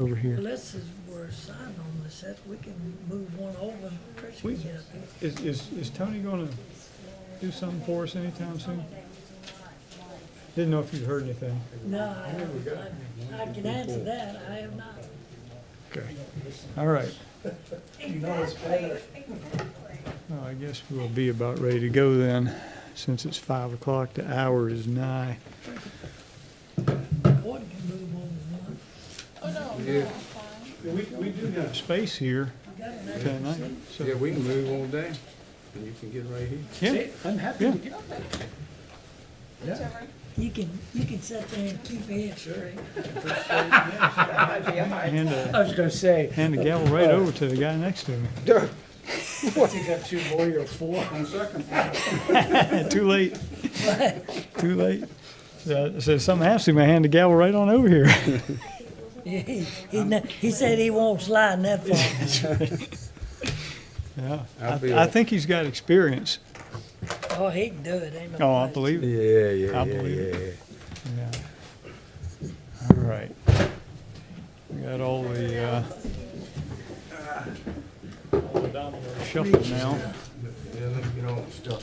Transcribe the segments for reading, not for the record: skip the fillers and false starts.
over here. Unless we're assigned on this, that we can move one over and Trish can get up here. Is Tony gonna do something for us anytime soon? Didn't know if you'd heard anything. No, I can answer that. I have not. Okay. All right. Exactly. Well, I guess we'll be about ready to go then, since it's 5 o'clock. The hour is nigh. One can move on one. Oh, no, Yeah. no, fine. We do have space here We got an extra tonight. seat. So, Yeah, we can move on down, and you can get right here. yeah, I'm happy Yeah. to get Whichever. You can sit there and keep your head straight. that. Might be all right. hand I was gonna say, the gavel right over to the guy next to me. what, you got 2 more or 4? On second. Too late. Too late. So if something happens to me, I hand the gavel right on over here. He said he won't slide in that far. Yeah, I think he's got experience. Oh, he can do it, ain't no Oh, I question. believe it. Yeah, I believe it. Yeah. All right. We got all the dominoes shuffled now. Yeah, let's get on with stuff.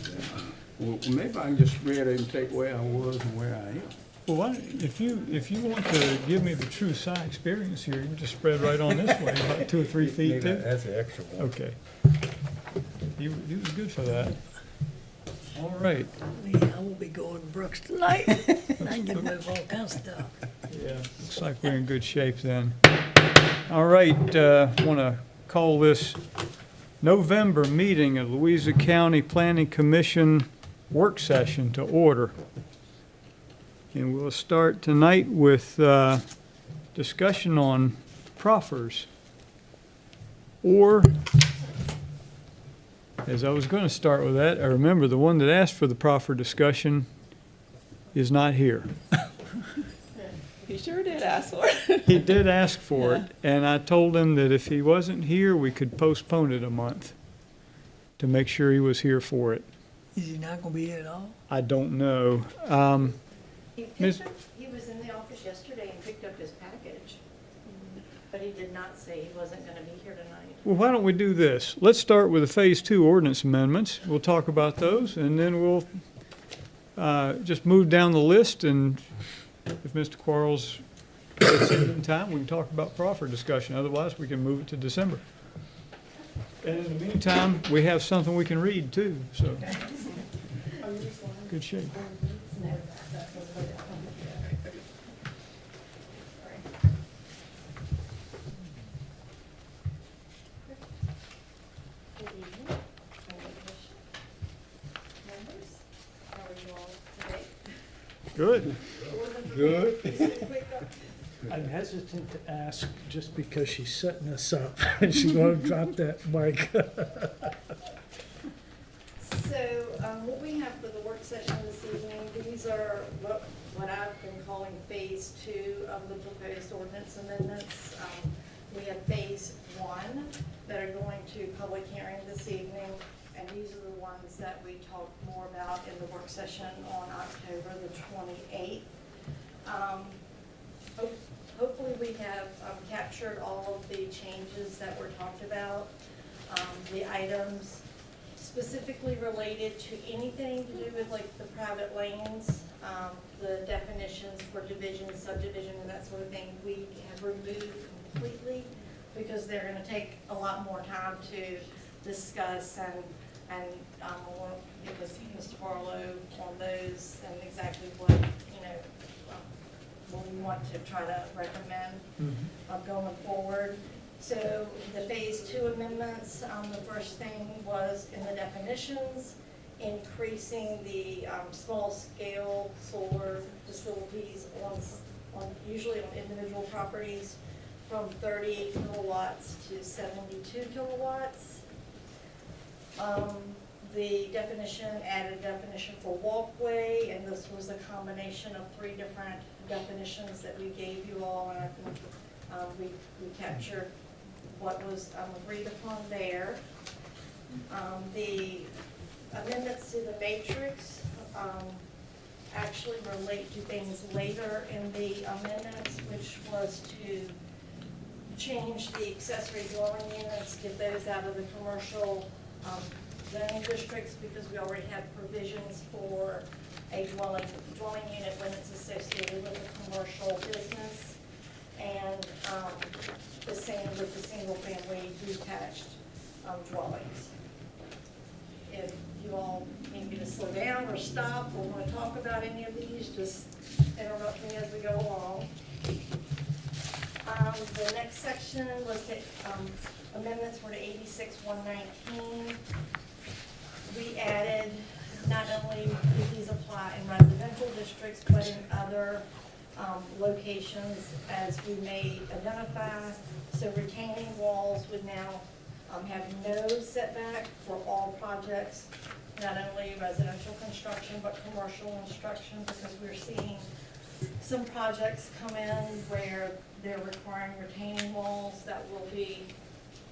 Well, maybe I can just spread it and take where I was and where I am. Well, why, if you want to give me the true sci experience here, you can just spread right on this way, about 2 or 3 feet too. That's an extra one. Okay. You was good for that. All right. Yeah, I won't be going to Brooks tonight. I can move all kinds of stuff. Yeah, looks like we're in good shape then. All right, want to call this November meeting of Louisa County Planning Commission work session to order. And we'll start tonight with discussion on proffers. Or, as I was going to start with that, I remember the one that asked for the proffer discussion is not here. He sure did ask for it. He did ask for it, and I told him that if he wasn't here, we could postpone it a month to make sure he was here for it. Is he not gonna be here at all? I don't know. Miss- He was in the office yesterday and picked up his package, but he did not say he wasn't gonna be here tonight. Well, why don't we do this? Let's start with the Phase 2 ordinance amendments. We'll talk about those, and then we'll just move down the list, and if Mr. Quarles gets in time, we can talk about proffer discussion. Otherwise, we can move it to December. And in the meantime, we have something we can read too, so. Good shape. Good evening, members. How are you all today? Good. Good. I'm hesitant to ask just because she's setting us up. She's gonna drop that mic. So, what we have for the work session this evening, these are what I've been calling phase 2 of the proposed ordinance amendments. We have phase 1 that are going to public hearing this evening, and these are the ones that we talked more about in the work session on October the 28th. Hopefully we have captured all of the changes that were talked about. The items specifically related to anything to do with like the private lanes, the definitions for division, subdivision, and that sort of thing, we have removed completely because they're gonna take a lot more time to discuss and we'll get with Mr. Barlow on those and exactly what, what we want to try to recommend going forward. So the phase 2 amendments, the first thing was in the definitions, increasing the small scale solar facilities on usually on individual properties from 38 kilowatts to 72 kilowatts. The definition added a definition for walkway, and this was a combination of 3 different definitions that we gave you all, and I think we captured what was agreed upon there. The amendments to the matrix actually relate to things later in the amendments, which was to change the accessory dwelling units, get those out of the commercial zoning districts, because we already have provisions for a dwelling unit when it's associated with a commercial business, and the same with the single-family detached dwellings. If you all need me to slow down or stop or want to talk about any of these, just interrupt me as we go along. The next section was the amendments were to 86-119. We added, not only do these apply in residential districts, but in other locations as we may identify. So retaining walls would now have no setback for all projects, not only residential construction, but commercial construction, because we're seeing some projects come in where they're requiring retaining walls that will be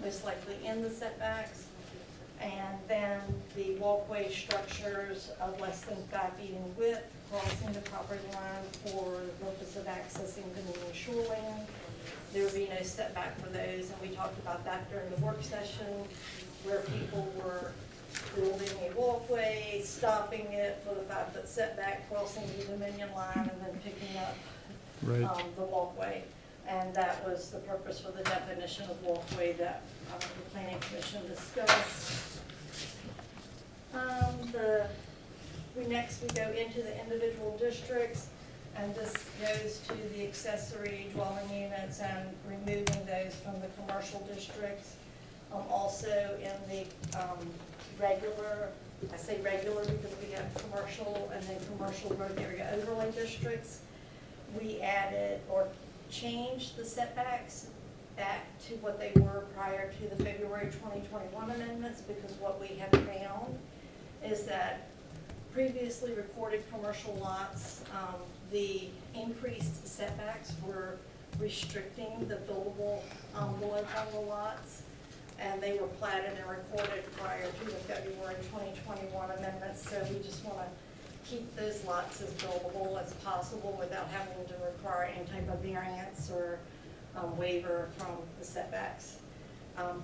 most likely in the setbacks. And then the walkway structures of less than 5 feet in width crossing the property line for the purpose of accessing the marine shoreline. There would be no setback for those, and we talked about that during the work session, where people were building a walkway, stopping it for the 5-foot setback, crossing the dominion line, and then picking up the walkway. And that was the purpose for the definition of walkway that the Planning Commission discussed. Next we go into the individual districts, and this goes to the accessory dwelling units and removing those from the commercial districts. Also in the regular, I say regular because we have commercial and then commercial growth area overlay districts, we added or changed the setbacks back to what they were prior to the February 2021 amendments, because what we have found is that previously recorded commercial lots, the increased setbacks were restricting the buildable loads on the lots, and they were platted and recorded prior to the February 2021 amendments. So we just want to keep those lots as buildable as possible without having to require any type of variance or waiver from the setbacks.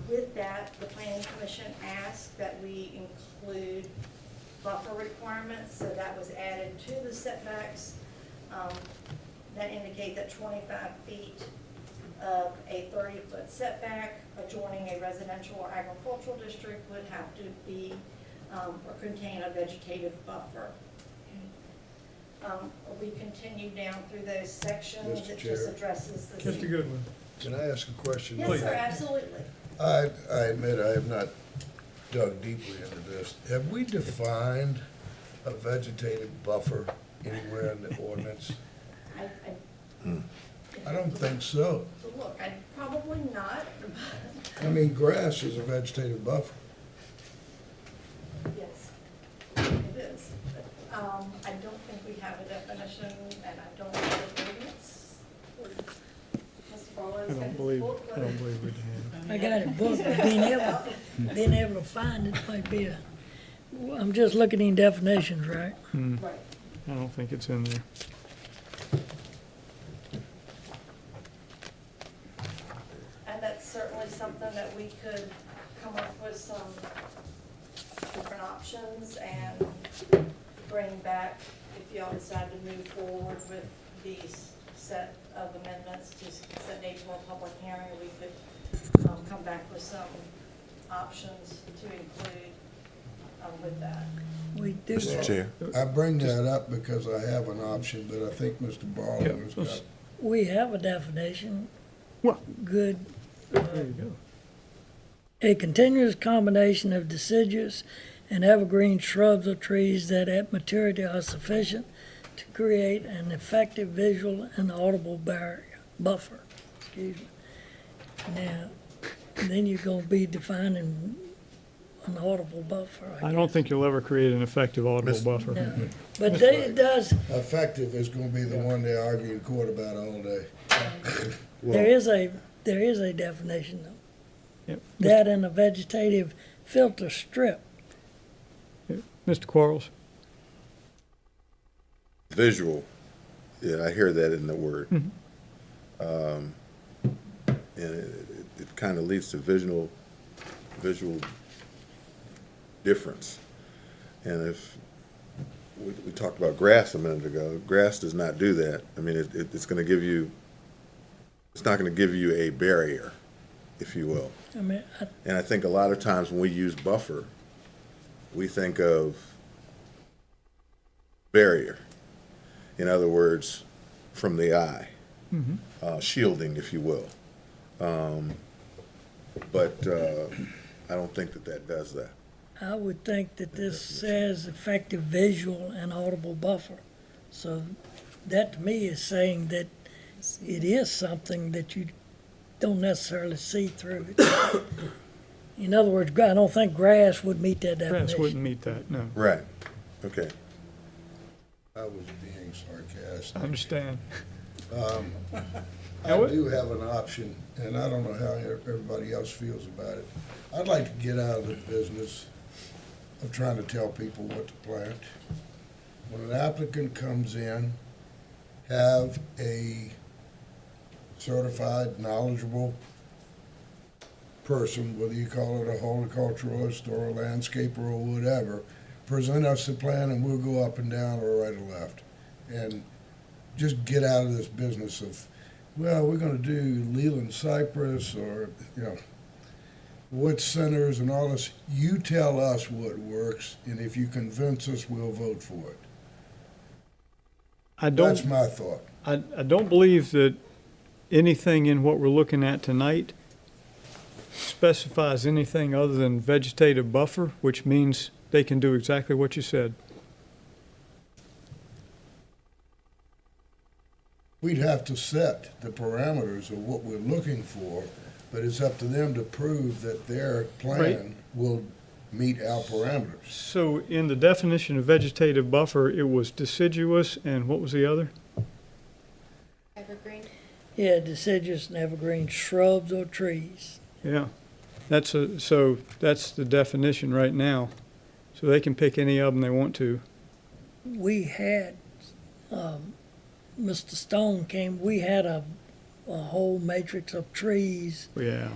With that, the Planning Commission asked that we include buffer requirements, so that was added to the setbacks that indicate that 25 feet of a 30-foot setback adjoining a residential or agricultural district would have to be or contain a vegetative buffer. We continue down through those sections. Mr. It Chair. just addresses the. Mr. Goodwin. Can I ask a question? Yes, sir, absolutely. I admit I have not dug deeply into this. Have we defined a vegetative buffer anywhere in the ordinance? I don't think so. So look, I probably not, I mean, grass is a vegetative buffer. yes, it is. But, I don't think we have a definition, and I don't have an ordinance. Mr. Barlow's I got don't his believe book, we have. I got it booked, but being able to find it might be I'm just looking in definitions, right? Right. I don't think it's in there. And that's certainly something that we could come up with some different options and bring back if y'all decide to move forward with these set of amendments to set date for a public hearing. We could come back with some options to include with that. We do. Mr. Chair, I bring that up because I have an option, but I think Mr. Barlow has got. We have a definition. Well, Good. there you go. A continuous combination of deciduous and evergreen shrubs or trees that at maturity are sufficient to create an effective visual and audible buffer. Excuse me. Now, then you're gonna be defining an audible buffer. I don't think you'll ever create an effective audible buffer. No. But it does, Effective is gonna be the one they argue in court about all day. there is a definition though. Yep. That and a vegetative filter strip. Mr. Quarles? visual, yeah, I hear that in the word. and it kind of leads to visual difference. And if we talked about grass a minute ago, grass does not do that. I mean, it's going to give you, it's not going to give you a barrier, if you will. I mean, And I think a lot of times when we use buffer, we think of barrier. In other words, from the eye, shielding, if you will. But I don't think that does that. I would think that this says effective visual and audible buffer. So that to me is saying that it is something that you don't necessarily see through it. In other words, I don't think grass would meet that Grass definition. wouldn't meet that, no. Right, okay. I was being sarcastic. I understand. I do have an option, and I don't know how everybody else feels about it. I'd like to get out of the business of trying to tell people what to plant. When an applicant comes in, have a certified, knowledgeable person, whether you call it a horticulturalist or a landscaper or whatever, present us the plan and we'll go up and down or right or left. And just get out of this business of, well, we're gonna do Leland cypress or, wood centers and all this. You tell us what works, and if you convince us, we'll vote for it. That's my thought. I don't believe that anything in what we're looking at tonight specifies anything other than vegetative buffer, which means they can do exactly what you said. We'd have to set the parameters of what we're looking for, but it's up to them to prove that their plan Right. will meet our parameters. So in the definition of vegetative buffer, it was deciduous, and what was the other? Evergreen. Yeah, deciduous and evergreen shrubs or trees. Yeah, so that's the definition right now. So they can pick any of them they want to. We had, Mr. Stone came, we had a whole matrix of trees, Yeah,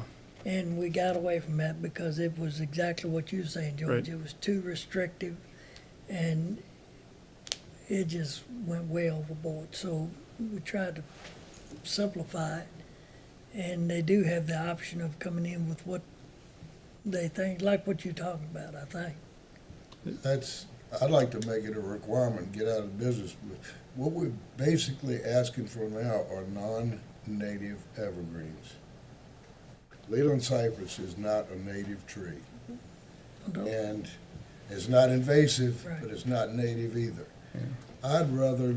and we got away from that because it was exactly what you were saying, George. Right. It was too restrictive, and it just went way overboard. So we tried to simplify it, and they do have the option of coming in with what they think, like what you're talking about, I think. I'd like to make it a requirement, get out of business. What we're basically asking for now are non-native evergreens. Leland cypress is not a native tree, and it's not invasive, Right. but it's not native either. I'd rather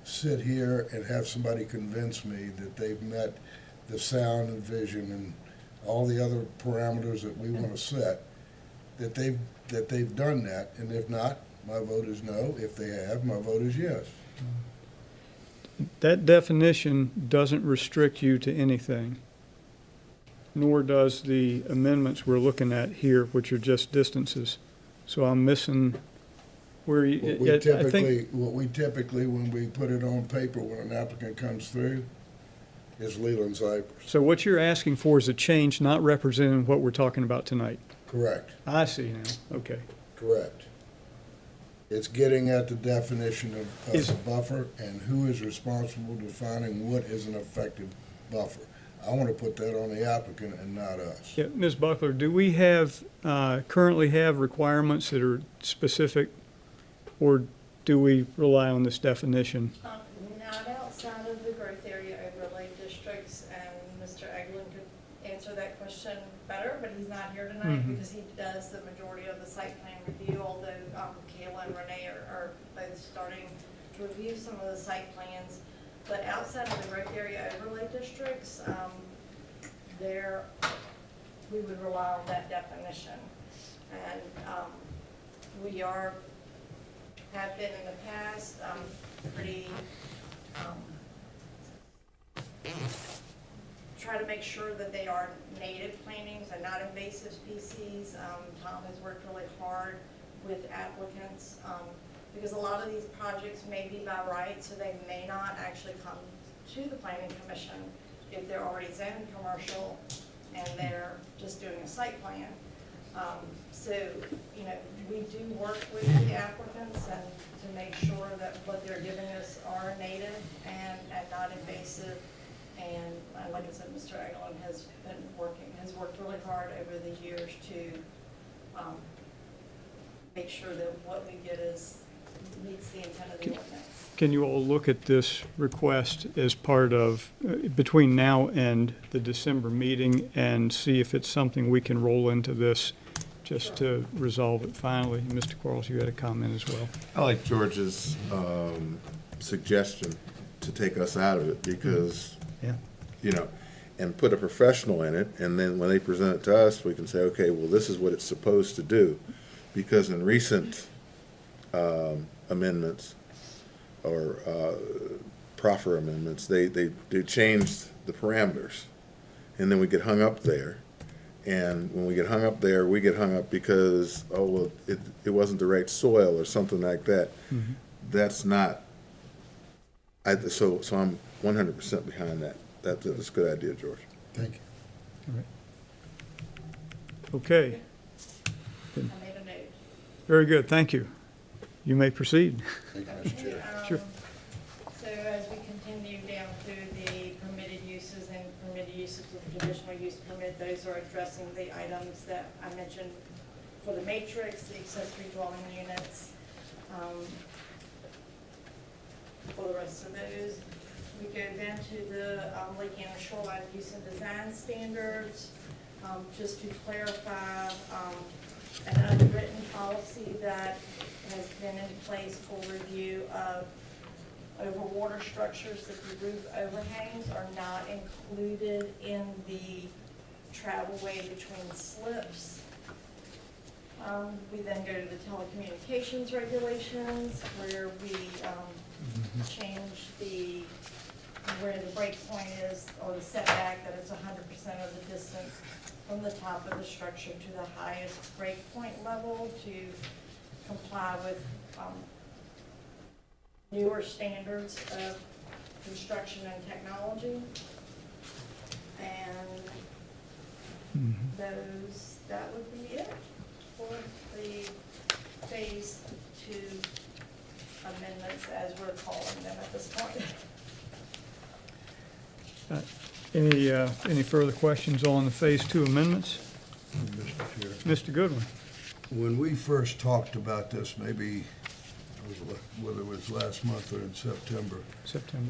sit here and have somebody convince me that they've met the sound and vision and all the other parameters that we want to set, that they've done that, and if not, my vote is no. If they have, my vote is yes. that definition doesn't restrict you to anything, nor does the amendments we're looking at here, which are just distances. So I'm missing where you, I think, What we typically, when we put it on paper, when an applicant comes through, is Leland cypress. so what you're asking for is a change not representing what we're talking about tonight. Correct, I see now, okay. correct. It's getting at the definition of Is- a buffer and who is responsible defining what is an effective buffer. I want to put that on the applicant and not us. Yeah, Ms. Buckler, do we have, currently have requirements that are specific, or do we rely on this definition? Not outside of the growth area overlay districts, and Mr. Eglin could answer that question better, but he's not here tonight because he does the majority of the site plan review, although Kayla and Renee are both starting to review some of the site plans. But outside of the growth area overlay districts, we would rely on that definition. And we have been in the past, pretty, try to make sure that they are native plantings and not invasive species. Tom has worked really hard with applicants, because a lot of these projects may be by right, so they may not actually come to the planning commission if they're already zoned commercial and they're just doing a site plan. So, you know, we do work with the applicants and to make sure that what they're giving us are native and not invasive. And like I said, Mr. Eglin has worked really hard over the years to make sure that what we get meets the intent of the ordinance. Can you all look at this request as part of, between now and the December meeting, and see if it's something we can roll into this just to resolve it finally? Mr. Quarles, you had a comment as well. I like George's suggestion to take us out of it because, Yeah. you know, and put a professional in it, and then when they present it to us, we can say, okay, well, this is what it's supposed to do. Because in recent amendments or proffer amendments, they changed the parameters, and then we get hung up there. And when we get hung up there, we get hung up because, oh, well, it wasn't the right soil or something like that. Mm-hmm. That's not, so I'm 100% behind that. That's a good idea, George. Thank you. Okay, I made a note. very good, thank you. You may proceed. Thank you, Mr. Chair. Sure. So as we continue down through the permitted uses and permitted uses with the conditional use permit, those are addressing the items that I mentioned for the matrix, the accessory dwelling units. For the rest of those, we go down to the Lake Anna Shoreline Use and Design Standards. Just to clarify, an unwritten policy that has been in place for review of overwater structures, that the roof overhangs are not included in the travelway between slips. We then go to the telecommunications regulations, where we change where the break point is, or the setback, that it's 100% of the distance from the top of the structure to the highest break point level to comply with newer standards of construction and technology. And that would be it for the phase 2 amendments, as we're calling them at this point. Any further questions on the Phase 2 amendments? Mr. Chair. Mr. Goodwin? When we first talked about this, maybe, whether it was last month or in September,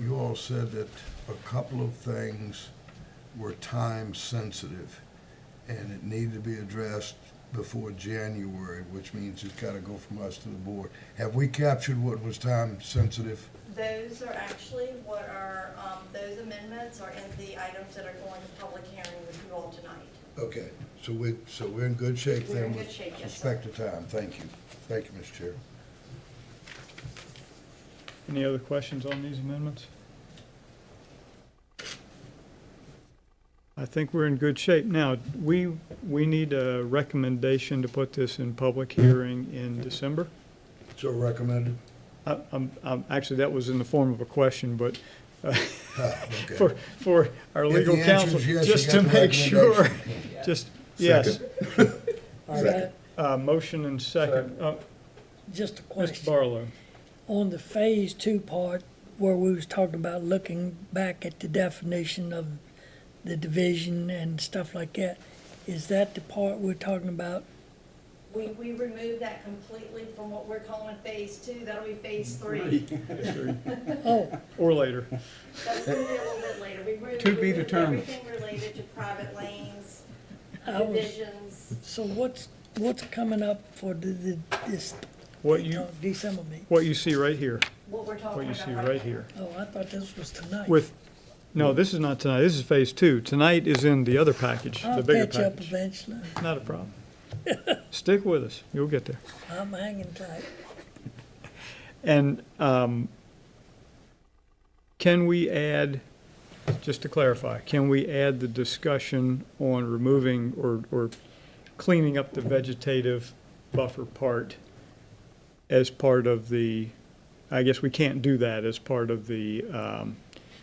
you all said that a couple of things were time sensitive and it needed to be addressed before January, which means it's got to go from us to the board. Have we captured what was time sensitive? Those are actually what are, those amendments are in the items that are going to public hearing with you all tonight. Okay, so we're in good shape We're then in with good shape, yes, sir. respect to time. Thank you. Thank you, Mr. Chair. Any other questions on these amendments? I think we're in good shape. Now, we need a recommendation to put this in public hearing in December. So recommended? Actually, that was in the form of a question, but Okay. for our If legal the answer counsel, is yes, just you to got the make sure, recommendation. just, yes. All right, Motion and second. just a Mr. question. Barlow. On the phase 2 part, where we was talking about looking back at the definition of the division and stuff like that, is that the part we're talking about? We removed that completely from what we're calling phase 2. That'll be phase 3. Oh, Or later. That's going to be a little bit later. We removed To be determined. everything related to private lanes, I was, divisions. so what's coming up for this What you, December meeting? what you see right here, What we're talking what you about see right right now. here. Oh, I thought this was tonight. No, this is not tonight. This is Phase 2. Tonight is in the other package, the I'll bigger catch up package. eventually. Not a problem. Stick with us. You'll get there. I'm hanging tight. And can we add, just to clarify, can we add the discussion on removing or cleaning up the vegetative buffer part as part of the, I guess we can't do that as part of the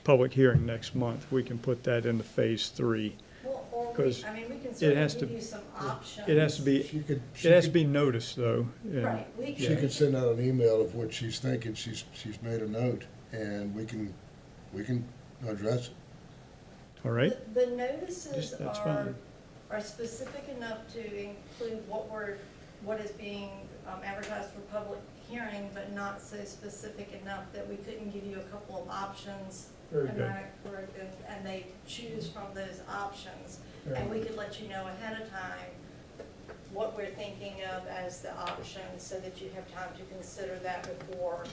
public hearing next month, we can put that into phase 3. Well, or we, 'Cause I mean, we can has certainly to- give you some options. It has to be, She could, it has to be noticed, though. and- Right, we she can, could send out an email of what she's thinking, she's made a note, and we can address it. All right? the notices That's fine. are specific enough to include what is being advertised for public hearing, but not so specific enough that we couldn't give you a couple of options. Very Am good. I correct? And they choose from those options. Very And we could let you know ahead of time what we're thinking of as the options, so that you have time to consider that before,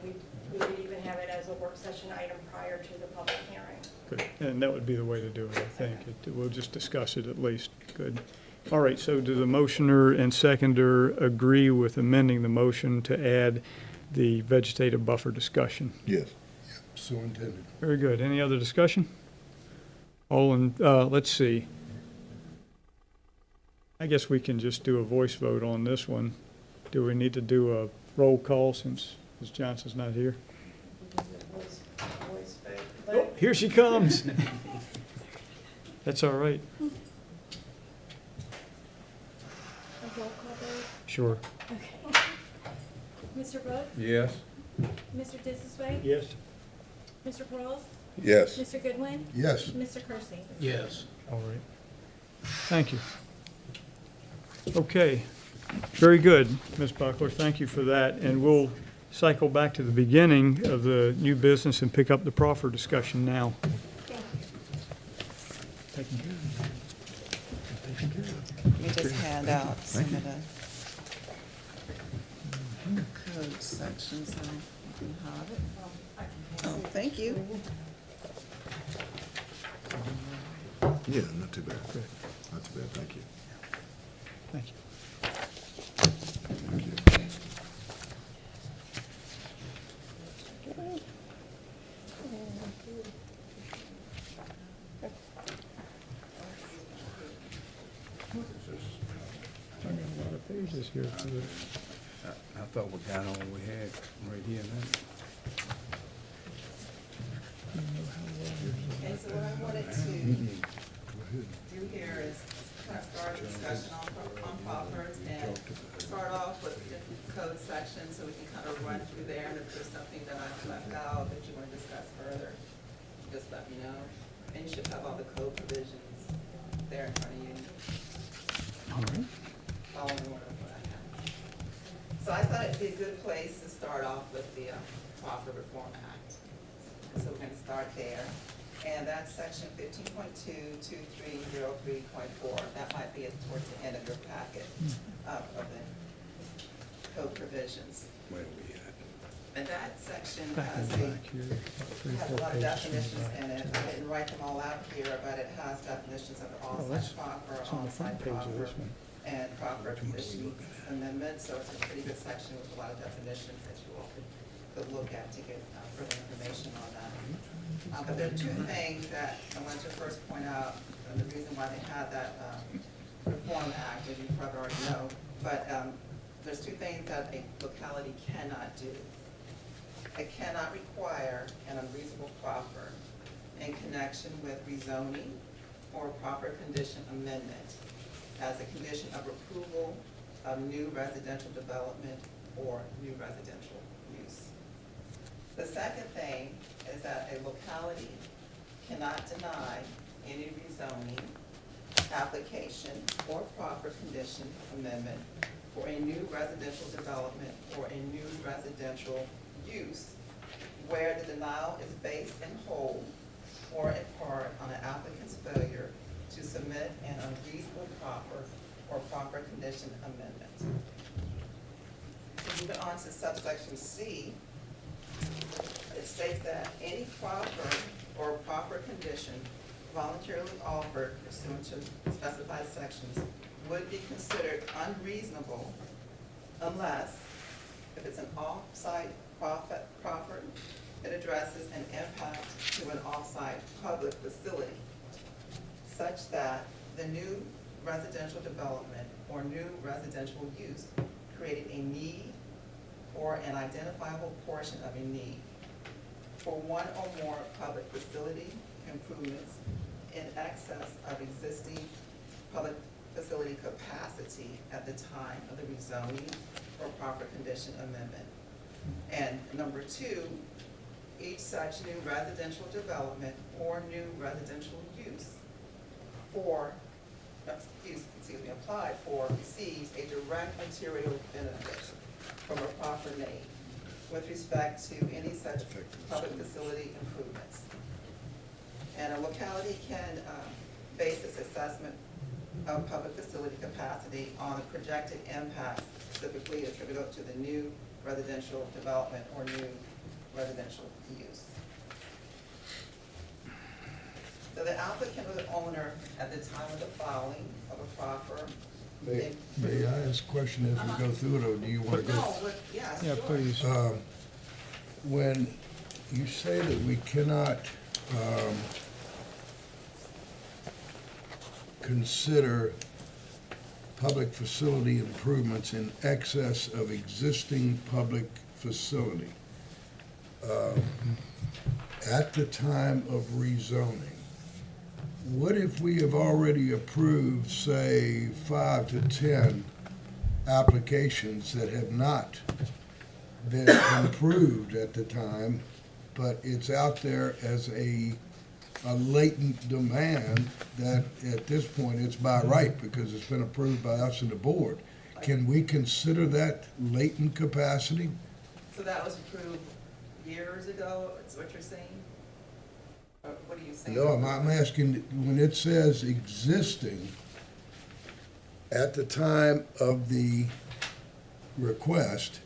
we would even have it as a work session item prior to the public hearing. Good, and that would be the way to do it, I think. We'll just discuss it at least. Good. All right, so do the motioner and seconder agree with amending the motion to add the vegetative buffer discussion? Yes. So intended. Very good. Any other discussion? All in, let's see. I guess we can just do a voice vote on this one. Do we need to do a roll call since Ms. Johnson's not here? Voice vote. Oh, here she comes. That's all right. A roll call vote? Sure. Okay. Mr. Brooks? Yes. Mr. Disasway? Yes. Mr. Quarles? Yes. Mr. Goodwin? Yes. Mr. Kersey? Yes. All right. Thank you. Okay, very good, Ms. Buckler, thank you for that. And we'll cycle back to the beginning of the new business and pick up the proffer discussion now. Taken care of. Let me just hand out some of the code sections so you can have it. Oh, thank you. Yeah, not too bad. Not too bad, thank you. Thank you. Thank you. I got a lot of pages here for this. I thought we got on what we had right here now. And so what I wanted to do here is kind of start a discussion on proffers and start off with the code section so we can kind of run through there. And if there's something that I've left out that you want to discuss further, just let me know. And you should have all the code provisions there in front of you. All right. Following order of what I have. So I thought it'd be a good place to start off with the Proffer Reform Act. And so we're going to start there. And that's section 15.22303.4. That might be towards the end of your packet of the code provisions. Where are we at? And that section Back has and back here, about 3 or has 4 a lot of pages from definitions that. in it. I didn't write them all out here, but it has definitions of Oh, that's- on-site proffer, it's on the front on-site page of proffer, this one. and proper condition amendment. So it's a pretty good section with a lot of definitions that you all could look at to get further information on that. But there are two things that I wanted to first point out, and the reason why they had that Reform Act, as you probably already know. But there's two things that a locality cannot do. It cannot require an unreasonable proffer in connection with rezoning or proper condition amendment as a condition of approval of new residential development or new residential use. The second thing is that a locality cannot deny any rezoning application or proper condition amendment for a new residential development or a new residential use where the denial is based in whole or in part on an applicant's failure to submit an unreasonable proffer or proper condition amendment. Moving on to subsection C, it states that any proffer or proper condition voluntarily offered pursuant to specified sections would be considered unreasonable unless, if it's an off-site proffer, it addresses an impact to an off-site public facility such that the new residential development or new residential use created a need or an identifiable portion of a need. for one or more public facility improvements in excess of existing public facility capacity at the time of the rezoning or proper condition amendment. And number two, each such new residential development or new residential use applied for receives a direct material benefit from a proffer made with respect to any such public facility improvements. And a locality can base its assessment of public facility capacity on the projected impact specifically attributable to the new residential development or new residential use. So the applicant or the owner at the time of the filing of a proffer. May I ask a question as we go through it, or do you want to No, go? yeah, Yeah, sure. please. When you say that we cannot consider public facility improvements in excess of existing public facility, at the time of rezoning, what if we have already approved, say, 5 to 10 applications that have not been improved at the time, but it's out there as a latent demand that at this point it's by right because it's been approved by us and the board? Can we consider that latent capacity? So that was approved years ago, is what you're saying? Or what are you saying? No, I'm asking, when it says existing, at the time of the request,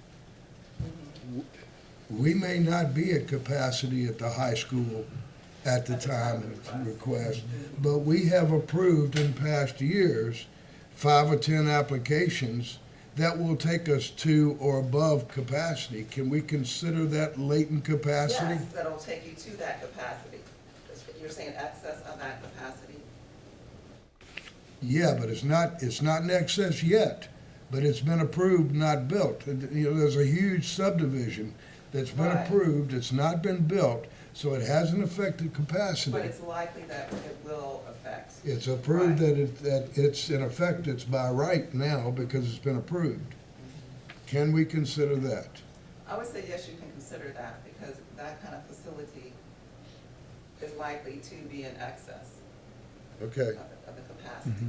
we may not be at capacity at the high school at the time of request, but we have approved in past years 5 or 10 applications that will take us to or above capacity. Can we consider that latent capacity? Yes, that'll take you to that capacity. You're saying excess of that capacity? Yeah, but it's not in excess yet, but it's been approved, not built. And, you know, there's a huge subdivision that's been Right. approved, it's not been built, so it hasn't affected capacity. But it's likely that it will affect. It's approved Right. that it's in effect, it's by right now because it's been approved. Can we consider that? I would say yes, you can consider that, because that kind of facility is likely to be in excess Okay. of the capacity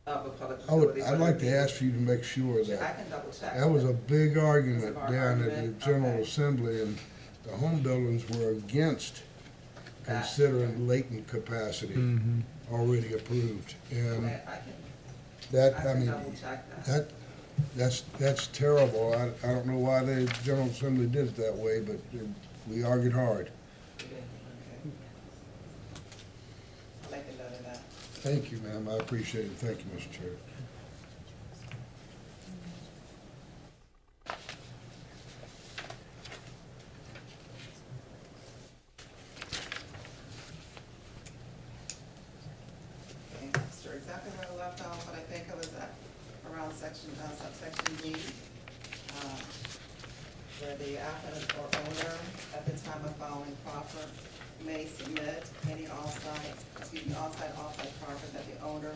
of a public I would, facility. I'd like to ask you to make sure I that, can double check. that was a big argument That's a down at argument, the General okay. Assembly, and the home builders were against That. considering latent capacity already approved. And Okay, I that, I can mean, double check that. that's terrible. I don't know why the General Assembly did it that way, but we argued hard. Okay. I'll make a note of that. Thank you, ma'am. I appreciate it. Thank you, Mr. Chair. Okay, so exactly where I left off, but I think it was at around subsection D, where the applicant or owner at the time of filing proffer may submit any offsite proffer that the owner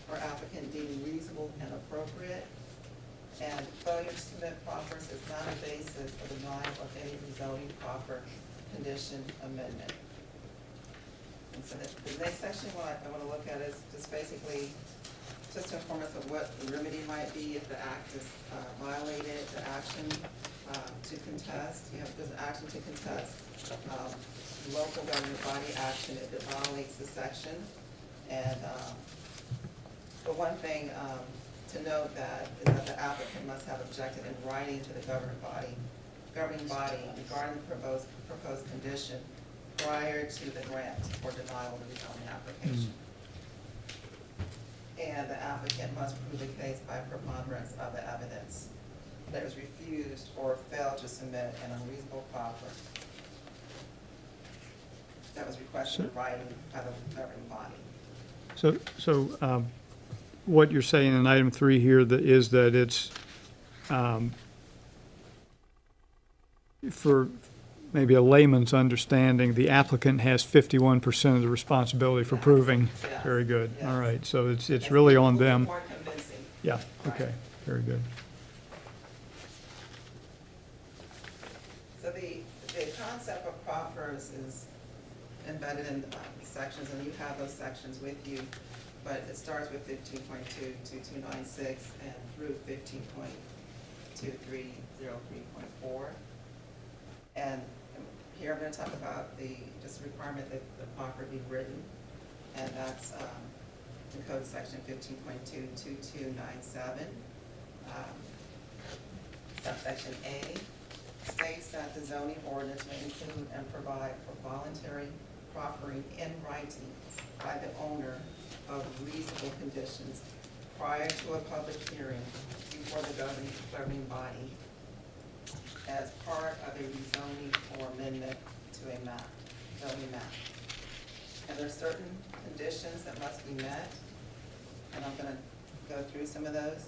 or applicant deem reasonable and appropriate. And failure to submit proffers is not a basis for denial of any rezoning proffer condition amendment. And so the next section, what I want to look at is just basically, just to inform us of what the remedy might be if the act is violated, the action to contest. You have, there's an action to contest, local government body action if it violates the section. And, but one thing to note that is that the applicant must have objected in writing to the governing body regarding the proposed condition prior to the grant or denial of the rezoning application. And the applicant must prove the case by preponderance of the evidence that was refused or failed to submit an unreasonable proffer that was requested in writing by the governing body. So what you're saying in item 3 here is that it's for maybe a layman's understanding, the applicant has 51% of the responsibility for Yes, proving. yes, Very good. All yes. right, so it's It's really a on little them. more convincing. Yeah, okay, very good. So the concept of proffers is embedded in the sections, and you have those sections with you, but it starts with 15.2, 2296, and through 15.2303.4. And here I'm gonna talk about just requirement that the proffer be written, and that's in code section 15.22297. Subsection A states that the zoning ordinance may include and provide for voluntary proffering in writing by the owner of reasonable conditions prior to a public hearing before the governing body as part of a rezoning or amendment to a map, zoning map. And there are certain conditions that must be met, and I'm gonna go through some of those.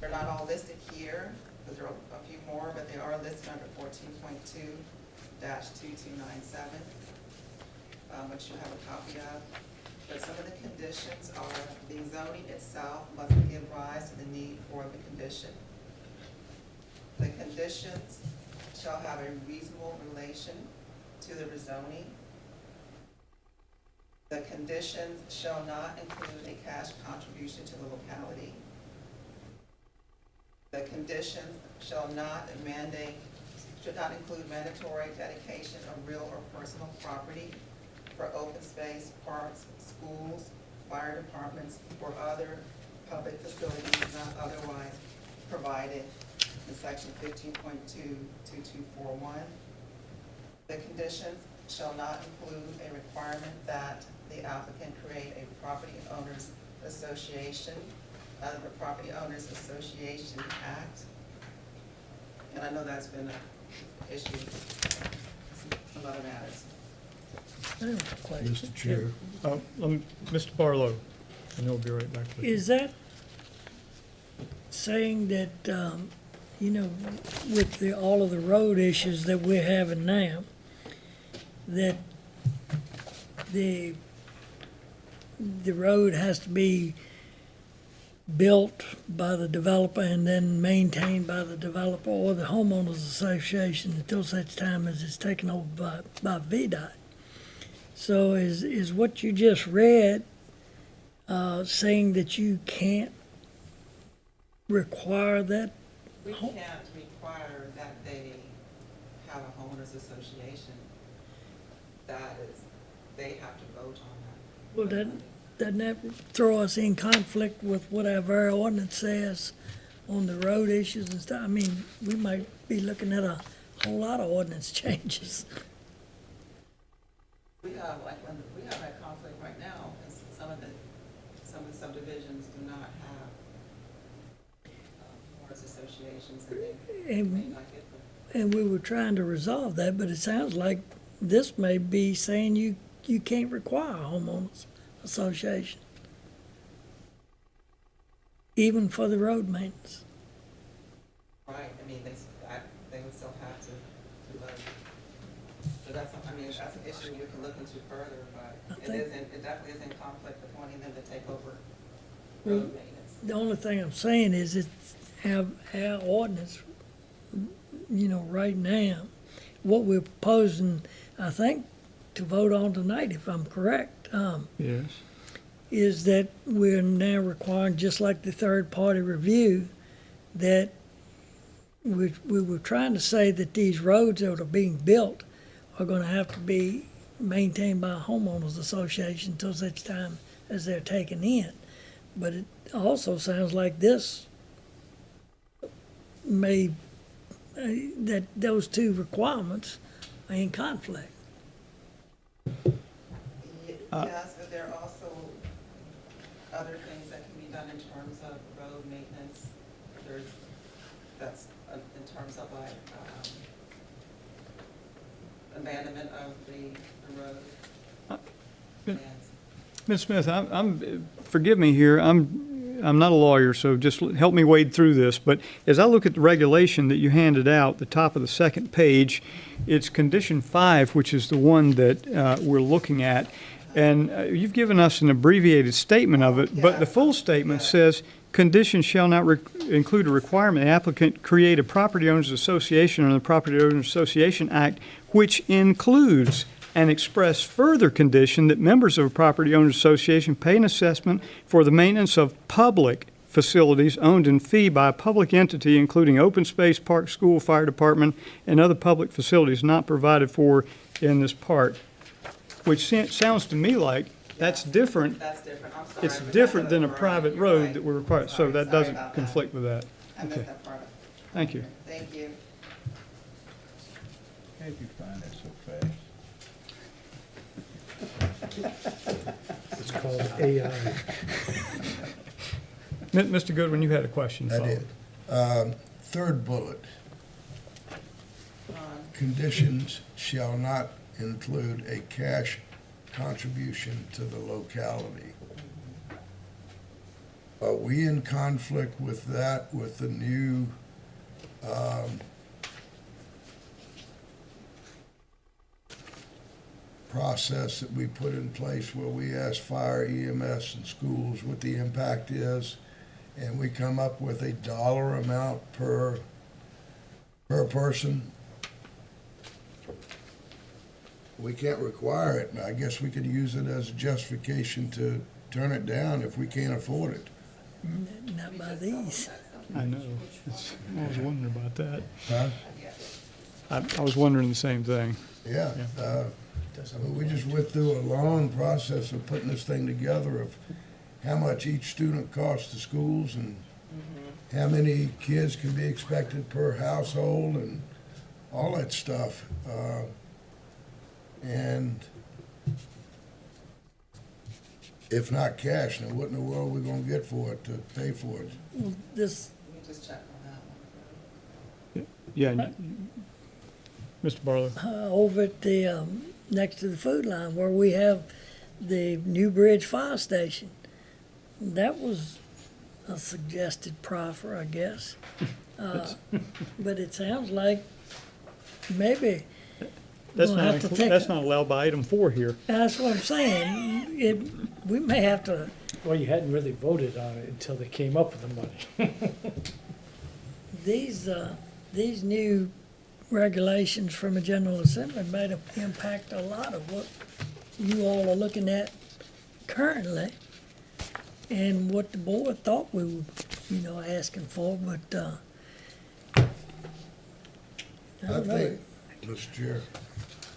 They're not all listed here, because there are a few more, but they are listed under 14.2-2297, which you have a copy of. But some of the conditions are the zoning itself must give rise to the need for the condition. The conditions shall have a reasonable relation to the rezoning. The conditions shall not include a cash contribution to the locality. The conditions should not include mandatory dedication of real or personal property for open space, parks, schools, fire departments, or other public facilities not otherwise provided in section 15.22241. The conditions shall not include a requirement that the applicant create a property owners association under the Property Owners Association Act. And I know that's been an issue, some other matters. I have a question. Mr. Chair. Mr. Barlow, and he'll be right back with you. Is that saying that, with all of the road issues that we're having now, that the road has to be built by the developer and then maintained by the developer or the homeowners association until such time as it's taken over by VDOT? So is what you just read saying that you can't require that? We can't require that they have a homeowners association. That is, they have to vote on that. Well, doesn't that throw us in conflict with whatever our ordinance says on the road issues and stuff? I mean, we might be looking at a whole lot of ordinance changes. We have that conflict right now, because some of the subdivisions do not have homeowners associations, and they may not get them. And we were trying to resolve that, but it sounds like this may be saying you can't require a homeowners association, even for the road maintenance. Right, I mean, they would still have to vote. So that's an issue we can look into further, but it definitely is in conflict with wanting them to take over road maintenance. The only thing I'm saying is our ordinance, right now, what we're proposing, I think, to vote on tonight, if I'm correct, Yes. is that we're now requiring, just like the third-party review, that we were trying to say that these roads that are being built are gonna have to be maintained by a homeowners association until such time as they're taken in. But it also sounds like this that those two requirements are in conflict. Yes, but there are also other things that can be done in terms of road maintenance. That's in terms of like abandonment of the road. Ms. Smith, forgive me here, I'm not a lawyer, so just help me wade through this, but as I look at the regulation that you handed out, the top of the second page, it's condition 5, which is the one that we're looking at. And you've given us an abbreviated statement of it, but the full statement says, conditions shall not include a requirement the applicant create a property owners association under the Property Owners Association Act, which includes an express further condition that members of a property owners association pay an assessment for the maintenance of public facilities owned in fee by a public entity, including open space, park, school, fire department, and other public facilities not provided for in this part. Which sounds to me like that's different. That's different, I'm sorry. It's but different that's than a what private you're road right. that we're required, so that Sorry doesn't about that. conflict with that. I missed Okay, that part. thank you. Thank you. How'd you find that so fast? It's called AI. Mr. Goodwin, you had a question. I follow. did. Third bullet, conditions shall not include a cash contribution to the locality. Are we in conflict with that, with the new, process that we put in place where we ask fire, EMS, and schools what the impact is, and we come up with a dollar amount per person? We can't require it, and I guess we could use it as a justification to turn it down if we can't afford it. Not by these. I know. I was wondering about that. Huh? I was wondering the same thing. Yeah, we just went through a long process of putting this thing together of how much each student costs to schools and how many kids can be expected per household and all that stuff. And if not cash, then what in the world are we gonna get for it to pay for it? Well, this, Let me just check on that one. Yeah, Mr. Barlow. over at the, next to the food line where we have the New Bridge Fire Station. That was a suggested proffer, I guess. But it sounds like maybe That's we'll not, have to take, that's not allowed by item 4 here. that's what I'm saying. We may have to, Well, you hadn't really voted on it until they came up with the money. these new regulations from the General Assembly might impact a lot of what you all are looking at currently and what the board thought we were, asking for, but, I I don't know. think, Mr. Chair,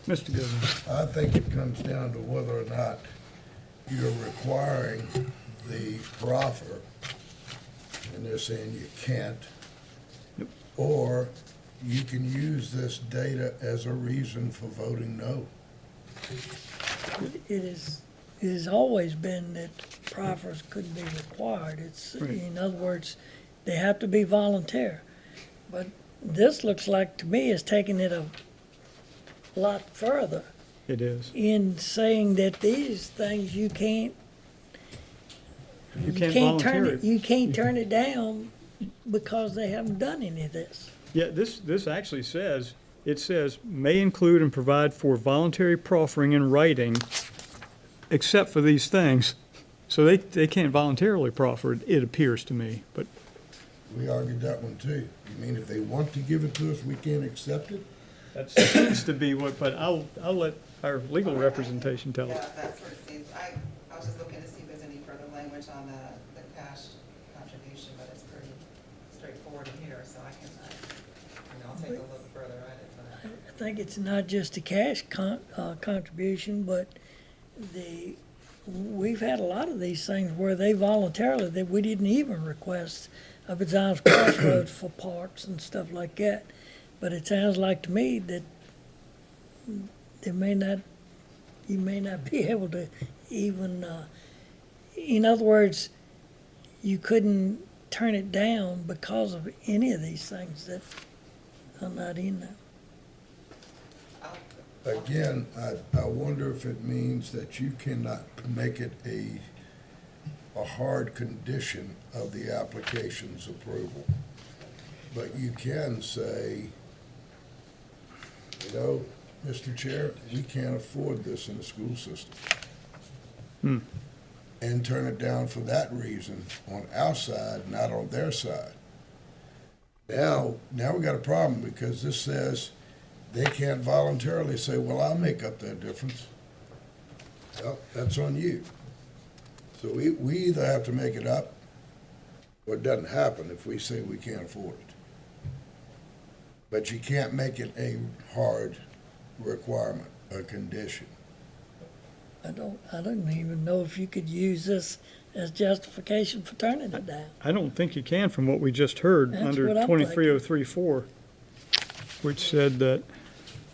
Mr. Goodwin. I think it comes down to whether or not you're requiring the proffer, and they're saying you can't, or you can use this data as a reason for voting no. It has always been that proffers couldn't be required. It's, Right. in other words, they have to be volunteer. But this looks like, to me, is taking it a lot further It is. in saying that these things you can't You can't turn volunteer it, it. you can't turn it down because they haven't done any of this. Yeah, this actually says, it says, may include and provide for voluntary proffering in writing, except for these things. So they can't voluntarily proffer, it appears to me, but We argued that one too. You mean if they want to give it to us, we can't accept it? that seems to be what, but I'll let our legal representation tell Yeah, us. that's what it seems. I was just looking to see if there's any further language on the cash contribution, but it's pretty straightforward in here, so I can, I'll take a look further at it, but. I think it's not just a cash contribution, but we've had a lot of these things where they voluntarily, that we didn't even request up at Zions Crossroads for parks and stuff like that. But it sounds like to me that you may not be able to even, in other words, you couldn't turn it down because of any of these things that are not in there. Again, I wonder if it means that you cannot make it a a hard condition of the application's approval. But you can say, you know, Mr. Chair, we can't afford this in the school system. And turn it down for that reason on our side, not on their side. Now we got a problem because this says they can't voluntarily say, well, I'll make up that difference. Well, that's on you. So we either have to make it up or it doesn't happen if we say we can't afford it. But you can't make it a hard requirement, a condition. I don't even know if you could use this as justification for turning it down. I don't think you can from what we just heard That's under what I'm 23034, which said that,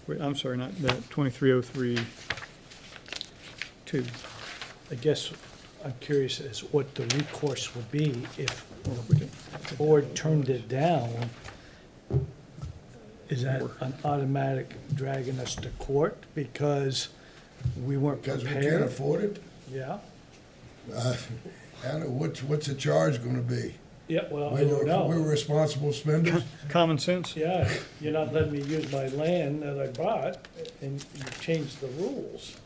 wait, I'm sorry, not that, 23032. I guess I'm curious as what the recourse would be if the board turned it down. Is that an automatic dragging us to court because we weren't Because we can't prepared? afford it? Yeah, I don't know, what's the charge gonna be? yeah, well, I We're don't know. responsible spenders? Common sense? Yeah, you're not letting me use my land that I bought, and you changed the rules.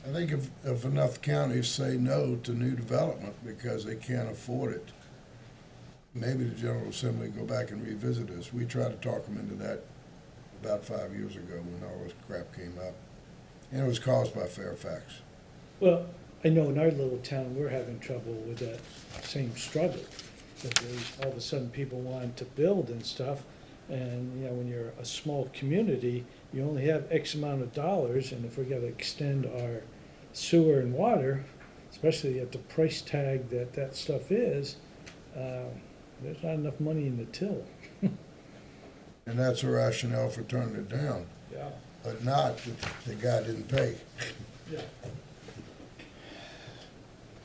I think if enough counties say no to new development because they can't afford it, maybe the General Assembly go back and revisit this. We tried to talk them into that about 5 years ago when all this crap came up. And it was caused by Fairfax. Well, I know in our little town, we're having trouble with that same struggle. That there's, all of a sudden, people wanting to build and stuff, and, you know, when you're a small community, you only have X amount of dollars, and if we gotta extend our sewer and water, especially at the price tag that that stuff is, there's not enough money in the till. And that's the rationale for turning it down, Yeah. but not that the guy didn't pay. Yeah.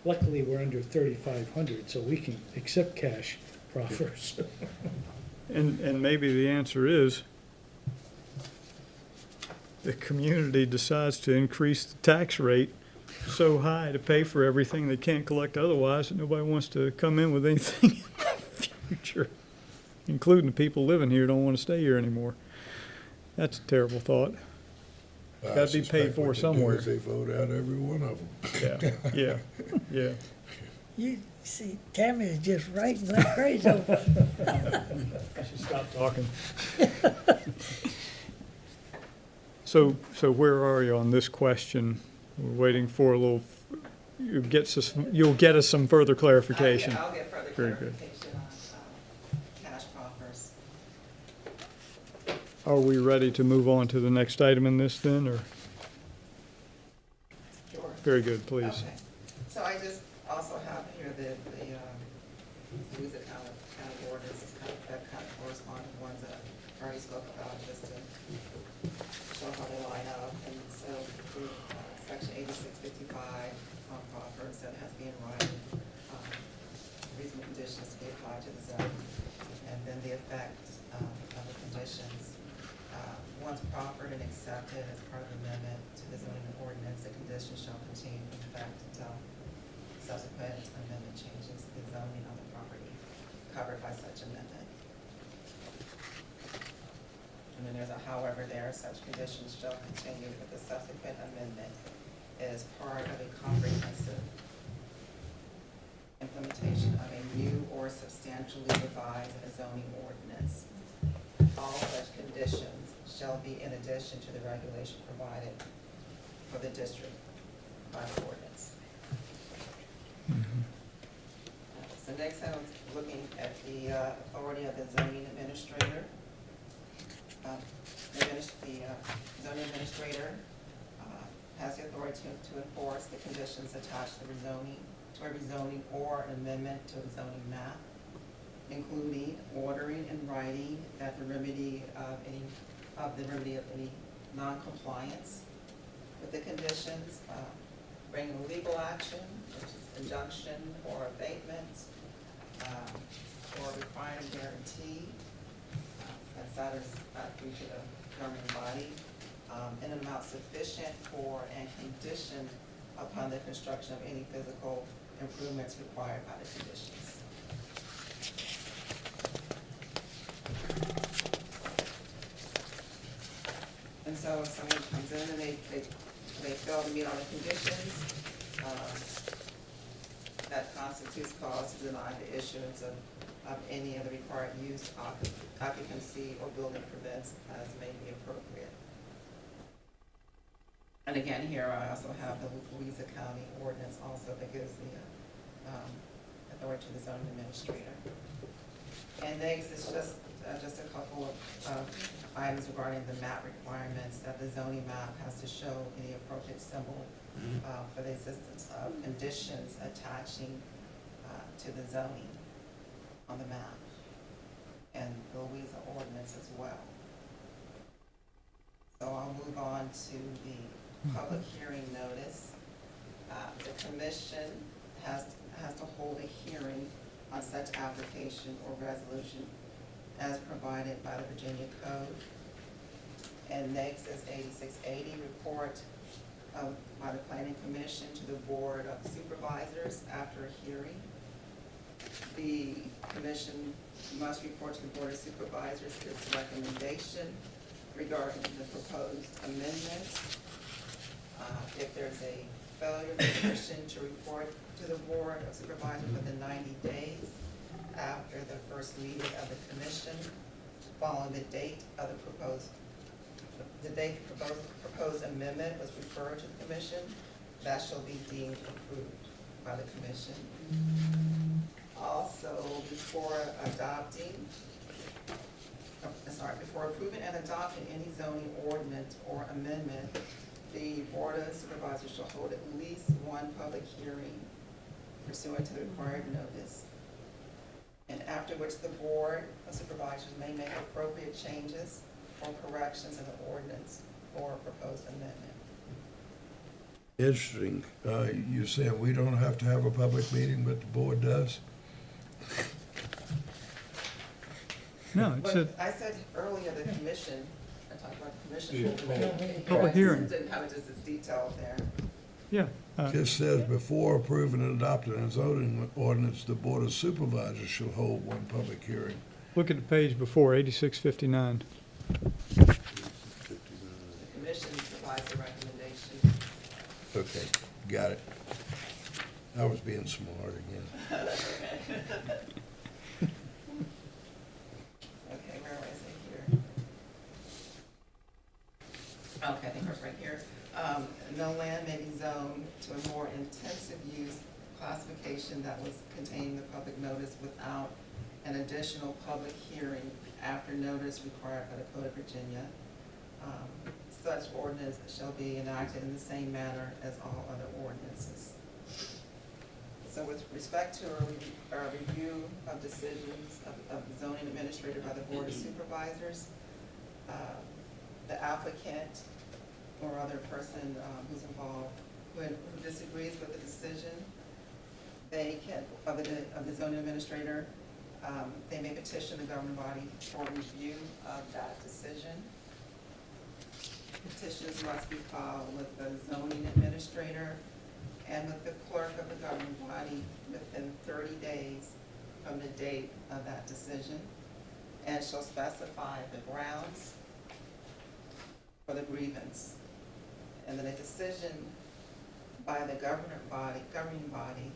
Luckily, we're under 3,500, so we can accept cash proffers. And maybe the answer is the community decides to increase the tax rate so high to pay for everything they can't collect otherwise that nobody wants to come in with anything in the future, including the people living here don't want to stay here anymore. That's a terrible thought. I Gotta be paid suspect for what they do somewhere. is they vote out every one of them. Yeah. You see, Tammy is just writing like crazy over. I should stop talking. So where are you on this question? We're waiting for a little, you'll get us some further clarification. I'll get further Very good. clarification on cash proffers. Are we ready to move on to the next item in this then, or? Sure. Very good, please. Okay. So I just also have here the Louisa County ordinances that kind of correspond to ones that I already spoke about, just to show how they line up. And so section 8655 on proffers, that has to be in writing, reasonable conditions to be applied to the zone, and then the effect of the conditions. Once proffered and accepted as part of the amendment to the zoning ordinance, the conditions shall continue in effect until subsequent amendment changes the zoning on the property covered by such amendment. And then there's a however there, such conditions shall continue if the subsequent amendment is part of a comprehensive implementation of a new or substantially revised zoning ordinance. All such conditions shall be in addition to the regulation provided for the district by the ordinance. So next I was looking at the authority of the zoning administrator. The zoning administrator has the authority to enforce the conditions attached to a rezoning or an amendment to a zoning map, including ordering and writing that the remedy of any non-compliance with the conditions, bringing legal action, which is injunction or abatement, or requiring a guarantee, that's satisfactory to the governing body, in an amount sufficient for and conditioned upon the construction of any physical improvements required by the conditions. And so if someone comes in and they fail to meet all the conditions, that constitutes cause to deny the issuance of any of the required use, occupancy, or building permits as may be appropriate. And again, here I also have the Louisa County Ordinance also that gives the authority to the zoning administrator. And next is just a couple of items regarding the map requirements, that the zoning map has to show any appropriate symbol for the existence of conditions attaching to the zoning on the map, and the Louisa Ordinance as well. So I'll move on to the public hearing notice. The commission has to hold a hearing on such application or resolution as provided by the Virginia Code. And next is 8680, report by the Planning Commission to the Board of Supervisors after a hearing. The commission must report to the Board of Supervisors its recommendation regarding the proposed amendment. If there's a failure of the commission to report to the Board of Supervisors within 90 days after the first meeting of the commission, following the date of the proposed amendment was referred to the commission, that shall be deemed approved by the commission. Also, before approving and adopting any zoning ordinance or amendment, the Board of Supervisors shall hold at least one public hearing pursuant to the required notice, and after which the Board of Supervisors may make appropriate changes or corrections in the ordinance or proposed amendment. Interesting. You said we don't have to have a public meeting, but the board does? No, it said, But I said earlier, the commission, I talked about the commission. Public hearing. Didn't have it just as detailed there. yeah, Just says before approving and adopting a zoning ordinance, the Board of Supervisors shall hold one public hearing. look at the page before, 8659. The commission provides a recommendation. Okay, got it. I was being smart again. That's okay. Okay, where was it here? Okay, I think it's right here. No land may be zoned to a more intensive use classification that was contained in the public notice without an additional public hearing after notice required by the Code of Virginia. Such ordinance shall be enacted in the same manner as all other ordinances. So with respect to our review of decisions of the zoning administrator by the Board of Supervisors, the applicant or other person who's involved who disagrees with the decision, they can, of the zoning administrator, they may petition the governing body for review of that decision. Petitions must be filed with the zoning administrator and with the clerk of the governing body within 30 days from the date of that decision, and shall specify the grounds for the grievance. And then a decision by the governing body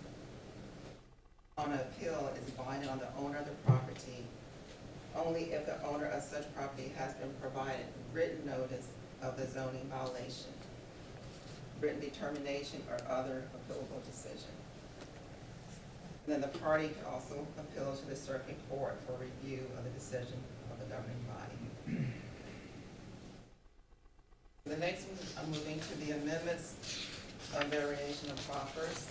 on appeal is binding on the owner of the property only if the owner of such property has been provided written notice of the zoning violation, written determination, or other appealable decision. And then the party can also appeal to the circuit court for review of the decision of the governing body. The next one, I'm moving to the amendments of variation of proffers.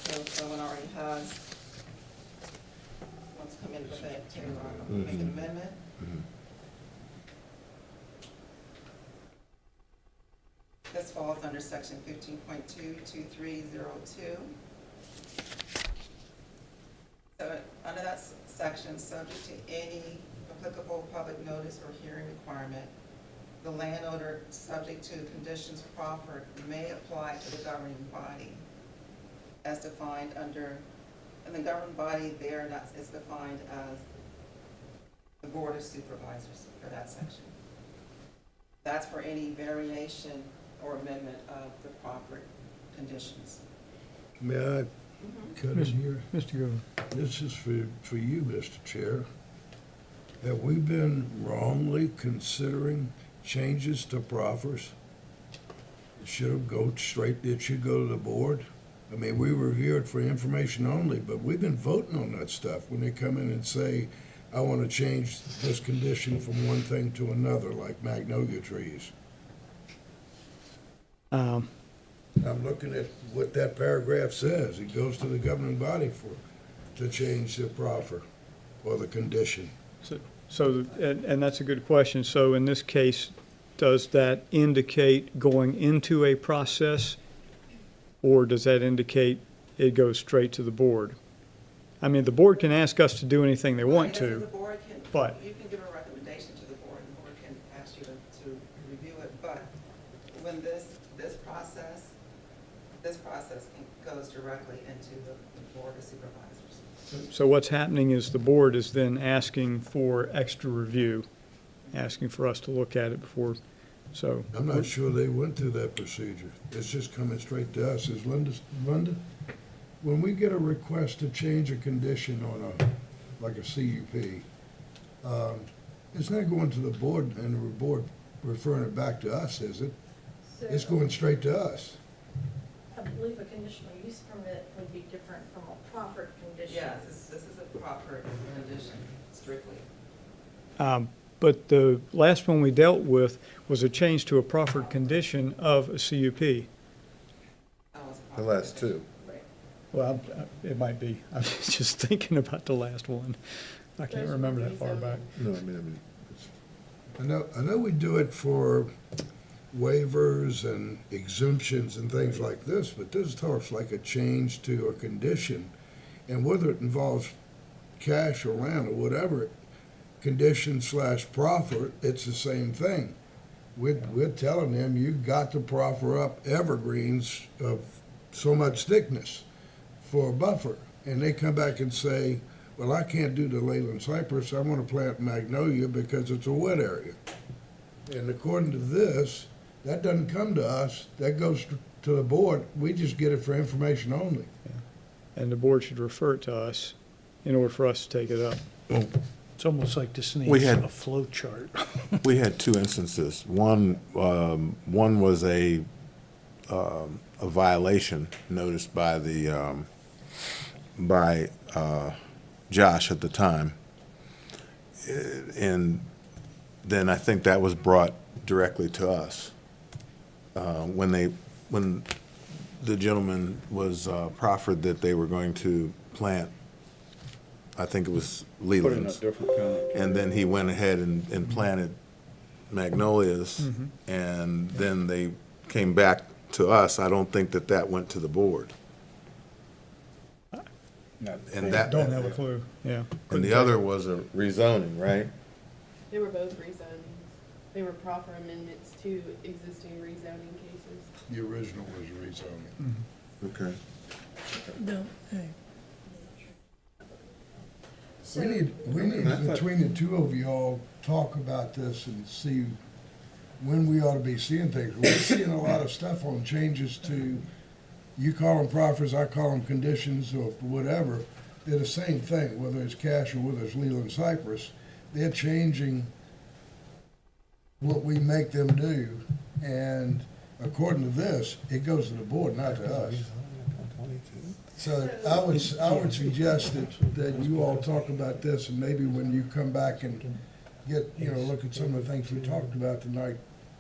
So if someone already has, wants to come in with it to make an amendment. This falls under section 15.22302. So under that section, subject to any applicable public notice or hearing requirement, the landowner, subject to conditions proffered, may apply to the governing body as defined under, and the governing body there, that's, is defined as the Board of Supervisors for that section. That's for any variation or amendment of the proffered conditions. May I cut in here? Mr. Goodwin. This is for you, Mr. Chair. Have we been wrongly considering changes to proffers? It should have go straight, it should go to the board. I mean, we review it for information only, but we've been voting on that stuff when they come in and say, I want to change this condition from one thing to another, like magnolia trees. I'm looking at what that paragraph says. It goes to the governing body to change the proffer or the condition. So, and that's a good question. So in this case, does that indicate going into a process, or does that indicate it goes straight to the board? I mean, the board can ask us to do anything they want Yes, the to, board can, but- you can give a recommendation to the board, and the board can ask you to review it, but when this process goes directly into the Board of Supervisors. so what's happening is the board is then asking for extra review, asking for us to look at it before, so. I'm not sure they went through that procedure. It's just coming straight to us. Is Linda, when we get a request to change a condition on like a CUP, it's not going to the board and the board referring it back to us, is it? It's going straight to us. I believe a conditional use permit would be different from a proffered condition. Yes, this is a proffered condition strictly. But the last one we dealt with was a change to a proffered condition of a CUP. That was a The proffered last condition. two. Right. Well, it might be. I was just thinking about the last one. I can't remember that far back. No, I mean, I know we do it for waivers and exemptions and things like this, but this talks like a change to a condition. And whether it involves cash or land or whatever, condition / proffer, it's the same thing. We're telling them, you've got to proffer up evergreens of so much thickness for a buffer. And they come back and say, well, I can't do the Leyland cypress, I want to plant magnolia because it's a wet area. And according to this, that doesn't come to us, that goes to the board, we just get it for information only. And the board should refer it to us in order for us to take it up. It's almost like this We needs had- a flow chart. we had two instances. One was a violation noticed by Josh at the time. And then I think that was brought directly to us. When the gentleman was proffered that they were going to plant, I think it was Leland's. And then he went ahead and planted magnolias, and then they came back to us. I don't think that went to the board. And that, Don't have a clue, yeah. and the other was a rezoning, right? They were both rezonings. They were proper amendments to existing rezoning cases. The original was rezoning. Okay. No, hey. We need between the two of y'all, talk about this and see when we ought to be seeing things. We're seeing a lot of stuff on changes to, you call them proffers, I call them conditions or whatever. They're the same thing, whether it's cash or whether it's Leland cypress. They're changing what we make them do. And according to this, it goes to the board, not to us. So I would suggest that you all talk about this, and maybe when you come back and get, look at some of the things we talked about tonight,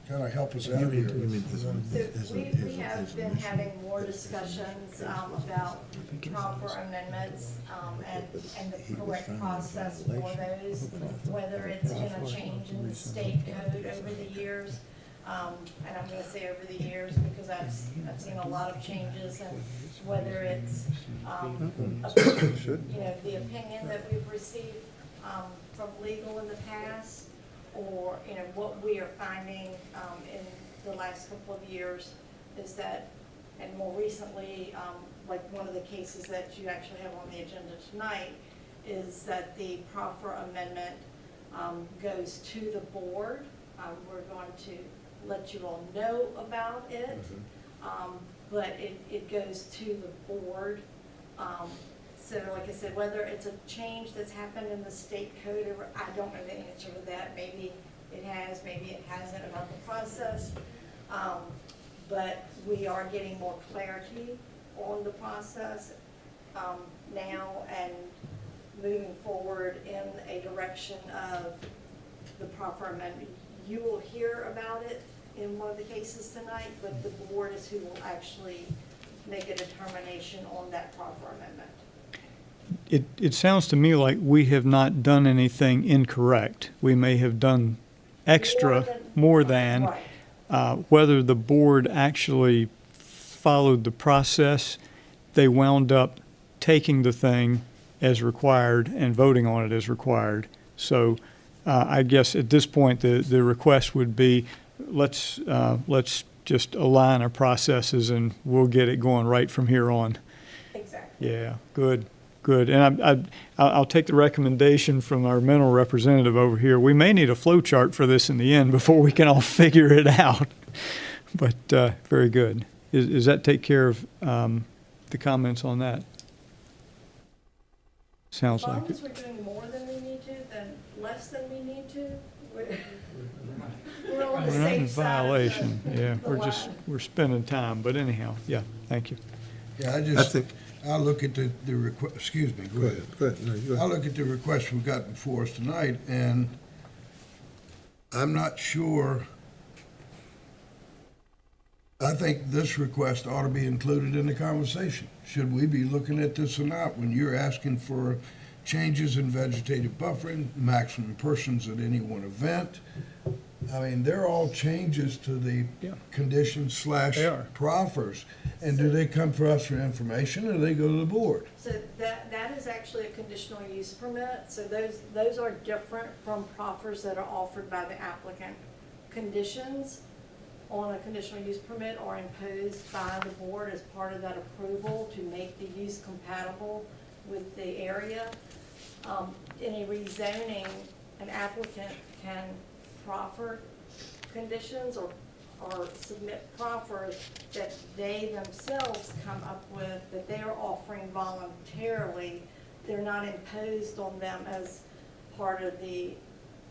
kind of help us out here. So we have been having more discussions about proper amendments and the correct process for those, whether it's been a change in the state code over the years. And I'm gonna say over the years because I've seen a lot of changes, and whether it's, the opinion that we've received from legal in the past, or, you know, what we are finding in the last couple of years is that, and more recently, like one of the cases that you actually have on the agenda tonight, is that the proffer amendment goes to the board. We're going to let you all know about it, but it goes to the board. So like I said, whether it's a change that's happened in the state code, or I don't know the answer to that. Maybe it has, maybe it hasn't about the process. But we are getting more clarity on the process now, and moving forward in a direction of the proffer amendment. You will hear about it in one of the cases tonight, but the board is who will actually make a determination on that proffer amendment. It sounds to me like we have not done anything incorrect. We may have done extra, more than. Right. Whether the board actually followed the process, they wound up taking the thing as required and voting on it as required. So I guess at this point, the request would be, let's just align our processes and we'll get it going right from here on. Exactly. Yeah, good. And I'll take the recommendation from our mental representative over here. We may need a flow chart for this in the end before we can all figure it out. But very good. Does that take care of the comments on that? Sounds As long like as it. we're doing more than we need to, than less than we need to, we're on the We're not in safe side. violation. Yeah, the line. we're spending time. But anyhow, yeah, thank you. Yeah, I look at the request, excuse me, go ahead. Go ahead, no, you go I ahead. look at the request we've got before us tonight, and I'm not sure. I think this request ought to be included in the conversation. Should we be looking at this or not when you're asking for changes in vegetative buffering, maximum persons at any one event? I mean, they're all changes to the Yeah. conditions They are. / proffers. And do they come for us for information, or do they go to the board? So that is actually a conditional use permit, so those are different from proffers that are offered by the applicant. Conditions on a conditional use permit are imposed by the board as part of that approval to make the use compatible with the area. In a rezoning, an applicant can proffer conditions or submit proffers that they themselves come up with, that they are offering voluntarily. They're not imposed on them as part of the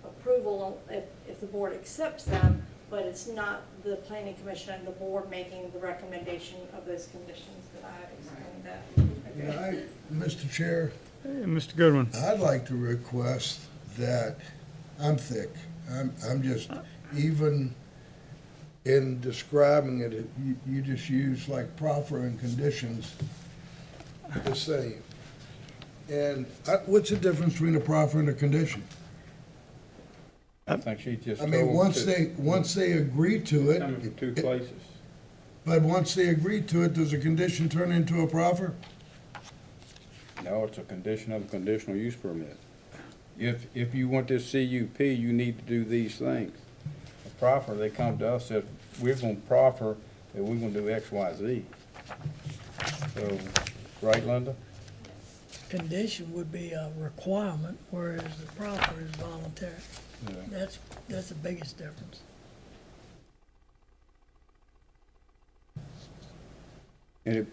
approval if the board accepts them, but it's not the planning commission and the board making the recommendation of those conditions that I explained that. Mr. Chair, Hey, Mr. Goodwin. I'd like to request that, I'm thick, I'm just, even in describing it, you just use like proffer and conditions the same. And what's the difference between a proffer and a condition? I think she just I mean, told once they agree to it. coming from two places. But once they agree to it, does a condition turn into a proffer? No, it's a condition of a conditional use permit. If you want this CUP, you need to do these things. A proffer, they come to us, said, we're gonna proffer that we're gonna do X, Y, Z. So, right, Linda? Condition would be a requirement, whereas the proffer is voluntary. Yeah. That's the biggest difference.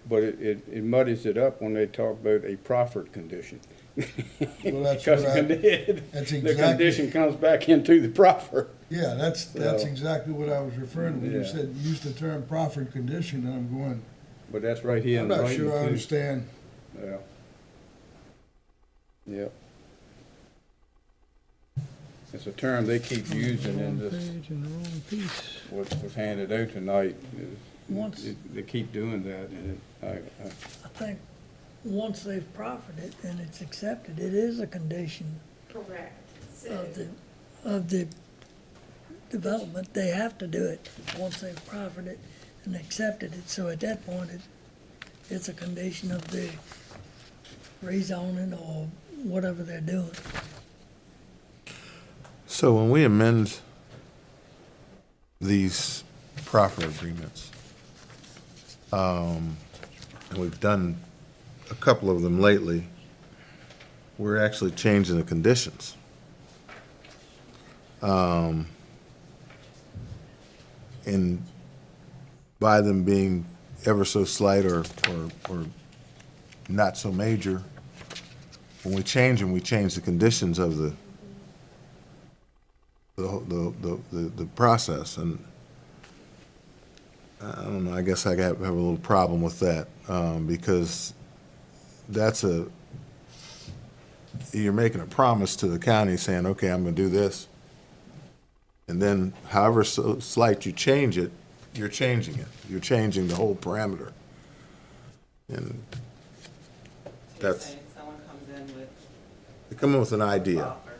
But it muddies it up when they talk about a proffered condition. Well, that's Because what that's the exactly. condition comes back into the proffer. Yeah, that's So- exactly what I was referring to. When you Yeah. said, use the term proffered condition, and I'm going, But that's right here I'm in not writing, sure I too. understand. Yeah. Yep. It's a term they keep using in Wrong this, page and the wrong piece. what was handed out tonight. Once- They keep doing that, and I think once they've proffered it and it's accepted, it is a condition Correct. So- of the development. They have to do it once they've proffered it and accepted it. So at that point, it's a condition of the rezoning or whatever they're doing. So when we amend these proffer agreements, and we've done a couple of them lately, we're actually changing the conditions. And by them being ever so slight or not so major, when we change them, we change the conditions of the process, and I don't know, I guess I have a little problem with that, because you're making a promise to the county saying, okay, I'm gonna do this, and then however so slight you change it, you're changing it. You're changing the whole parameter. And So you're that's, saying someone comes in with they come in with an a idea, offer.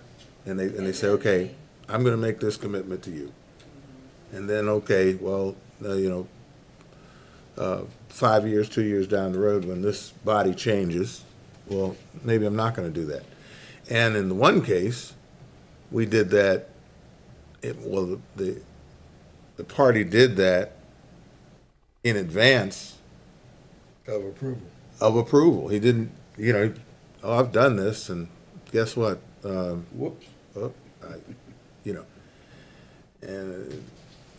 and they say, okay, I'm gonna make this commitment to you. And then, okay, well, 5 years, 2 years down the road, when this body changes, well, maybe I'm not gonna do that. And in the one case, we did that, the party did that in advance Of approval. of approval. He didn't, oh, I've done this, and guess what? Whoops. And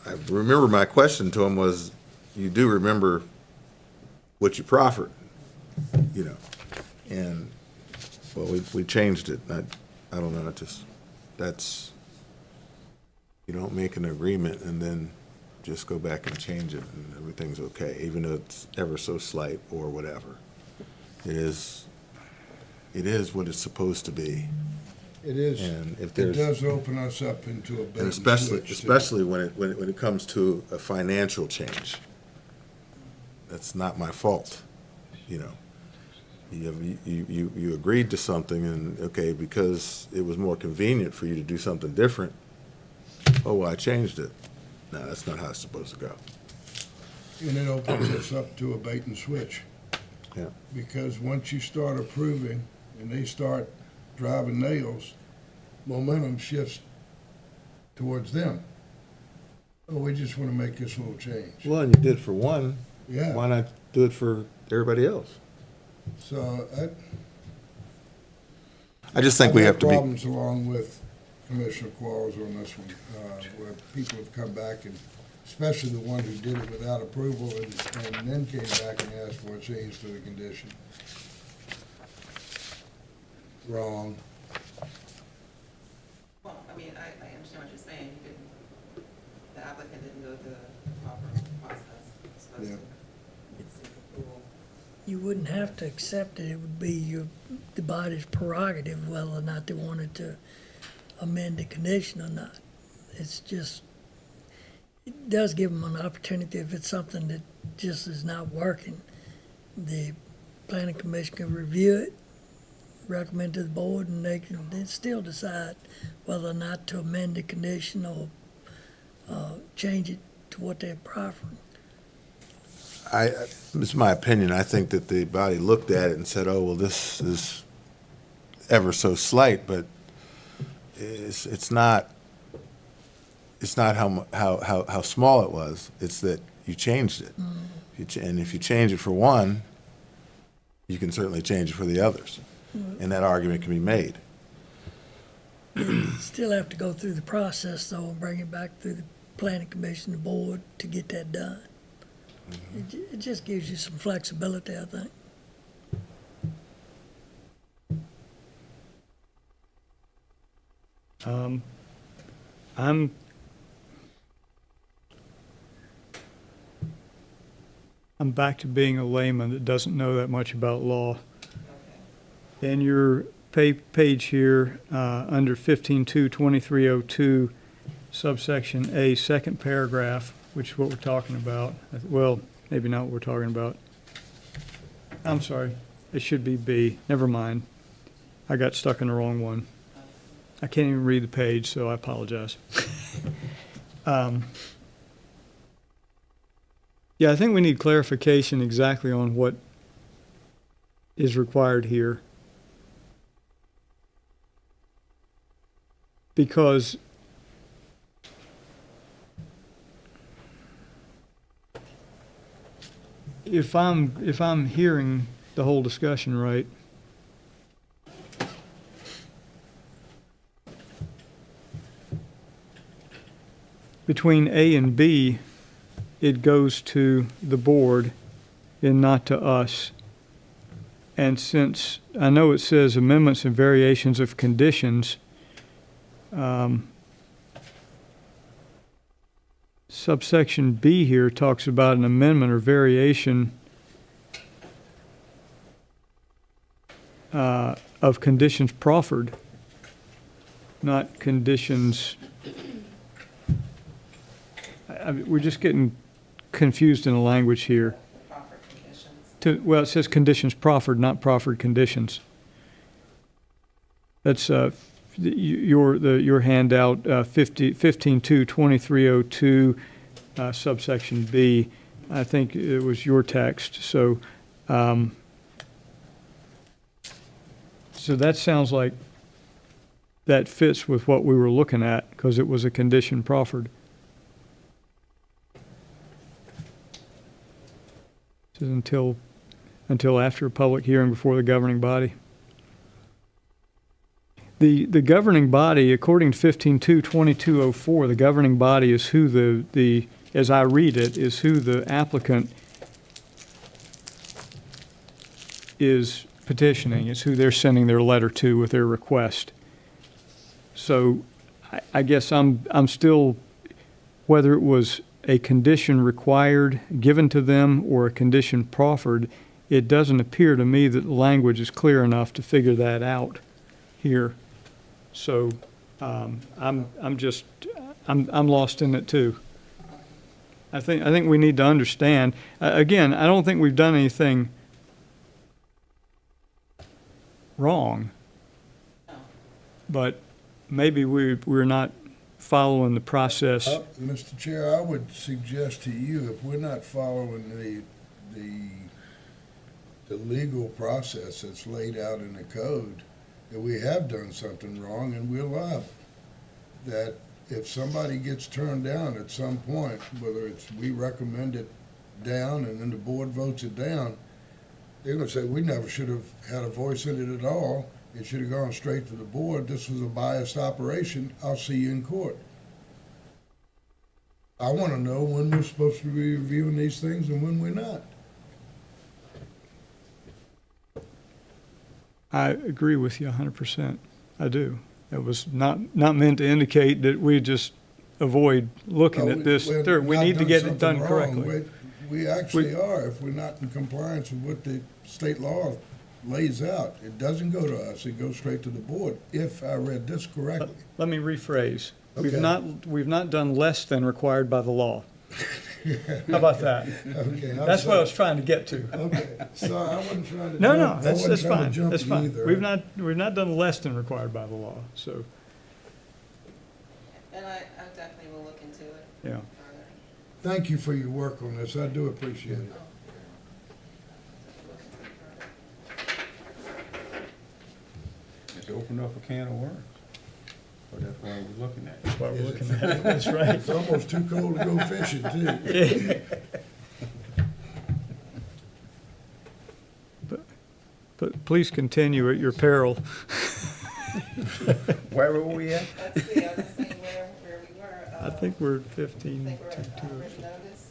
I remember my question to him was, you do remember what you proffered, and, well, we changed it. I don't know, you don't make an agreement and then just go back and change it and everything's okay, even though it's ever so slight or whatever. It is what it's supposed to be. It is, And if it there's, does open us up into a bait and and especially switch, too. when it comes to a financial change. That's not my fault, You agreed to something and, okay, because it was more convenient for you to do something different, oh, well, I changed it. No, that's not how it's supposed to go. And it opens us up to a bait and switch. Yeah. Because once you start approving and they start driving nails, momentum shifts towards them. Oh, we just want to make this little change. Well, and you did it for one, Yeah, why not do it for everybody else? so I just think we have to be, problems along with Commissioner Quarles on this one, where people have come back and, especially the one who did it without approval and then came back and asked for a change to the condition. Wrong. Well, I mean, I understand what you're saying. The applicant didn't go through the proper process. It's supposed Yeah. to seek approval. You wouldn't have to accept it. It would be the body's prerogative whether or not they wanted to amend the condition or not. It's just, it does give them an opportunity if it's something that just is not working. The planning commission can review it, recommend to the board, and they can then still decide whether or not to amend the condition or change it to what they're proffering. it's my opinion, I think that the body looked at it and said, oh, well, this is ever so slight, but it's not how small it was, it's that you changed it. And if you change it for one, you can certainly change it for the others. And that argument can be made. You still have to go through the process, though, and bring it back through the planning commission, the board, to get that done. It just gives you some flexibility, I think. I'm back to being a layman that doesn't know that much about law. Okay. In your page here, under 15.2.2302, subsection A, second paragraph, which is what we're talking about. Well, maybe not what we're talking about. I'm sorry, it should be B. Never mind. I got stuck in the wrong one. I can't even read the page, so I apologize. Yeah, I think we need clarification exactly on what is required here. Because if I'm hearing the whole discussion right, between A and B, it goes to the board and not to us. And since I know it says amendments and variations of conditions, subsection B here talks about an amendment or variation of conditions proffered, not conditions. We're just getting confused in the language here. Proper conditions. Well, it says conditions proffered, not proffered conditions. That's your handout, 15.2.2302, subsection B. I think it was your text. So that sounds like that fits with what we were looking at because it was a condition proffered. It says until after a public hearing before the governing body. The governing body, according to 15.2.2204, the governing body is who the as I read it, is who the applicant is petitioning. It's who they're sending their letter to with their request. So I guess I'm still, whether it was a condition required, given to them, or a condition proffered, it doesn't appear to me that the language is clear enough to figure that out here. So I'm lost in it too. I think we need to understand. Again, I don't think we've done anything wrong, but maybe we're not following the process. Mr. Chair, I would suggest to you, if we're not following the legal process that's laid out in the code, that we have done something wrong and we're liable. That if somebody gets turned down at some point, whether it's we recommend it down and then the board votes it down, they're gonna say, we never should have had a voice in it at all. It should have gone straight to the board. This was a biased operation. I'll see you in court. I want to know when we're supposed to be reviewing these things and when we're not. I agree with you 100%. I do. It was not meant to indicate that we just avoid looking at this. We need to get it done correctly. We actually are, if we're not in compliance with what the state law lays out. It doesn't go to us, it goes straight to the board, if I read this correctly. Let me rephrase. Okay. We've not done less than required by the law. How about that? Okay, That's what I was trying to get to. Okay, so I wasn't trying to. No, jump. I that's wasn't trying to fine. jump That's you fine. either. We've not done less than required by the law. So And I definitely will look into it yeah. further. Thank you for your work on this, I do appreciate it. It's opened up a can of worms. But that's why we're looking at it. That's why we're looking at it. That's right. It's almost too cold to go fishing, too. But please continue at your peril. Where were we at? Let's see, I was seeing where we were. I think we're I 15. think we're at written notice.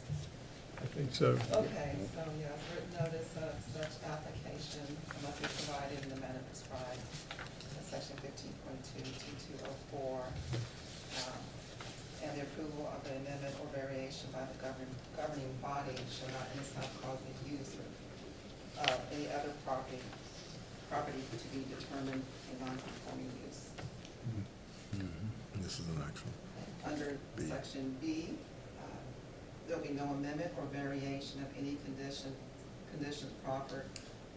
I think so. Okay, so yes, written notice of such application must be provided in the manner prescribed in section 15.2.2204. And the approval of the amendment or variation by the governing body shall not in itself cause the use of any other property to be determined a non-conforming use. This is the next one. Under B. section B, there'll be no amendment or variation of any conditions proffered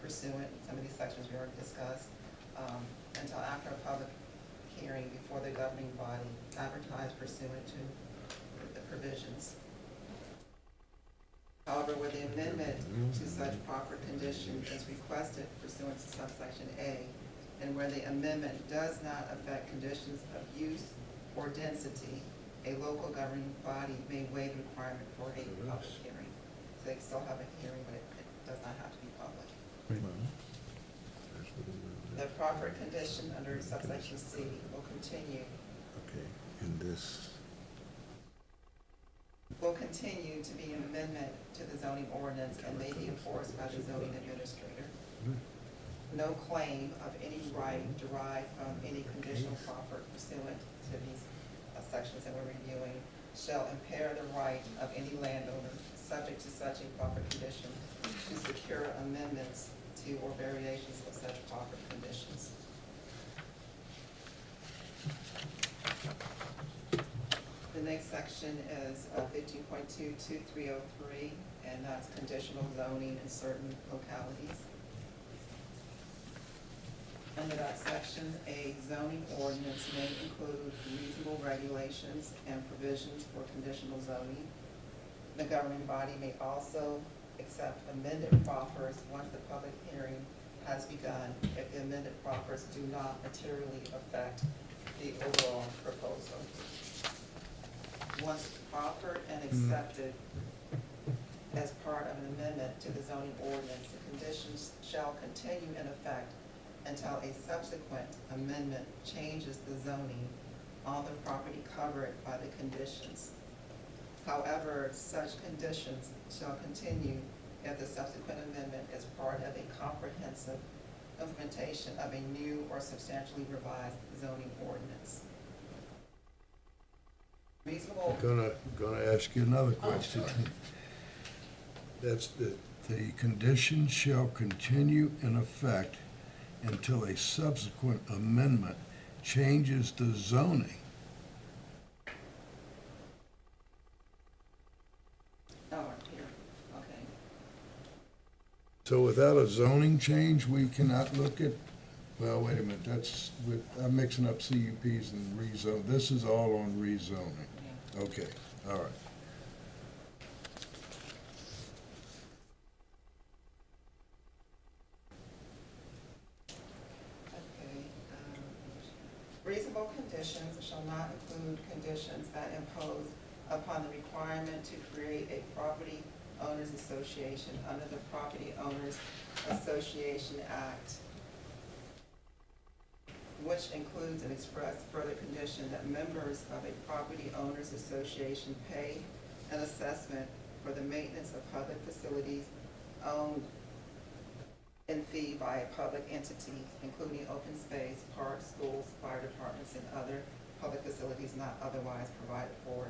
pursuant, some of these sections we already discussed, until after a public hearing before the governing body advertised pursuant to the provisions. However, where the amendment to such proper condition is requested pursuant to subsection A, and where the amendment does not affect conditions of use or density, a local governing body may waive the requirement for a public hearing. So they can still have a hearing, but it does not have to be public. The proffered condition under subsection C will continue to be an amendment to the zoning ordinance and may be enforced by the zoning administrator. No claim of any right derived from any conditional proffer pursuant to these sections that we're reviewing shall impair the right of any landowner subject to such a proffered condition to secure amendments to or variations of such proffered conditions. The next section is 15.22303, and that's conditional zoning in certain localities. Under that section, a zoning ordinance may include reasonable regulations and provisions for conditional zoning. The governing body may also accept amended proffers once the public hearing has begun if the amended proffers do not materially affect the overall proposal. Once proffered and accepted as part of an amendment to the zoning ordinance, the conditions shall continue in effect until a subsequent amendment changes the zoning on the property covered by the conditions. However, such conditions shall continue if the subsequent amendment is part of a comprehensive implementation of a new or substantially revised zoning ordinance. Reasonable. Gonna ask you another question. That's the condition shall continue in effect until a subsequent amendment changes the zoning. Oh, here, okay. So without a zoning change, we cannot look at, well, wait a minute, I'm mixing up CUPs and rezone. This is all on rezoning. Yeah. Okay, all right. Reasonable conditions shall not include conditions that impose upon the requirement to create a property owners association under the Property Owners Association Act, which includes an express further condition that members of a property owners association pay an assessment for the maintenance of public facilities owned and fee by a public entity, including open space, parks, schools, fire departments, and other public facilities not otherwise provided for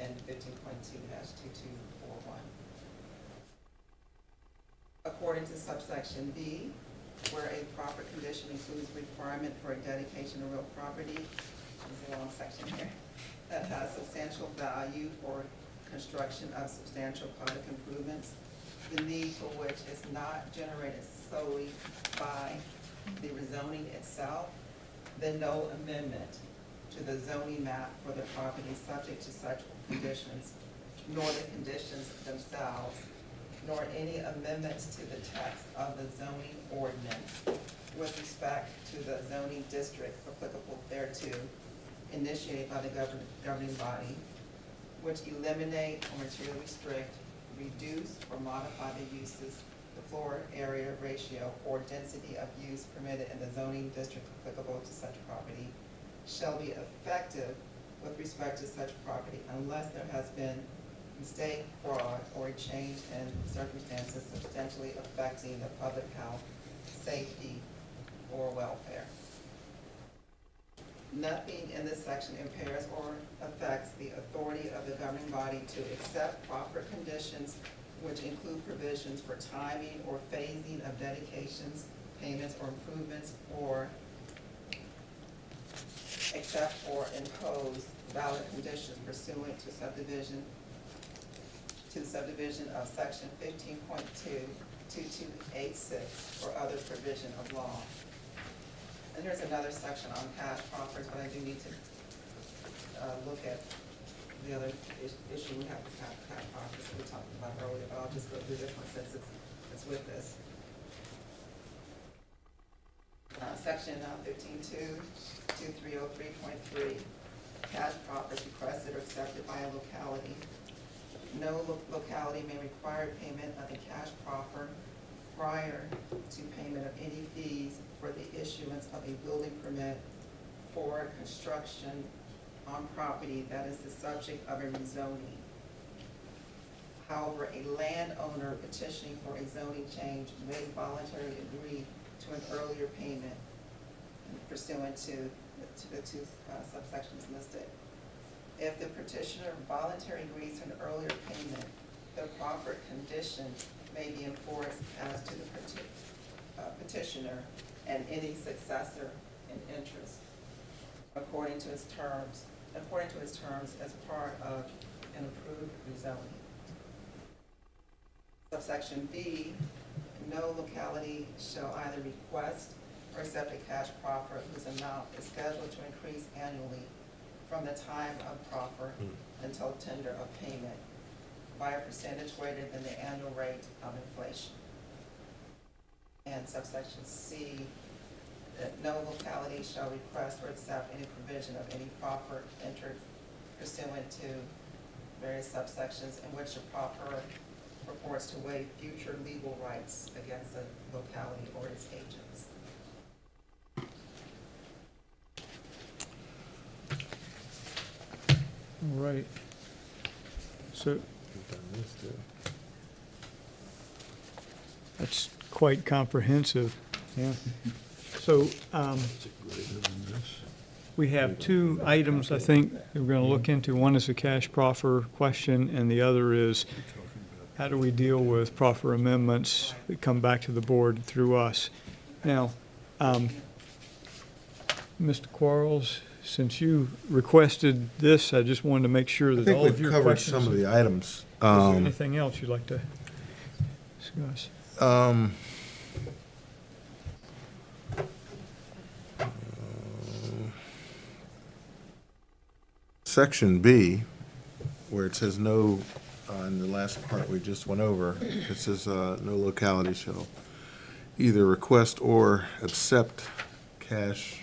in 15.2-2241. According to subsection B, where a proper condition includes requirement for a dedication of real property, there's a long section here, that has substantial value for construction of substantial public improvements, the need for which is not generated solely by the rezoning itself, then no amendment to the zoning map for the property subject to such conditions, nor the conditions themselves, nor any amendments to the text of the zoning ordinance with respect to the zoning district applicable thereto, initiated by the governing body, which eliminate or materially restrict, reduce or modify the uses, the floor area ratio or density of use permitted in the zoning district applicable to such property, shall be effective with respect to such property unless there has been mistake, fraud, or a change in circumstances substantially affecting the public health, safety, or welfare. Nothing in this section impairs or affects the authority of the governing body to accept proper conditions which include provisions for timing or phasing of dedications, payments, or improvements, or accept or impose valid conditions pursuant to the subdivision of section 15.22286 or other provision of law. And there's another section on cash proffers, but I do need to look at the other issue we have with cash proffers that we talked about earlier, but I'll just go through this one since it's with this. Section 15.22303.3, cash proffers requested or accepted by a locality. No locality may require payment of a cash proffer prior to payment of any fees for the issuance of a building permit for construction on property that is the subject of a rezoning. However, a landowner petitioning for a zoning change may voluntarily agree to an earlier payment pursuant to the two subsections listed. If the petitioner voluntarily agrees to an earlier payment, the proper condition may be enforced as to the petitioner and any successor in interest according to his terms as part of an approved rezoning. Subsection B, no locality shall either request or accept a cash proffer whose amount is scheduled to increase annually from the time of proffer until tender of payment by a percentage greater than the annual rate of inflation. And subsection C, that no locality shall request or accept any provision of any proffer entered pursuant to various subsections in which a proffer purports to waive future legal rights against the locality or its agents. All right. So that's quite comprehensive. Yeah. So, we have two items, I think, we're going to look into. One is a cash proffer question, and the other is how do we deal with proffer amendments that come back to the board through us? Now, Mr. Quarles, since you requested this, I just wanted to make sure I that think all of we've your covered questions. some of the items. Is there anything else you'd like to discuss? Section B, where it says no, in the last part we just went over, it says no locality shall either request or accept cash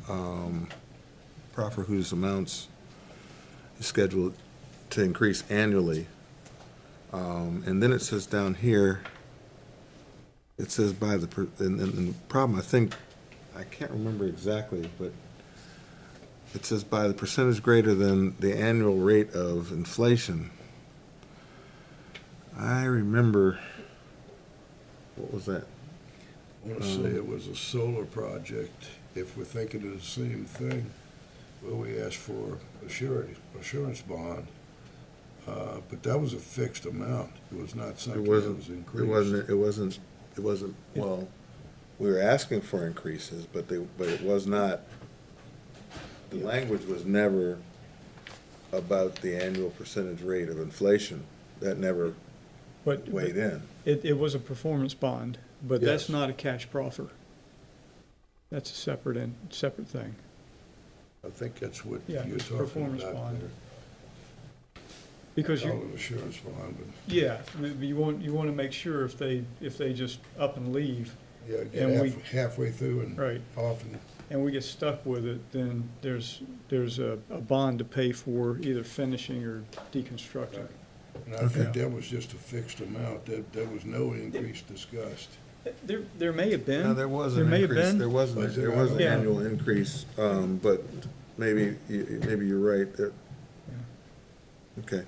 proffer whose amounts is scheduled to increase annually. And then it says down here, it says by the, and the problem, I think, I can't remember exactly, but it says by the percentage greater than the annual rate of inflation. I remember, what was that? I want to say it was a solar project. If we're thinking of the same thing, well, we asked for assurance bond, but that was a fixed amount. It was not something that was increased. It wasn't, well, we were asking for increases, but it was not, the language was never about the annual percentage rate of inflation. That never weighed in. It was a performance bond, but that's Yes. not a cash proffer. That's a separate thing. I think that's what Yeah, you're it's talking performance about bond. there. Because Call you, it assurance bond, but yeah, I mean, you want to make sure if they just up and leave, yeah, And get we- halfway through and right, off and and we get stuck with it, then there's a bond to pay for either finishing or deconstructing. And I think that was just a fixed amount. There was no increase discussed. There may have been. No, there was There an may have increase, been. there was an Yeah. annual increase, but maybe you're right. Okay,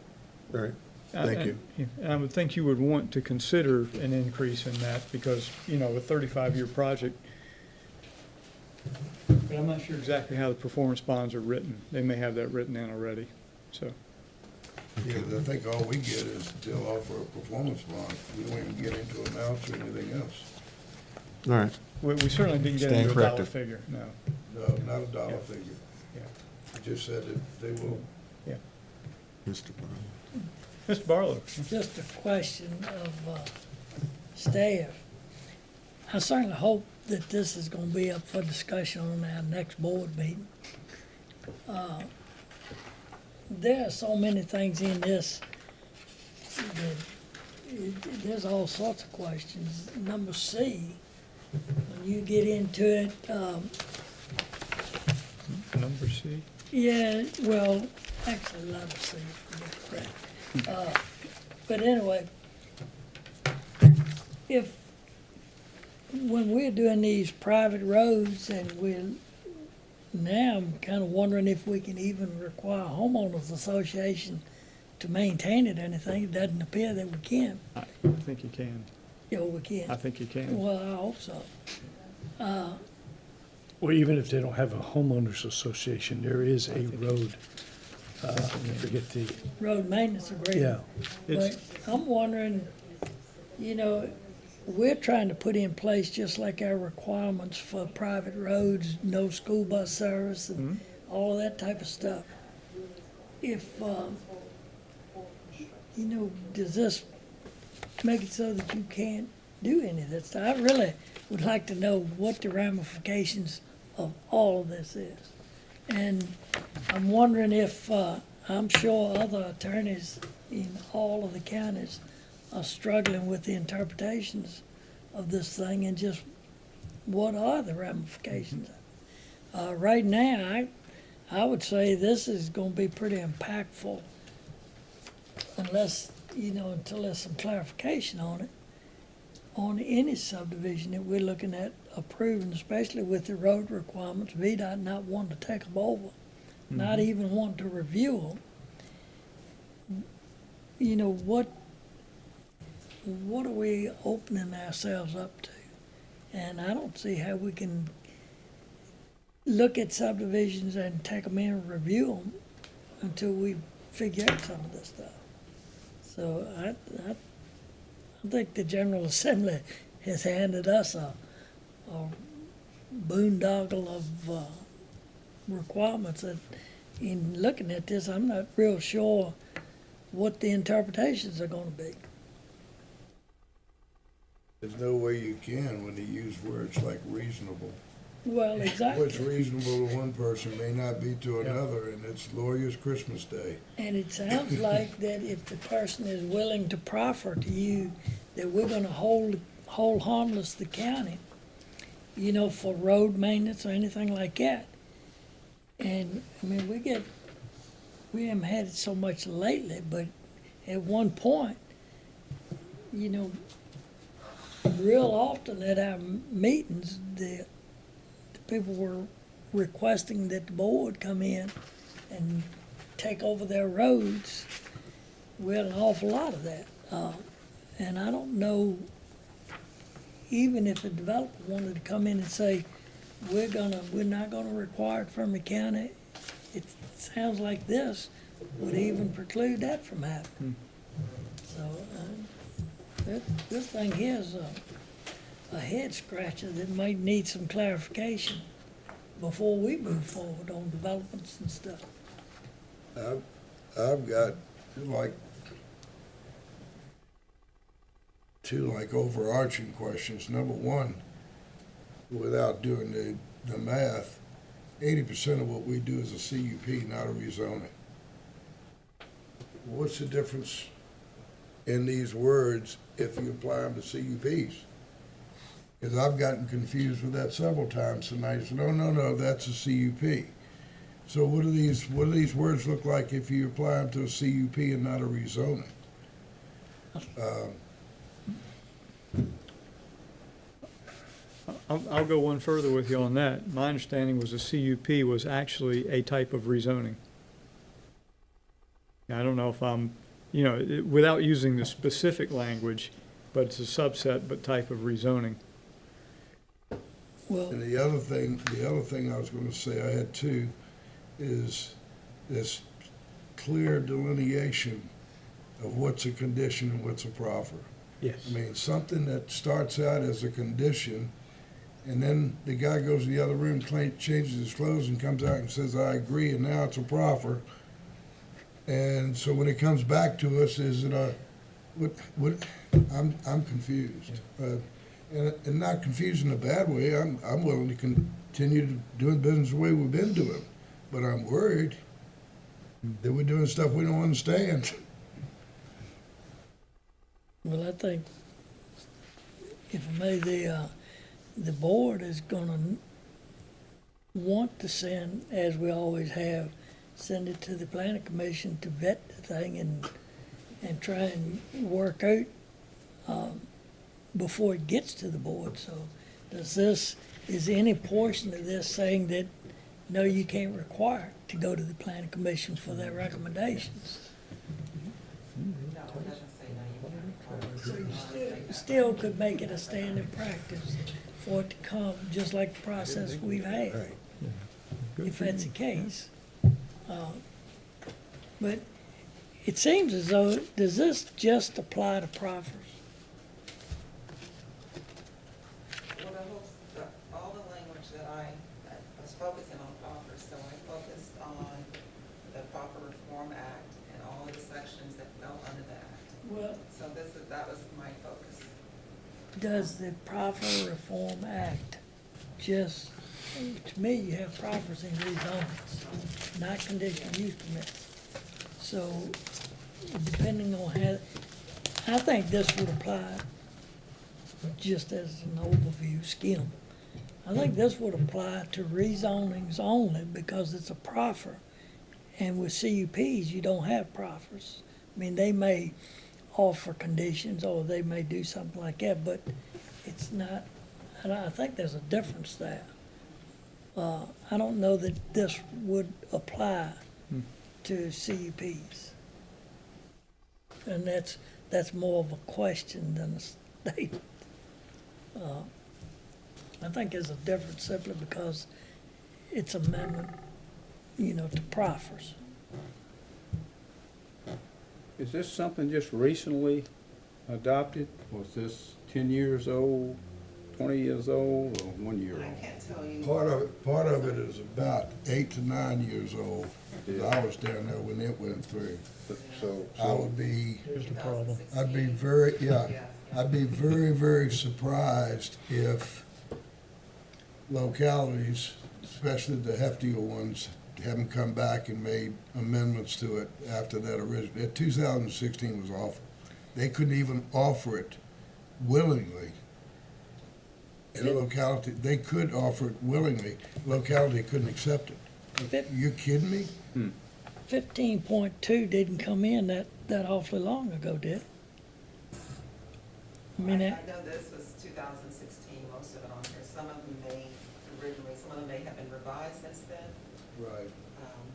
all right, thank you. And I would think you would want to consider an increase in that because, a 35-year project. But I'm not sure exactly how the performance bonds are written. They may have that written in already, so. Yeah, I think all we get is they'll offer a performance bond. We don't even get into amounts or anything else. Mm-hmm. All right, We certainly didn't get Staying into a dollar corrected. figure, no. No, not a dollar Yeah. figure. Yeah. It just said that they will. Mr. Brown. Mr. Barlow? Just a question of staff. I certainly hope that this is gonna be up for discussion on our next board meeting. There are so many things in this that there's all sorts of questions. Number C, when you get into it, Number C? yeah, well, actually, letter C, correct. But anyway, if when we're doing these private roads and now I'm kind of wondering if we can even require homeowners association to maintain it or anything. It doesn't appear that we can. I think you can. Yeah, we can. I think you can. Well, I hope so. Well, even if they don't have a homeowners association, there is a road, I forget the, Road maintenance agreement. yeah. But It's, I'm wondering, you know, we're trying to put in place just like our requirements for private roads, no school bus service and all of that type of stuff. If, you know, does this make it so that you can't do any of that stuff? I really would like to know what the ramifications of all of this is. And I'm wondering if, I'm sure other attorneys in all of the counties are struggling with the interpretations of this thing and just what are the ramifications? Right now, I would say this is gonna be pretty impactful unless, you know, until there's some clarification on it, on any subdivision that we're looking at approving, especially with the road requirements, VDOT not wanting to take them over, not even wanting to review them. You know, what are we opening ourselves up to? And I don't see how we can look at subdivisions and take them in and review them until we figure out some of this stuff. So I think the General Assembly has handed us a boondoggle of requirements that in looking at this, I'm not real sure what the interpretations are gonna be. There's no way you can when you use words like reasonable. Well, exactly. What's reasonable to one person may not be to another, and it's lawyer's Christmas Day. And it sounds like that if the person is willing to proffer to you that we're gonna hold harmless the county, you know, for road maintenance or anything like that. And, I mean, we haven't had it so much lately, but at one point, you know, real often at our meetings, the people were requesting that the board come in and take over their roads. We had an awful lot of that. And I don't know, even if a developer wanted to come in and say, we're not gonna require it from the county, it sounds like this would even preclude that from happening. So, this thing here is a head scratcher that might need some clarification before we move forward on developments and stuff. I've got like two overarching questions. Number one, without doing the math, 80% of what we do is a CUP, not a rezoning. What's the difference in these words if you apply them to CUPs? Because I've gotten confused with that several times tonight. So no, that's a CUP. So what do these words look like if you apply them to a CUP and not a rezoning? I'll go one further with you on that. My understanding was a CUP was actually a type of rezoning. Now, I don't know if I'm, you know, without using the specific language, but it's a subset, but type of rezoning. Well, And the other thing I was gonna say, I had two, is this clear delineation of what's a condition and what's a proffer. Yes. I mean, something that starts out as a condition, and then the guy goes to the other room, changes his clothes, and comes out and says, I agree, and now it's a proffer. And so when it comes back to us, is it I'm confused. And not confused in a bad way. I'm willing to continue doing business the way we've been doing, but I'm worried that we're doing stuff we don't understand. well, I think if I may, the board is gonna want to send, as we always have, send it to the planning commission to vet the thing and try and work out, before it gets to the board. So is any portion of this saying that, no, you can't require it to go to the planning commission for their recommendations? No, it doesn't say no, you can't. So you still could make it a standard practice for it to come, just like the process we've had, if that's the case. But it seems as though, does this just apply to proffers? Well, all the language that I was focusing on proffers, so I focused on the Proffer Reform Act and all of the sections that fell under the act. Well, So that was my focus. does the Proffer Reform Act just, to me, you have proffers in rezonings, not conditional use permits. So depending on how, I think this would apply, just as an overview skim. I think this would apply to rezonings only because it's a proffer. And with CUPs, you don't have proffers. I mean, they may offer conditions or they may do something like that, but it's not, and I think there's a difference there. I don't know that this would apply to CUPs. And that's more of a question than a statement. I think there's a difference simply because it's amendment, to proffers. Is this something just recently adopted? Was this 10 years old, 20 years old, or 1 year I old? can't tell you. Part of it is about 8 to 9 years old. 'Cause I was down there when it went through. I would be, Here's the problem. I'd be very, I'd be very, very surprised if localities, especially the heftier ones, haven't come back and made amendments to it after that original. 2016 was awful. They couldn't even offer it willingly. In a locality, they could offer it willingly. Locality couldn't accept it. You kidding me? 15.2 didn't come in that awfully long ago, did it? I I mean, know this was 2016, most of it on here. Some of them some of them may have been revised since then. Right.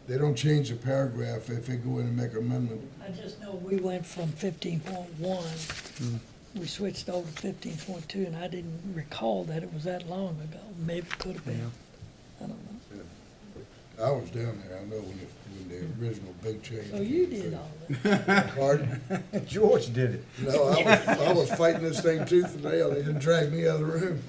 They don't change the paragraph if they go in and make an amendment. I just know we went from 15.1, we switched over to 15.2, and I didn't recall that it was that long ago. Maybe it could have been. I don't know. I was down there, I know when the original big change. So you came did through. all that. Pardon? George did it. No, I was fighting this thing tooth and nail. They didn't drag me out of the room.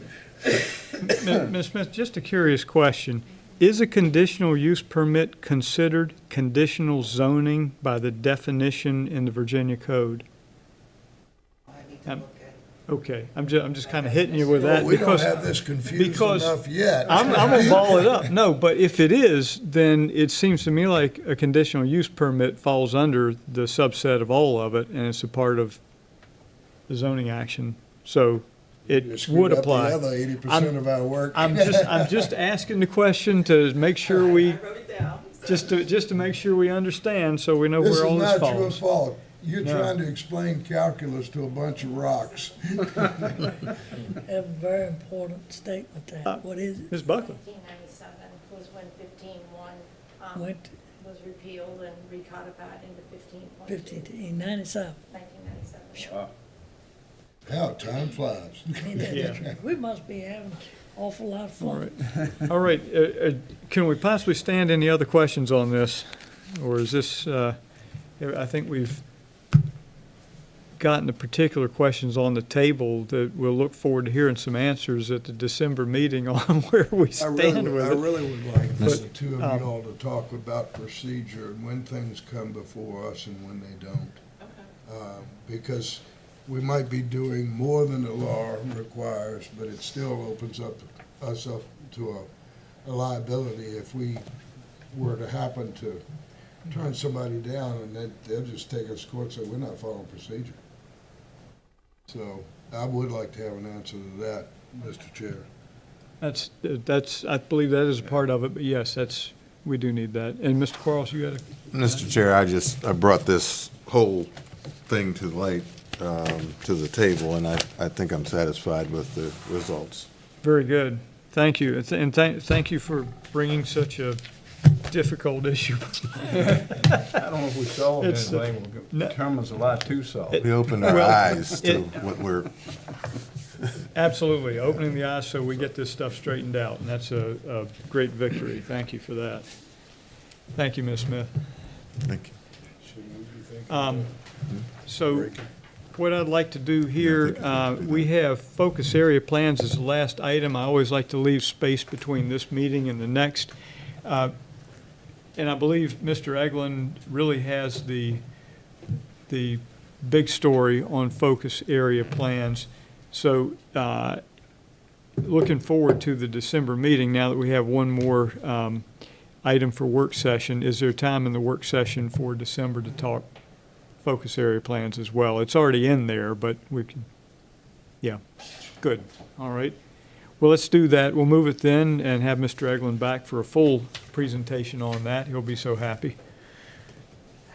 Ms. Smith, just a curious question. Is a conditional use permit considered conditional zoning by the definition in the Virginia Code? I need to Um, look at. Okay, I'm just kind of hitting you with that We don't because have this confused because enough yet. I'm gonna ball it up. No, but if it is, then it seems to me like a conditional use permit falls under the subset of all of it, and it's a part of the zoning action. So You it screwed would up apply. the other 80% of our work. I'm just asking the question to make sure we, I wrote it down. so- just to make sure we understand, so we know This is where all this not your falls. fault. You're No. trying to explain calculus to a bunch of rocks. Have a very important statement there. What is it? Ms. Buckley? 1997 was when 15.1 Went was repealed and recodified into 15.2. 1597. 1997. How time flies. Ain't that interesting? We must be having an awful lot of All fun. right. All right, can we possibly stand any other questions on this? Or is this, I think we've gotten the particular questions on the table that we'll look forward to hearing some answers at the December meeting on where we stand with I it. really would like for But, the two of you all to talk about procedure and when things come before us and when they don't. Okay. Because we might be doing more than the law requires, but it still opens us up to a liability if we were to happen to turn somebody down and they'll just take us to court and say, we're not following procedure. So I would like to have an answer to that, Mr. Chair. That's, I believe that is a part of it, but yes, we do need that. And Mr. Quarles, you got a? Mr. Chair, I brought this whole thing to light, to the table, and I think I'm satisfied with the results. Very good. Thank you. And thank you for bringing such a difficult issue. I don't know if we solved It's, anything, no. determines a lot to solve. We opened our Well, eyes to it- what we're, Absolutely, opening the eyes so we get this stuff straightened out, and that's a great victory. Thank you for that. Thank you, Ms. Smith. thank you. So what I'd like to do here, we have focus area plans as the last item. I always like to leave space between this meeting and the next. And I believe Mr. Eglin really has the big story on focus area plans. So looking forward to the December meeting now that we have one more item for work session. Is there time in the work session for December to talk focus area plans as well? It's already in there, but we can, yeah, good, all right. Well, let's do that. We'll move it then and have Mr. Eglin back for a full presentation on that. He'll be so happy.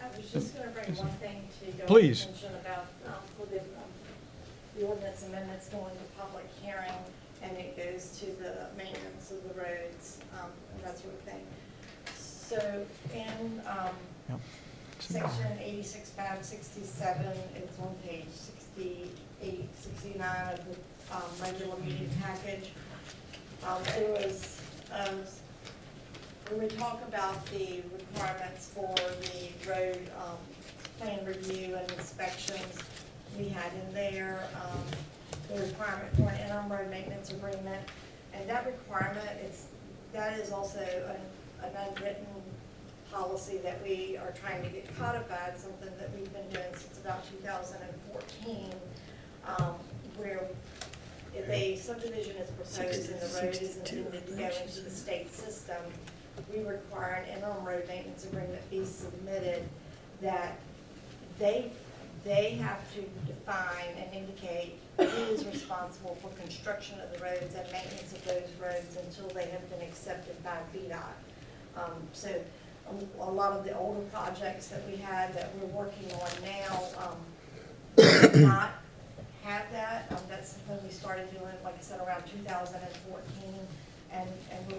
I was just gonna bring one thing to your Please. attention about, for the ordinance amendments going to public hearing, and it goes to the maintenance of the roads, and that sort of thing. So in, Yep. section 86.567, it's on page 68, 69 of the regular meeting package. There was, when we talk about the requirements for the road plan review and inspections, we had in there the requirement for an interim road maintenance agreement. And that requirement, that is also an unwritten policy that we are trying to get codified, something that we've been doing since about 2014, where if a subdivision is proposed and the road is intended to go into the state system, we require an interim road maintenance agreement be submitted that they have to define and indicate who is responsible for construction of the roads and maintenance of those roads until they have been accepted by VDOT. So a lot of the older projects that we had that we're working on now do not have that. That's something we started doing, like I said, around 2014, and we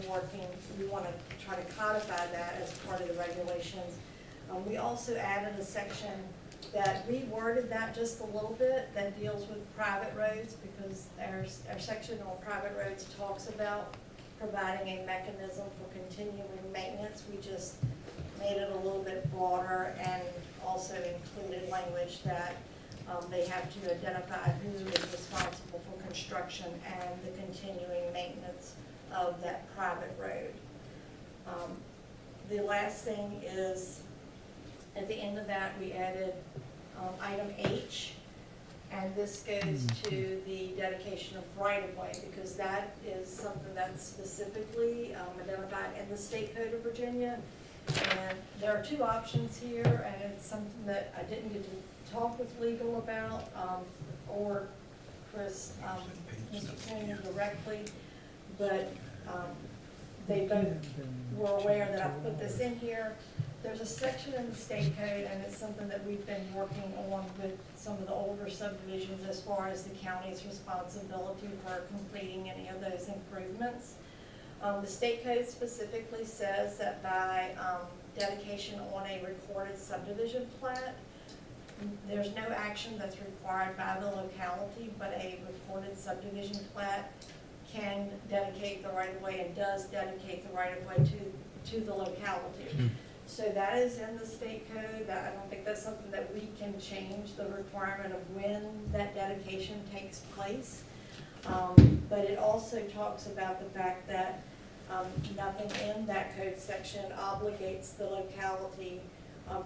want to try to codify that as part of the regulations. We also added a section that reworded that just a little bit that deals with private roads, because our section on private roads talks about providing a mechanism for continuing maintenance. We just made it a little bit broader and also included language that they have to identify who is responsible for construction and the continuing maintenance of that private road. The last thing is, at the end of that, we added item H, and this goes to the dedication of right-of-way, because that is something that's specifically identified in the State Code of Virginia. And there are two options here, and it's something that I didn't get to talk with legal about, or Chris, Mr. Coon directly, but they both were aware that I put this in here. There's a section in the state code, and it's something that we've been working on with some of the older subdivisions as far as the county's responsibility for completing any of those improvements. The state code specifically says that by dedication on a recorded subdivision plat, there's no action that's required by the locality, but a recorded subdivision plat can dedicate the right-of-way and does dedicate the right-of-way to the locality. So that is in the state code. I don't think that's something that we can change, the requirement of when that dedication takes place. But it also talks about the fact that nothing in that code section obligates the locality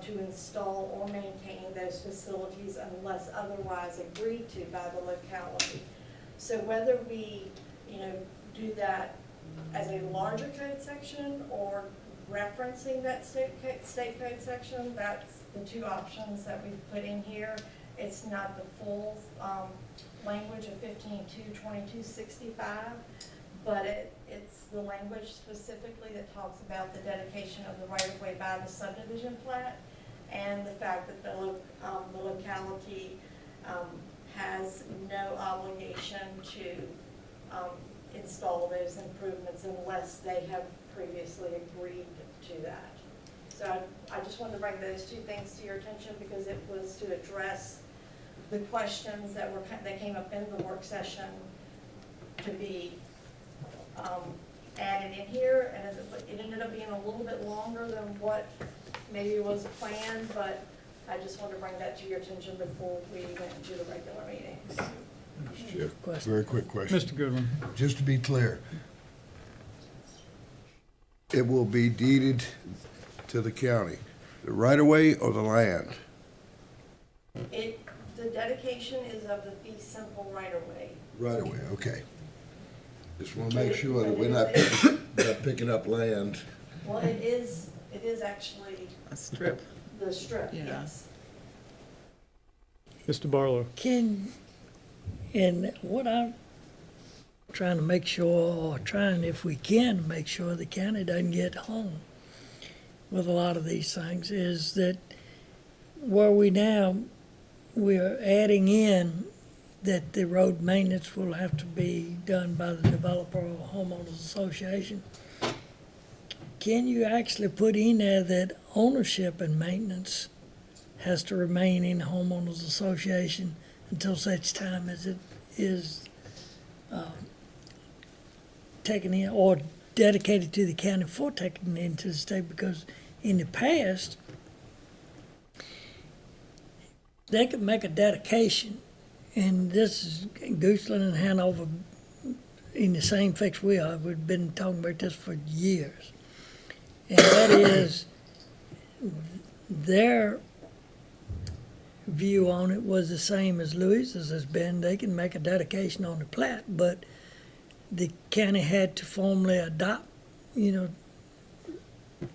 to install or maintain those facilities unless otherwise agreed to by the locality. So whether we, do that as a larger code section or referencing that state code section, that's the two options that we've put in here. It's not the full language of 15.2.2265, but it's the language specifically that talks about the dedication of the right-of-way by the subdivision plat, and the fact that the locality has no obligation to install those improvements unless they have previously agreed to that. So I just wanted to bring those two things to your attention because it was to address the questions that came up in the work session to be added in here, and it ended up being a little bit longer than what maybe was planned, but I just wanted to bring that to your attention before we went into the regular meetings. Mr. Chair, Question. very quick question. Mr. Goodwin. Just to be clear, it will be deeded to the county, the right of way or the land? The dedication is of the fee simple right of way. Right of way, okay. Just want to make sure that we're not picking up land. Well, it is actually A strip. the strip, Yeah. yes. Mr. Barlow. And what I'm trying to make sure, or trying if we can make sure the county doesn't get hung with a lot of these things, is that where we're adding in that the road maintenance will have to be done by the developer or homeowners association. Can you actually put in there that ownership and maintenance has to remain in the homeowners association until such time as it is taken in or dedicated to the county for taking it into the state? Because in the past, they could make a dedication, and this is Goochland and Hanover in the same fix we are. We've been talking about this for years. And that is, their view on it was the same as Louisa's has been. They can make a dedication on the plat, but the county had to formally adopt,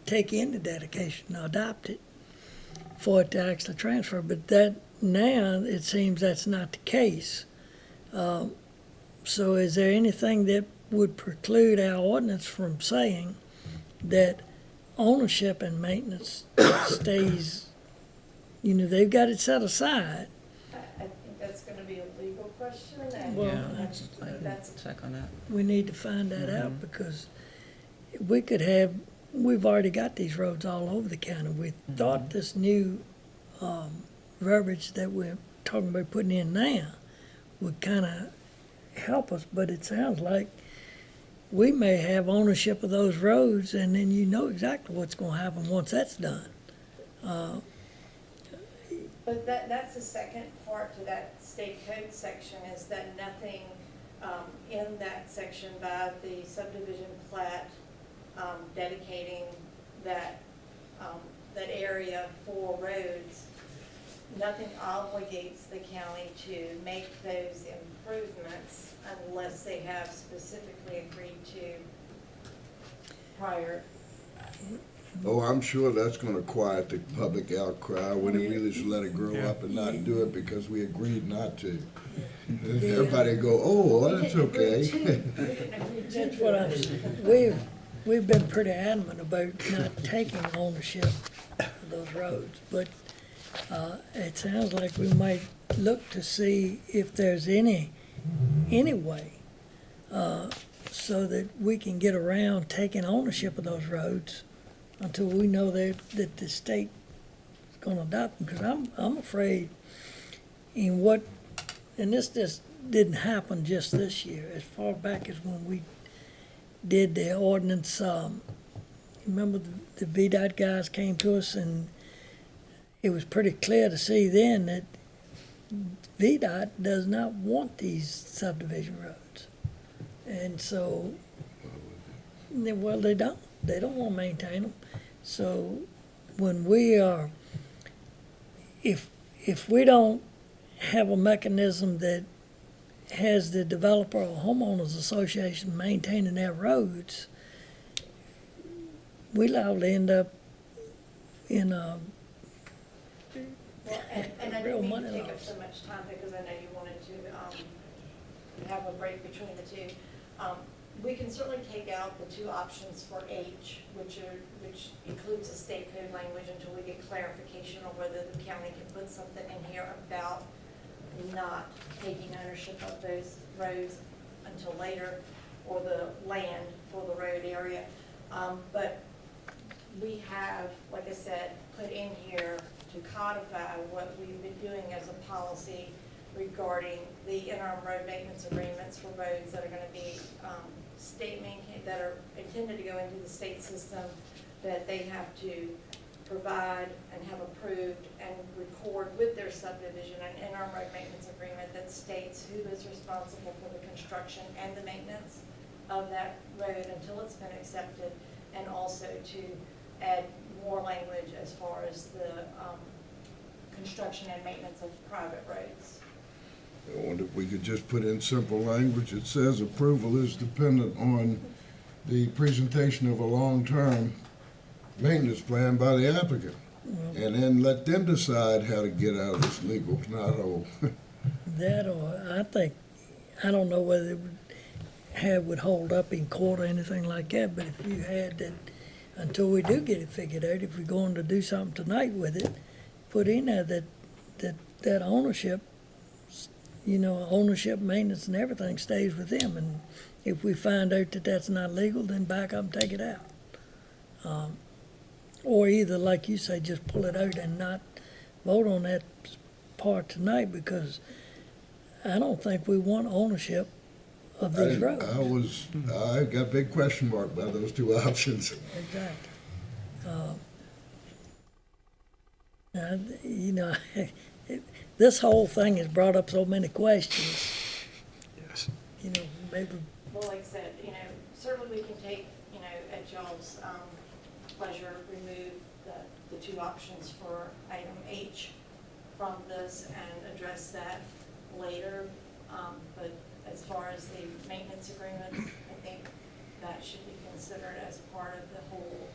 take in the dedication, adopt it for it to actually transfer. But that now it seems that's not the case. So is there anything that would preclude our ordinance from saying that ownership and maintenance stays, they've got it set aside? I think that's gonna be a legal question, and Well, that's Check on that. We need to find that out, because we've already got these roads all over the county. We thought this new verbiage that we're talking about putting in now would kind of help us, but it sounds like we may have ownership of those roads, and then you know exactly what's going to happen once that's done. But that's the second part to that state code section, is that nothing in that section by the subdivision plat dedicating that area for roads, nothing obligates the county to make those improvements unless they have specifically agreed to prior. Oh, I'm sure that's gonna quiet the public outcry when we just let it grow up and not do it because we agreed not to. Everybody go, oh, well, that's okay. That's what we've been pretty adamant about not taking ownership of those roads, but it sounds like we might look to see if there's any way so that we can get around taking ownership of those roads until we know that the state is going to adopt them. Because I'm afraid and this just didn't happen just this year. As far back as when we did the ordinance, remember the VDOT guys came to us, and it was pretty clear to see then that VDOT does not want these subdivision roads. And so, well, they don't want to maintain them. So when if we don't have a mechanism that has the developer or homeowners association maintaining their roads, we'll liable to end up in a Well, and I real didn't mean money to take up loss. so much time because I know you wanted to have a break between the two. We can certainly take out the two options for H, which includes the state code language until we get clarification on whether the county can put something in here about not taking ownership of those roads until later. or the land for the road area. But we have, like I said, put in here to codify what we've been doing as a policy regarding the interim road maintenance agreements for roads that are gonna be, state maintained, that are intended to go into the state system, that they have to provide and have approved and record with their subdivision an interim road maintenance agreement that states who is responsible for the construction and the maintenance of that road until it's been accepted, and also to add more language as far as the construction and maintenance of private roads. I wonder if we could just put in simple language. It says approval is dependent on the presentation of a long-term maintenance plan by the applicant. And then let them decide how to get out of this legal knothole. That, or I don't know whether it would hold up in court or anything like that, but if you had that, until we do get it figured out, if we're going to do something tonight with it, put in there that ownership, ownership, maintenance and everything stays with them. And if we find out that that's not legal, then back up and take it out. Or either, like you say, just pull it out and not vote on that part tonight, because I don't think we want ownership of these roads. I got a big question mark by those two options. Exactly. This whole thing has brought up so many questions. Yes. Maybe, Well, like I said, certainly we can take, at y'all's pleasure, remove the two options for item H from this and address that later. But as far as the maintenance agreement, I think that should be considered as part of the whole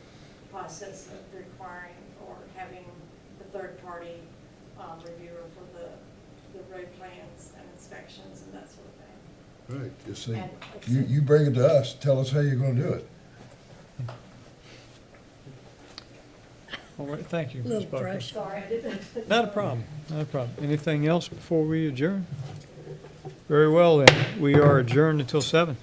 process of requiring or having the third-party reviewer for the road plans and inspections and that sort of thing. Right, just say, And like I said, you bring it to us, tell us how you're gonna do it. All right, thank you, Ms. little Buckler. pressure. Sorry, I didn't. Not a problem, not a problem. Anything else before we adjourn? Very well then, we are adjourned until 7.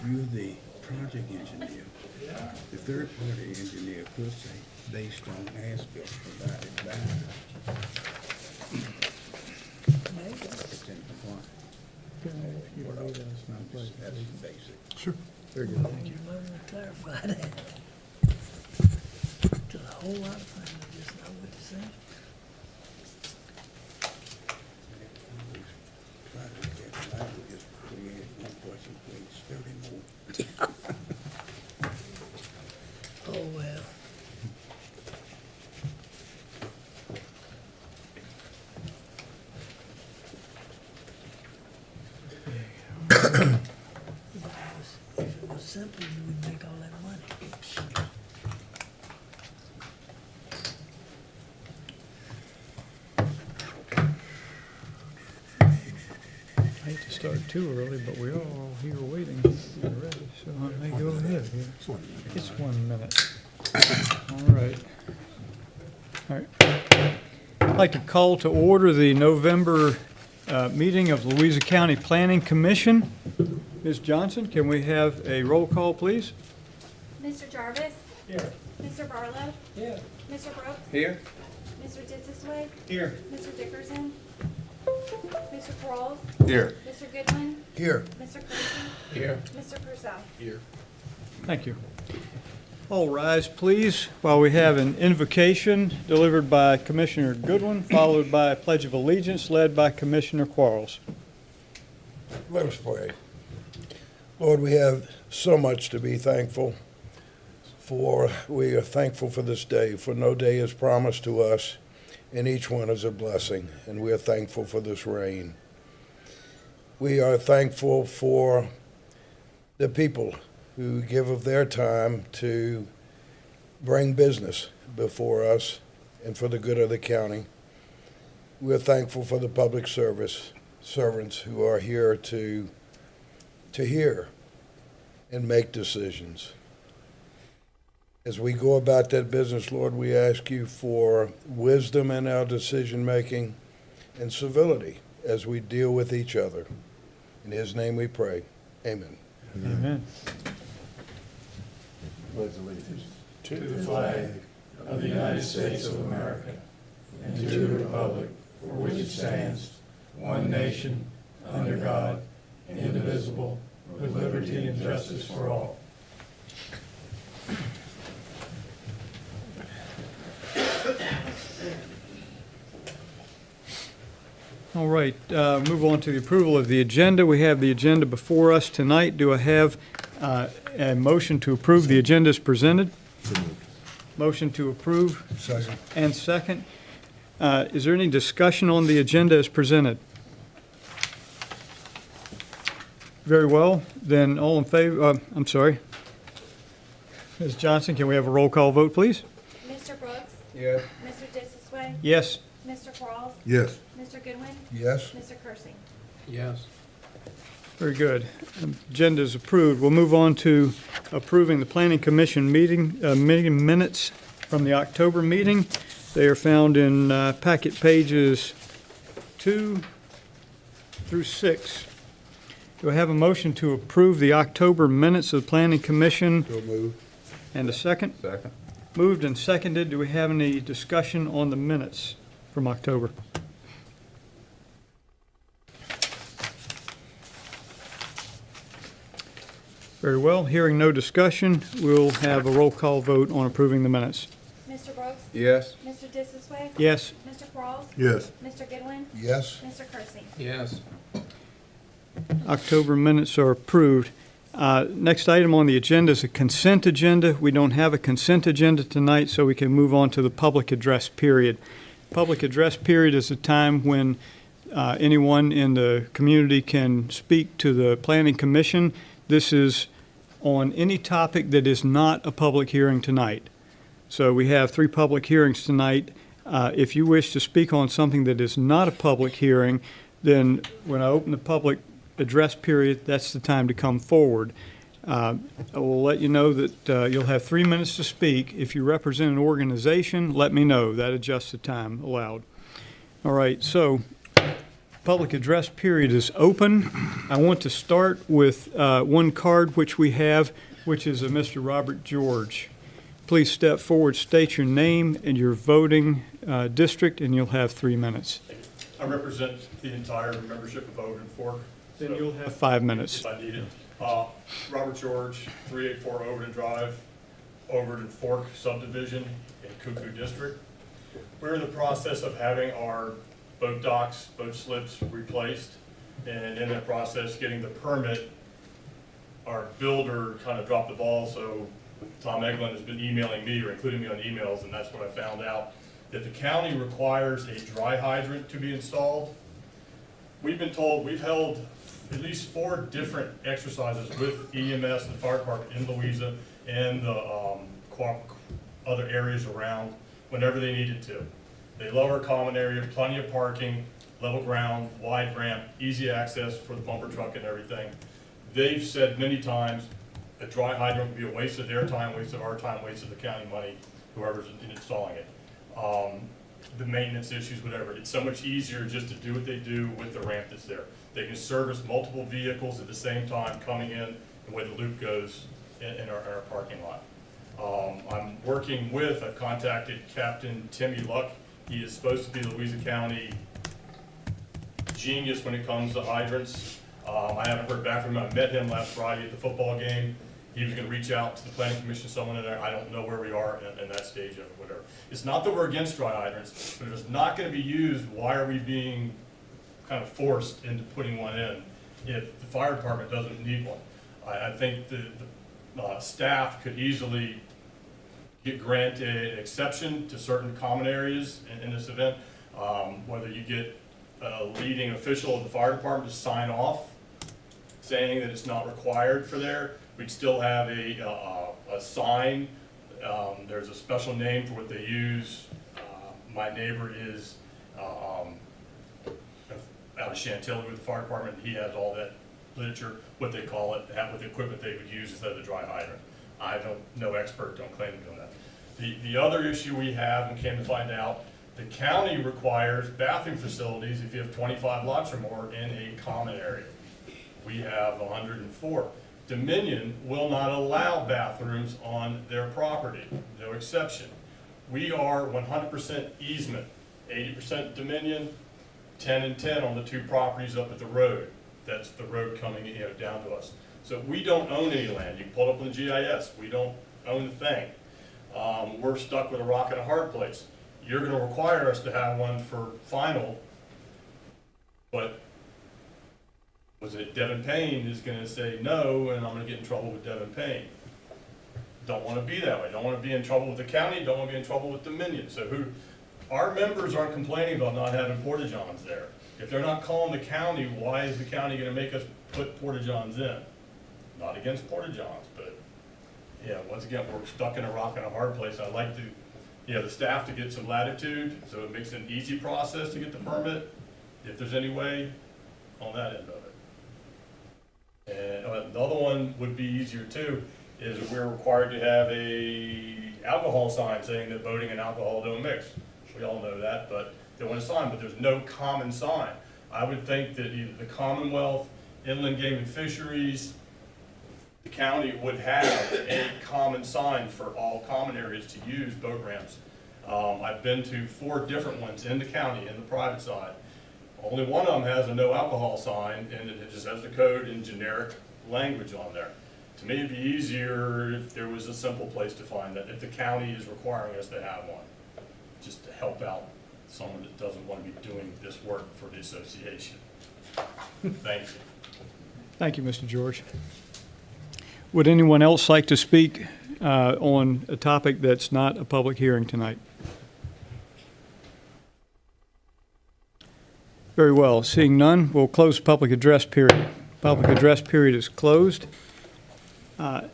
you're the project engineer. The third-party engineer could say, based on as-built provided by. It's in compliance. That's basic. Sure. Very good. You might want to clarify that. To a whole lot of things, I just know what to say. Try to get languages, create one person, please, 30 more. Oh, well. If it was simple, you would make all that money. I hate to start too early, but we are all here waiting already, so I may go ahead here. It's 1 minute. All right. All right. I'd like to call to order the November meeting of Louisa County Planning Commission. Ms. Johnson, can we have a roll call, please? Mr. Jarvis? Here. Mr. Barlow? Here. Mr. Brooks? Here? Mr. Dissisway? Here. Mr. Dickerson? Mr. Quarles? Here. Mr. Goodwin? Here. Mr. Kersey? Here. Mr. Purcell? Thank you. All rise, please, while we have an invocation delivered by Commissioner Goodwin, followed by a pledge of allegiance led by Commissioner Quarles. Let us pray. Lord, we have so much to be thankful for. We are thankful for this day, for no day is promised to us, and each one is a blessing, and we are thankful for this rain. We are thankful for the people who give of their time to bring business before us and for the good of the county. We're thankful for the public servants who are here to hear and make decisions. As we go about that business, Lord, we ask you for wisdom in our decision-making and civility as we deal with each other. In his name we pray. Amen. Amen. Pledge allegiance. To the flag of the United States of America and to the republic for which it stands, one nation, under God, indivisible, with liberty and justice for all. All right, move on to the approval of the agenda. We have the agenda before us tonight. Do I have a motion to approve the agenda as presented? Motion to approve Second. and second. Is there any discussion on the agenda as presented? Very well, then all in favor, I'm sorry. Ms. Johnson, can we have a roll call vote, please? Mr. Brooks? Yes. Mr. Dissisway? Yes. Mr. Quarles? Yes. Mr. Goodwin? Yes. Mr. Kersey? Yes. Very good. Agenda is approved. We'll move on to approving the Planning Commission meeting minutes from the October meeting. They are found in packet pages 2 through 6. Do I have a motion to approve the October minutes of the Planning Commission? So moved. And a second? Second. Moved and seconded. Do we have any discussion on the minutes from October? Very well. Hearing no discussion, we'll have a roll call vote on approving the minutes. Mr. Brooks? Yes. Mr. Dissisway? Yes. Mr. Quarles? Yes. Mr. Goodwin? Yes. Mr. Kersey? Yes. October minutes are approved. Next item on the agenda is a consent agenda. We don't have a consent agenda tonight, so we can move on to the public address period. Public address period is a time when anyone in the community can speak to the Planning Commission. This is on any topic that is not a public hearing tonight. So we have 3 public hearings tonight. If you wish to speak on something that is not a public hearing, then when I open the public address period, that's the time to come forward. I will let you know that you'll have 3 minutes to speak. If you represent an organization, let me know. That adjusts the time allowed. All right, so Public address period is open. I want to start with one card which we have, which is a Mr. Robert George. Please step forward, state your name and your voting district, and you'll have 3 minutes. I represent the entire membership of Bowood and Fork. Then so you'll have 5 minutes. if I need it. Robert George, 384 Overton Drive, Overton Fork Subdivision in Cuckoo District. We're in the process of having our boat docks, boat slips replaced, and in that process, getting the permit. Our builder kind of dropped the ball, so Tom Eglin has been emailing me or including me on emails, and that's what I found out, that the county requires a dry hydrant to be installed. We've been told, we've held at least 4 different exercises with EMS and the fire department in Louisa and the other areas around whenever they needed to. They lower common area, plenty of parking, level ground, wide ramp, easy access for the bumper truck and everything. They've said many times a dry hydrant would be a waste of their time, waste of our time, waste of the county money, whoever's installing it. The maintenance issues, whatever. It's so much easier just to do what they do with the ramp that's there. They can service multiple vehicles at the same time coming in the way the loop goes in our parking lot. I'm working with, I've contacted Captain Timmy Luck. He is supposed to be the Louisa County genius when it comes to hydrants. I haven't heard back from him. I met him last Friday at the football game. He was going to reach out to the planning commission, someone in there. I don't know where we are in that stage of it, whatever. It's not that we're against dry hydrants, but if it's not going to be used, why are we being kind of forced into putting one in if the fire department doesn't need one? I think the staff could easily get granted an exception to certain common areas in this event, whether you get a leading official of the fire department to sign off saying that it's not required for there. We'd still have a sign. There's a special name for what they use. My neighbor is out of Chantilly with the fire department. He has all that literature, what they call it, what the equipment they would use instead of the dry hydrant. I don't, no expert, don't claim to know that. The other issue we have, and came to find out, the county requires bathroom facilities if you have 25 lots or more in a common area. We have 104. Dominion will not allow bathrooms on their property, no exception. We are 100% easement, 80% Dominion, 10 and 10 on the 2 properties up at the road. That's the road coming, down to us. So we don't own any land. You can pull it up on the GIS. We don't own a thing. We're stuck with a rock and a hard place. You're going to require us to have one for final, but was it Devin Payne is going to say no, and I'm going to get in trouble with Devin Payne. Don't want to be that way. Don't want to be in trouble with the county. Don't want to be in trouble with Dominion. So our members aren't complaining about not having porta-johns there. If they're not calling the county, why is the county going to make us put porta-johns in? Not against porta-johns, but yeah, once again, we're stuck in a rock and a hard place. I'd like to, the staff to get some latitude, so it makes it an easy process to get the permit, if there's any way, on that end of it. And the other one would be easier too, is we're required to have a alcohol sign saying that boating and alcohol don't mix. We all know that, but they want a sign, but there's no common sign. I would think that either the Commonwealth, Inland Game and Fisheries, the county would have a common sign for all common areas to use boat ramps. I've been to 4 different ones in the county, in the private side. Only one of them has a no alcohol sign, and it just has the code in generic language on there. To me, it'd be easier if there was a simple place to find that, if the county is requiring us to have one, just to help out someone that doesn't want to be doing this work for the association. Thank you. Thank you, Mr. George. Would anyone else like to speak on a topic that's not a public hearing tonight? Very well. Seeing none, we'll close public address period. Public address period is closed.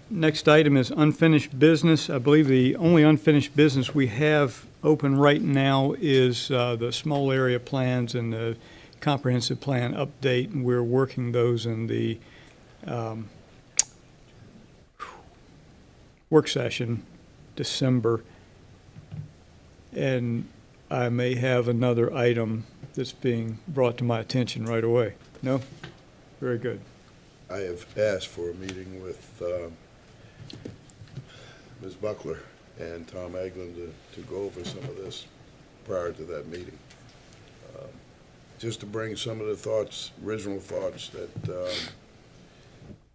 Next item is unfinished business. I believe the only unfinished business we have open right now is the small area plans and the comprehensive plan update, and we're working those in the work session, December. And I may have another item that's being brought to my attention right away? No? Very good. I have asked for a meeting with Ms. Buckler and Tom Eglin to go over some of this prior to that meeting. Just to bring some of the thoughts, original thoughts that,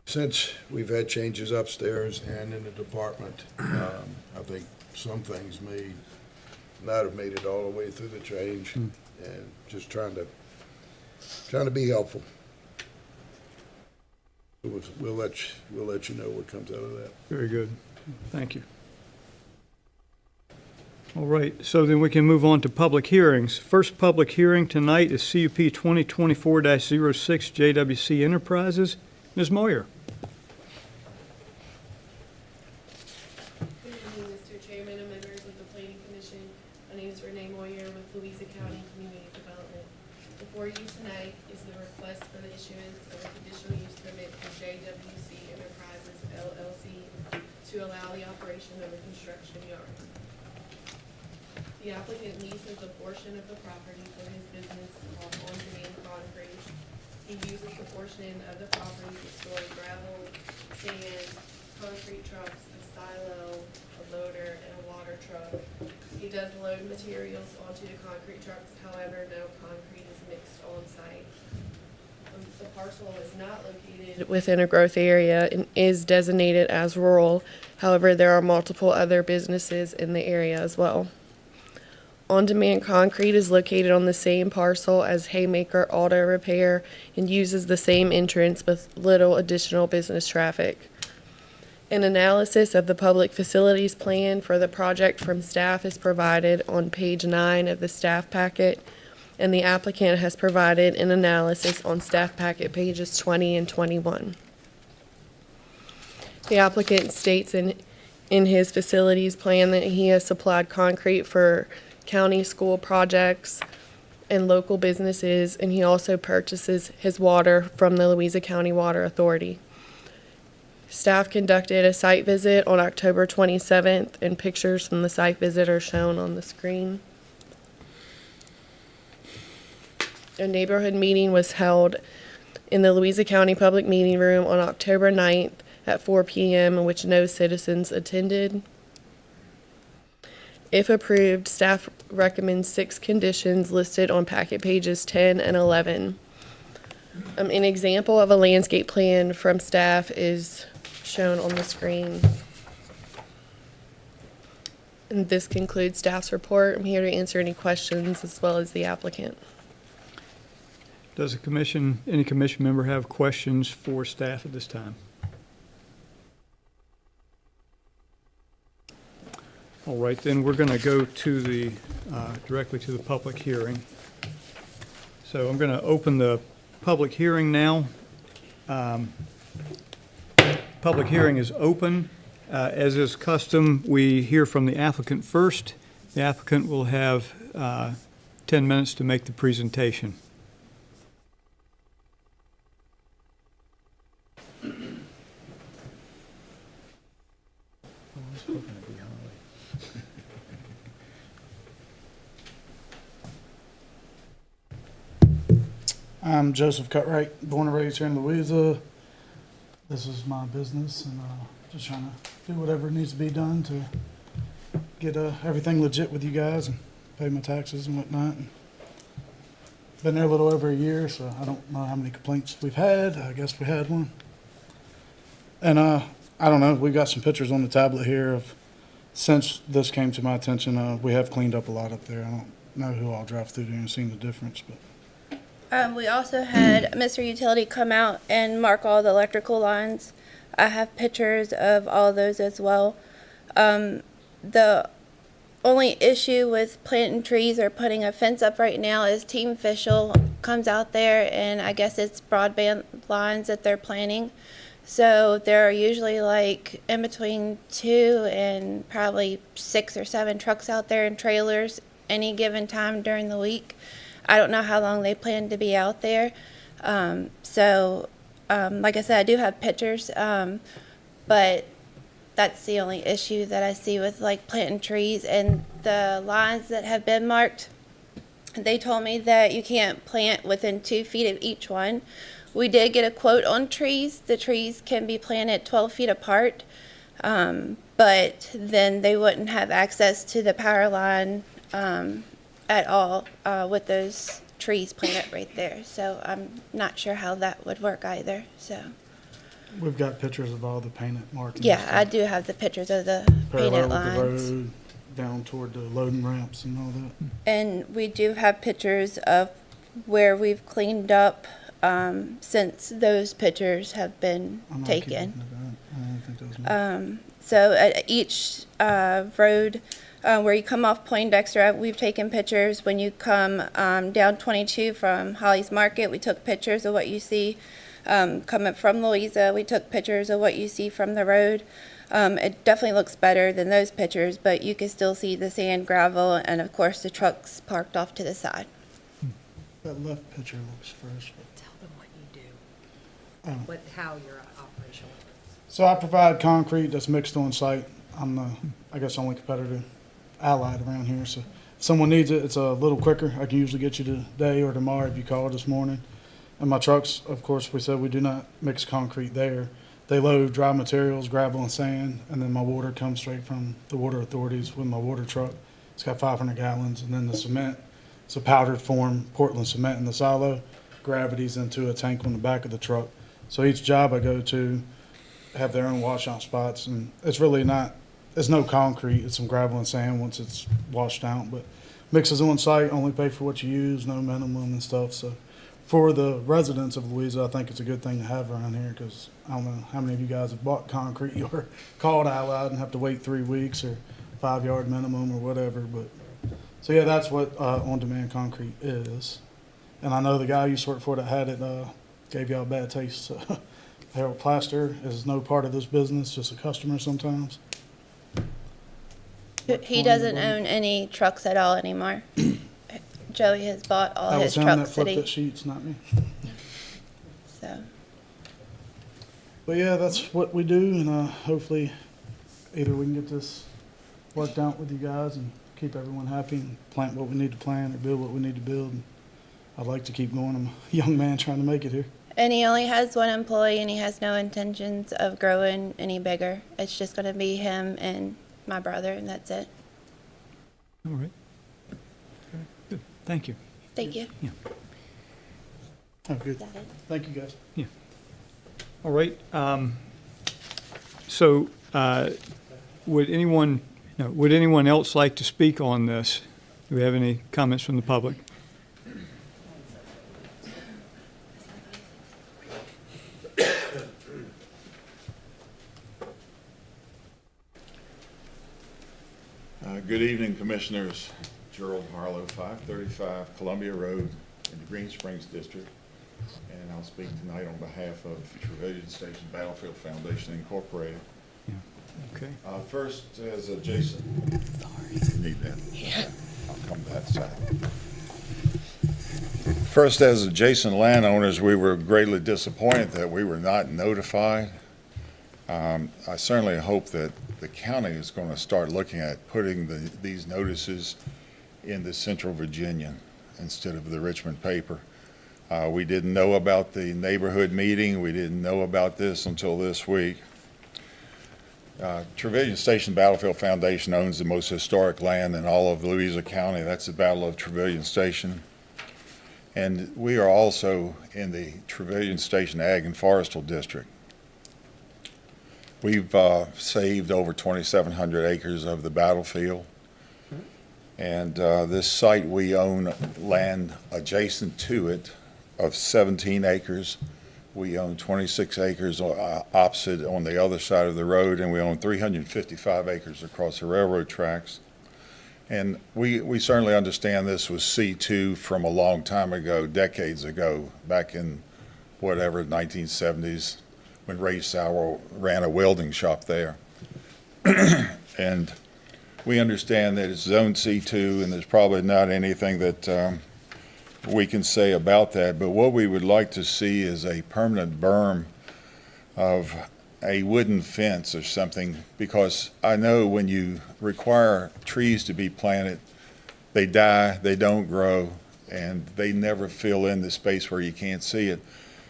since we've had changes upstairs and in the department, I think some things may not have made it all the way through the change, and just trying to be helpful. We'll let you know what comes out of that. Very good. Thank you. All right, so then we can move on to public hearings. First public hearing tonight is CUP 2024-06 JWC Enterprises. Ms. Moyer. Good evening, Mr. Chairman and members of the Planning Commission. My name is Renee Moyer with Louisa County Community Development. Before you tonight is the request for the issuance of a conditional use permit for JWC Enterprises LLC to allow the operation of a construction yard. The applicant leases a portion of the property for his business called On-Demand Concrete. He uses a portion of the property to store gravel, sand, concrete trucks, a silo, a loader, and a water truck. He does load materials onto the concrete trucks, however, no concrete is mixed on site. The parcel is not located within a growth area and is designated as rural. However, there are multiple other businesses in the area as well. On-Demand Concrete is located on the same parcel as Haymaker Auto Repair and uses the same entrance with little additional business traffic. An analysis of the public facilities plan for the project from staff is provided on page 9 of the staff packet, and the applicant has provided an analysis on staff packet pages 20 and 21. The applicant states in his facilities plan that he has supplied concrete for county school projects and local businesses, and he also purchases his water from the Louisa County Water Authority. Staff conducted a site visit on October 27th, and pictures from the site visit are shown on the screen. A neighborhood meeting was held in the Louisa County Public Meeting Room on October 9th at 4 p.m., in which no citizens attended. If approved, staff recommends 6 conditions listed on packet pages 10 and 11. An example of a landscape plan from staff is shown on the screen. And this concludes staff's report. I'm here to answer any questions as well as the applicant. Does any commission member have questions for staff at this time? All right, then we're going to go to directly to the public hearing. So I'm going to open the public hearing now. Public hearing is open. As is custom, we hear from the applicant first. The applicant will have 10 minutes to make the presentation. I'm Joseph Cutright, born and raised here in Louisa. This is my business, and just trying to do whatever needs to be done to get everything legit with you guys and pay my taxes and whatnot. Been there a little over a year, so I don't know how many complaints we've had. I guess we had one. And I don't know, we've got some pictures on the tablet here of since this came to my attention. We have cleaned up a lot up there. I don't know who all drive through there and seen the difference, but. We also had Mr. Utility come out and mark all the electrical lines. I have pictures of all of those as well. The only issue with planting trees or putting a fence up right now is Team Official comes out there, and I guess it's broadband lines that they're planting. So there are usually like in between 2 and probably 6 or 7 trucks out there in trailers any given time during the week. I don't know how long they plan to be out there. Like I said, I do have pictures, but that's the only issue that I see with like planting trees and the lines that have been marked. They told me that you can't plant within 2 feet of each one. We did get a quote on trees. The trees can be planted 12 feet apart, but then they wouldn't have access to the power line at all with those trees planted right there. So I'm not sure how that would work either. So We've got pictures of all the painted markings. yeah, I do have the pictures of the painted Parallel with lines. the road, down toward the loading ramps and all that. And we do have pictures of where we've cleaned up since those pictures have been I'm not taken. keeping it. I don't think those. So at each road where you come off Poindexter, we've taken pictures. When you come down 22 from Holly's Market, we took pictures of what you see. Coming from Louisa, we took pictures of what you see from the road. It definitely looks better than those pictures, but you can still see the sand, gravel, and of course the trucks parked off to the side. That left picture looks fresh. Tell them what you do, Oh. how your operation works. So I provide concrete that's mixed on site. I'm the, I guess, only competitor allied around here. So if someone needs it, it's a little quicker. I can usually get you today or tomorrow if you call this morning. And my trucks, of course, we said we do not mix concrete there. They load dry materials, gravel and sand, and then my water comes straight from the water authorities with my water truck. It's got 500 gallons, and then the cement, it's a powdered form Portland cement in the silo, gravities into a tank on the back of the truck. So each job I go to have their own washout spots, and it's really not, it's no concrete, it's some gravel and sand once it's washed out, but mixes on site, only pay for what you use, no minimum and stuff. So for the residents of Louisa, I think it's a good thing to have around here, because I don't know how many of you guys have bought concrete or called Allied and have to wait 3 weeks or 5 yard minimum or whatever. But so yeah, that's what on-demand concrete is. And I know the guy you worked for that had it gave y'all a bad taste. So Harold Plaster is no part of this business, just a customer sometimes. He doesn't own any trucks at all anymore. Joey has bought all That his was him that trucks flipped city. the sheets, not me. So But yeah, that's what we do, and hopefully either we can get this worked out with you guys and keep everyone happy and plant what we need to plant or build what we need to build. And I'd like to keep going. I'm a young man trying to make it here. and he only has one employee, and he has no intentions of growing any bigger. It's just going to be him and my brother, and that's it. All right. Good. Thank you. Thank you. Oh, good. Is that it? Thank you, guys. All right. So would anyone else like to speak on this? Do we have any comments from the public? Good evening, Commissioners. Gerald Harlow, 535 Columbia Road in the Green Springs District. And I'll speak tonight on behalf of Trevilian Station Battlefield Foundation Incorporated. Okay. First, as adjacent. Sorry. Need that? Yeah. I'll come to that side. First, as adjacent landowners, we were greatly disappointed that we were not notified. I certainly hope that the county is going to start looking at putting these notices in the Central Virginian instead of the Richmond paper. We didn't know about the neighborhood meeting. We didn't know about this until this week. Trevilian Station Battlefield Foundation owns the most historic land in all of Louisa County. That's the Battle of Trevilian Station. And we are also in the Trevilian Station Ag and Forestal District. We've saved over 2,700 acres of the battlefield. And this site, we own land adjacent to it of 17 acres. We own 26 acres opposite on the other side of the road, and we own 355 acres across the railroad tracks. And we certainly understand this was C2 from a long time ago, decades ago, back in whatever, 1970s, when Ray Sauer ran a welding shop there. And we understand that it's zone C2, and there's probably not anything that we can say about that, but what we would like to see is a permanent berm of a wooden fence or something, because I know when you require trees to be planted, they die, they don't grow, and they never fill in the space where you can't see it.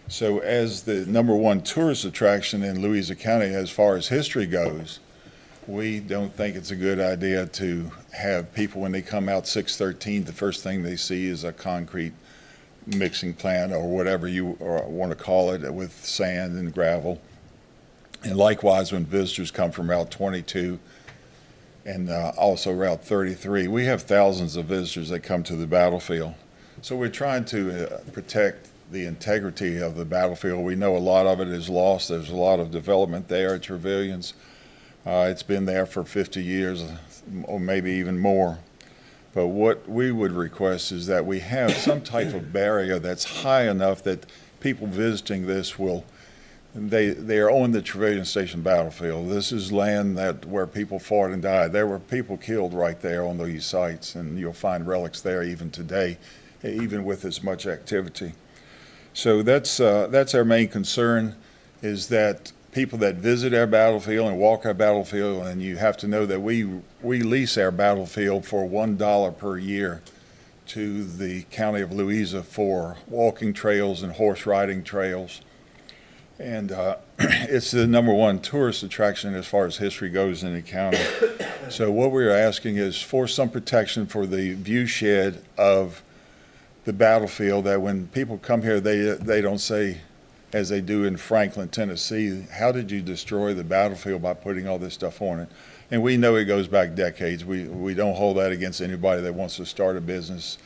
So as the #1 tourist attraction in Louisa County, as far as history goes, we don't think it's a good idea to have people, when they come out 613, the first thing they see is a concrete mixing plant or whatever you want to call it, with sand and gravel. And likewise, when visitors come from Route 22 and also Route 33, we have thousands of visitors that come to the battlefield. So we're trying to protect the integrity of the battlefield. We know a lot of it is lost. There's a lot of development there at Trevilian's. It's been there for 50 years or maybe even more. But what we would request is that we have some type of barrier that's high enough that people visiting this will, they are on the Trevilian Station battlefield. This is land where people fought and died. There were people killed right there on these sites, and you'll find relics there even today, even with as much activity. So that's our main concern, is that people that visit our battlefield and walk our battlefield, and you have to know that we lease our battlefield for $1 per year to the County of Louisa for walking trails and horse riding trails. And it's the #1 tourist attraction as far as history goes in the county. So what we're asking is for some protection for the view shed of the battlefield, that when people come here, they don't say, as they do in Franklin, Tennessee, how did you destroy the battlefield by putting all this stuff on it? And we know it goes back decades. We don't hold that against anybody that wants to start a business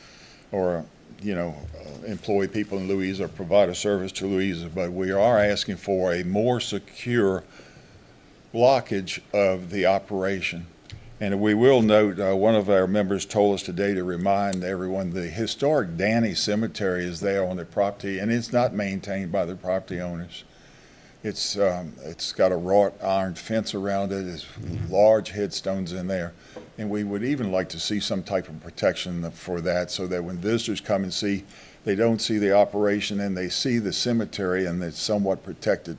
or, employ people in Louisa or provide a service to Louisa. But we are asking for a more secure blockage of the operation. And we will note, one of our members told us today to remind everyone, the historic Danny Cemetery is there on the property, and it's not maintained by the property owners. It's got a wrought iron fence around it. There's large headstones in there. And we would even like to see some type of protection for that, so that when visitors come and see, they don't see the operation and they see the cemetery, and it's somewhat protected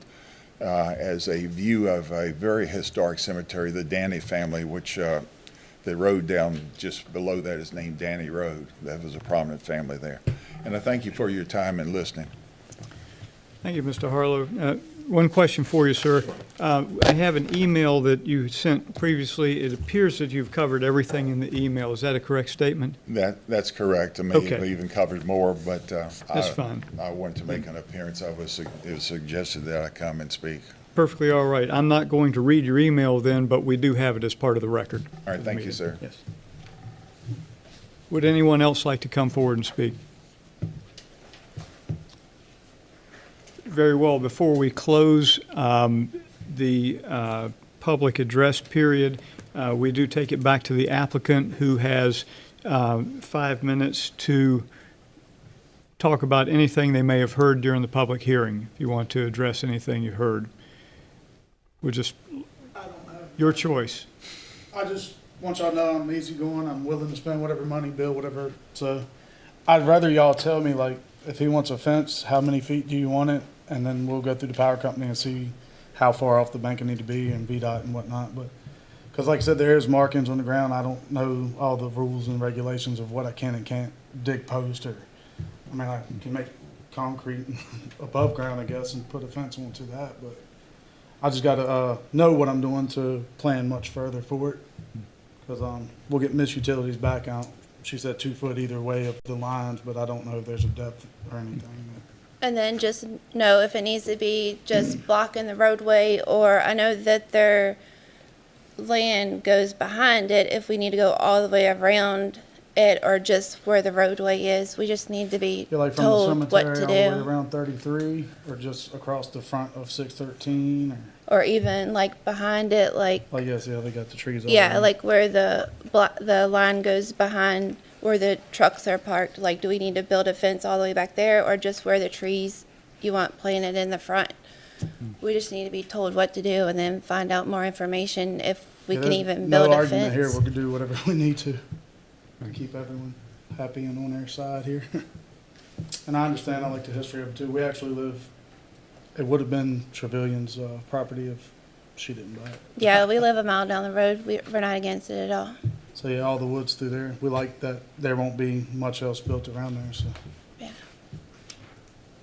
as a view of a very historic cemetery, the Danny family, which the road down just below that is named Danny Road. That was a prominent family there. And I thank you for your time and listening. Thank you, Mr. Harlow. One question for you, sir. I have an email that you sent previously. It appears that you've covered everything in the email. Is that a correct statement? That's correct. I mean, Okay. we even covered more, but That's fine. I wanted to make an appearance. It was suggested that I come and speak. Perfectly all right. I'm not going to read your email then, but we do have it as part of the record. All right, thank you, sir. Yes. Would anyone else like to come forward and speak? Very well. Before we close the public address period, we do take it back to the applicant, who has 5 minutes to talk about anything they may have heard during the public hearing, if you want to address anything you heard. We're just, your choice. I just want y'all to know I'm easygoing. I'm willing to spend whatever money, bill, whatever. So I'd rather y'all tell me, like, if he wants a fence, how many feet do you want it? And then we'll go through the power company and see how far off the bank it need to be and VDOT and whatnot. But, because like I said, there is markings on the ground. I don't know all the rules and regulations of what I can and can't dig post, or, I mean, I can make concrete above ground, I guess, and put a fence onto that. But I just got to know what I'm doing to plan much further for it. Because we'll get Miss Utilities back out. She said 2 foot either way of the lines, but I don't know if there's a depth or anything. And then just know if it needs to be just blocking the roadway, or I know that their land goes behind it, if we need to go all the way around it or just where the roadway is. We just need to be Like from told the what cemetery to all the way do. around 33, or just across the front of 613, or. Or even like behind it, like, Oh, yes, yeah, they got the trees all yeah, around. like where the line goes behind where the trucks are parked. Like, do we need to build a fence all the way back there, or just where the trees you want planted in the front? We just need to be told what to do and then find out more information if we Yeah, can there's even no build a argument here. fence. We can do whatever we need to keep everyone happy and on their side here. And I understand, I like the history of it too. We actually live, it would have been Trevilian's property if she didn't buy it. Yeah, we live a mile down the road. We're not against it at all. So yeah, all the woods through there. We like that there won't be much else built around there, so.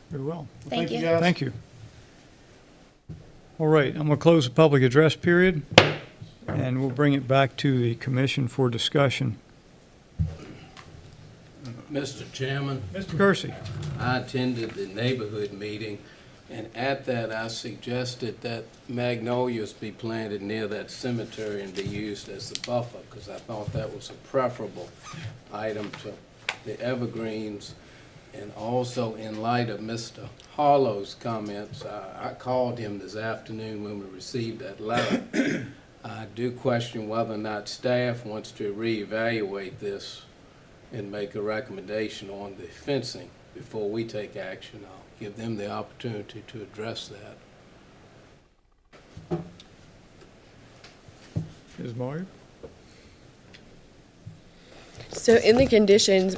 Very well. Thank you. guys. Thank you. All right, I'm going to close the public address period, and we'll bring it back to the commission for discussion. Mr. Chairman, Mr. Kersey. I attended the neighborhood meeting, and at that, I suggested that magnolias be planted near that cemetery and be used as the buffer, because I thought that was a preferable item to the evergreens. And also, in light of Mr. Harlow's comments, I called him this afternoon when we received that letter. I do question whether or not staff wants to reevaluate this and make a recommendation on the fencing before we take action. I'll give them the opportunity to address that. Ms. Moyer? So in the conditions,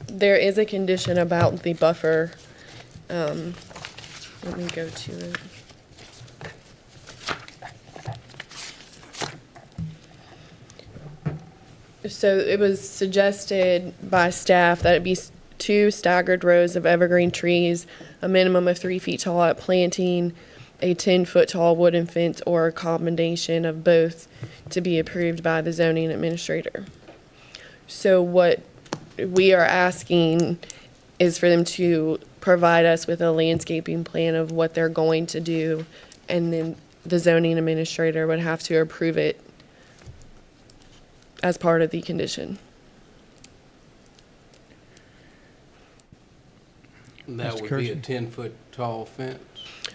there is a condition about the buffer. Let me go to it. So it was suggested by staff that it be 2 staggered rows of evergreen trees, a minimum of 3 feet tall at planting, a 10-foot tall wooden fence, or a combination of both to be approved by the zoning administrator. So what we are asking is for them to provide us with a landscaping plan of what they're going to do, and then the zoning administrator would have to approve it as part of the condition. And that would be a 10-foot tall fence.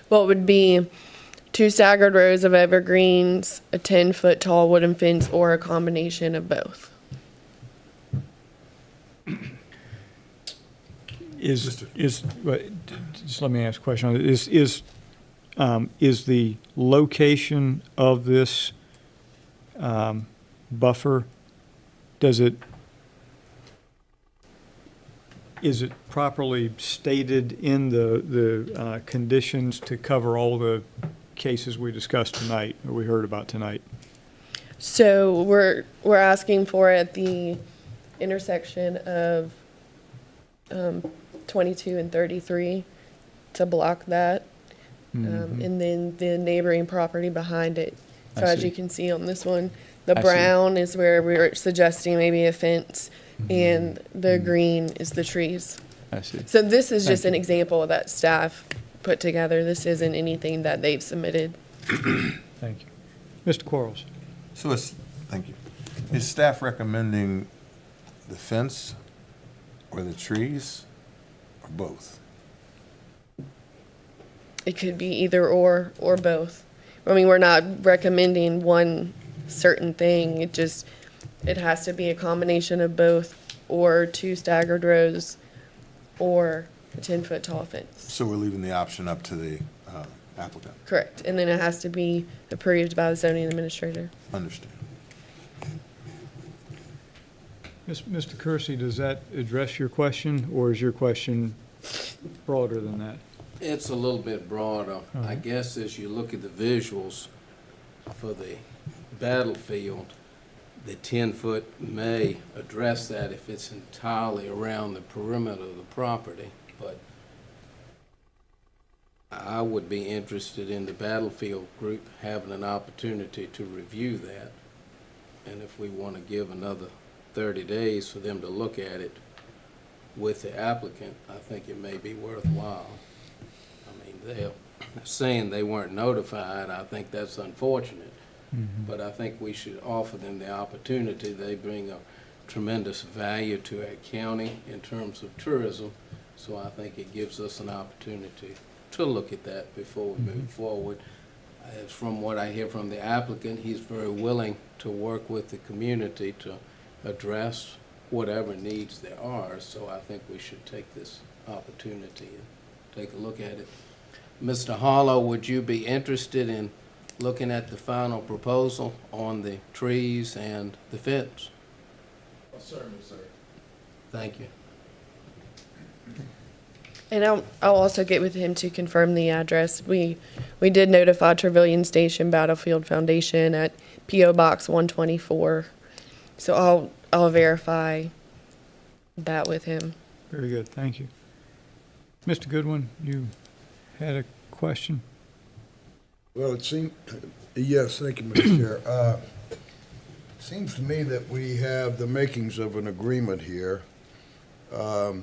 Well, it would be 2 staggered rows of evergreens, a 10-foot tall wooden fence, or a combination of both. Just let me ask a question. Is the location of this buffer, is it properly stated in the conditions to cover all the cases we discussed tonight, or we heard about tonight? So we're asking for it at the intersection of 22 and 33 to block that. And then the neighboring property behind it. So as you can see on this one, the brown is where we're suggesting maybe a fence, and the green is the trees. I see. So this is just an example that staff put together. This isn't anything that they've submitted. Thank you. Mr. Quarles? So thank you. Is staff recommending the fence or the trees or both? It could be either or both. I mean, we're not recommending one certain thing. It has to be a combination of both, or 2 staggered rows, or a 10-foot tall fence. So we're leaving the option up to the applicant? Correct. And then it has to be approved by the zoning administrator. Understand. Mr. Kersey, does that address your question, or is your question broader than that? It's a little bit broader. I guess as you look at the visuals for the battlefield, the 10-foot may address that if it's entirely around the perimeter of the property, but I would be interested in the battlefield group having an opportunity to review that. And if we want to give another 30 days for them to look at it with the applicant, I think it may be worthwhile. I mean, they're saying they weren't notified. I think that's unfortunate. But I think we should offer them the opportunity. They bring a tremendous value to our county in terms of tourism, so I think it gives us an opportunity to look at that before we move forward. As from what I hear from the applicant, he's very willing to work with the community to address whatever needs there are, so I think we should take this opportunity and take a look at it. Mr. Harlow, would you be interested in looking at the final proposal on the trees and the fence? Certainly, sir. Thank you. And I'll also get with him to confirm the address. We did notify Trevilian Station Battlefield Foundation at P.O. Box 124. So I'll verify that with him. Very good, thank you. Mr. Goodwin, you had a question? Well, it seems, yes, thank you, Mr. Chair. Seems to me that we have the makings of an agreement here. The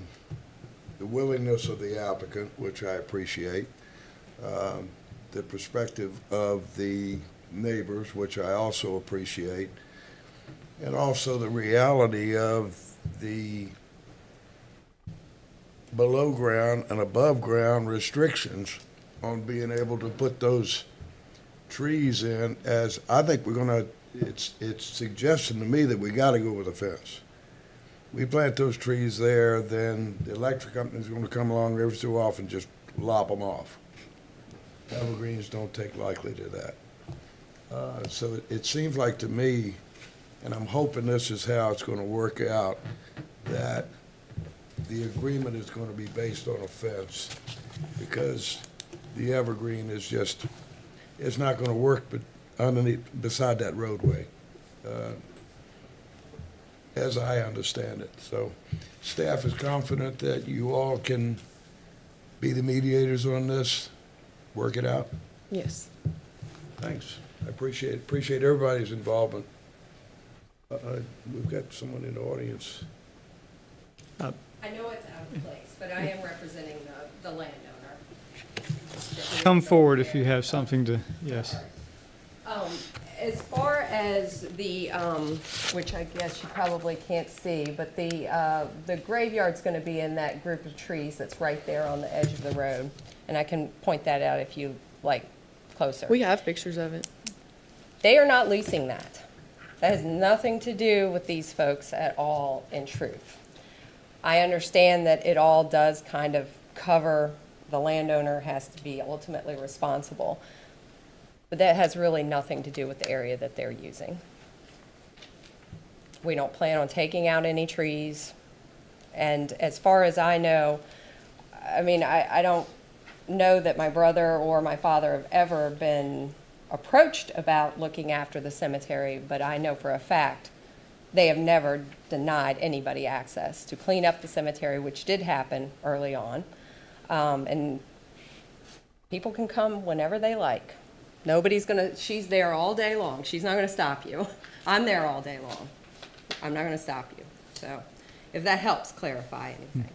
willingness of the applicant, which I appreciate. The perspective of the neighbors, which I also appreciate. And also the reality of the below ground and above ground restrictions on being able to put those trees in, as I think we're gonna, it's suggesting to me that we gotta go with a fence. We plant those trees there, then the electric company's gonna come along every so often, just lop them off. Evergreens don't take likely to that. So it seems like to me, and I'm hoping this is how it's gonna work out, that the agreement is gonna be based on a fence, because the evergreen is just, it's not gonna work but underneath, beside that roadway, as I understand it. So staff is confident that you all can be the mediators on this, work it out. Yes. Thanks, I appreciate everybody's involvement. We've got someone in the audience. I know it's out of place, but I am representing the landowner. Come forward if you have something to, yes. As far as the, which I guess you probably can't see, but the graveyard's gonna be in that group of trees that's right there on the edge of the road. And I can point that out if you like closer. We have pictures of it. They are not leasing that. That has nothing to do with these folks at all, in truth. I understand that it all does kind of cover, the landowner has to be ultimately responsible, but that has really nothing to do with the area that they're using. We don't plan on taking out any trees, and as far as I know, I mean, I don't know that my brother or my father have ever been approached about looking after the cemetery, but I know for a fact they have never denied anybody access to clean up the cemetery, which did happen early on. And people can come whenever they like. Nobody's gonna, she's there all day long. She's not gonna stop you. I'm there all day long. I'm not gonna stop you. So if that helps clarify anything.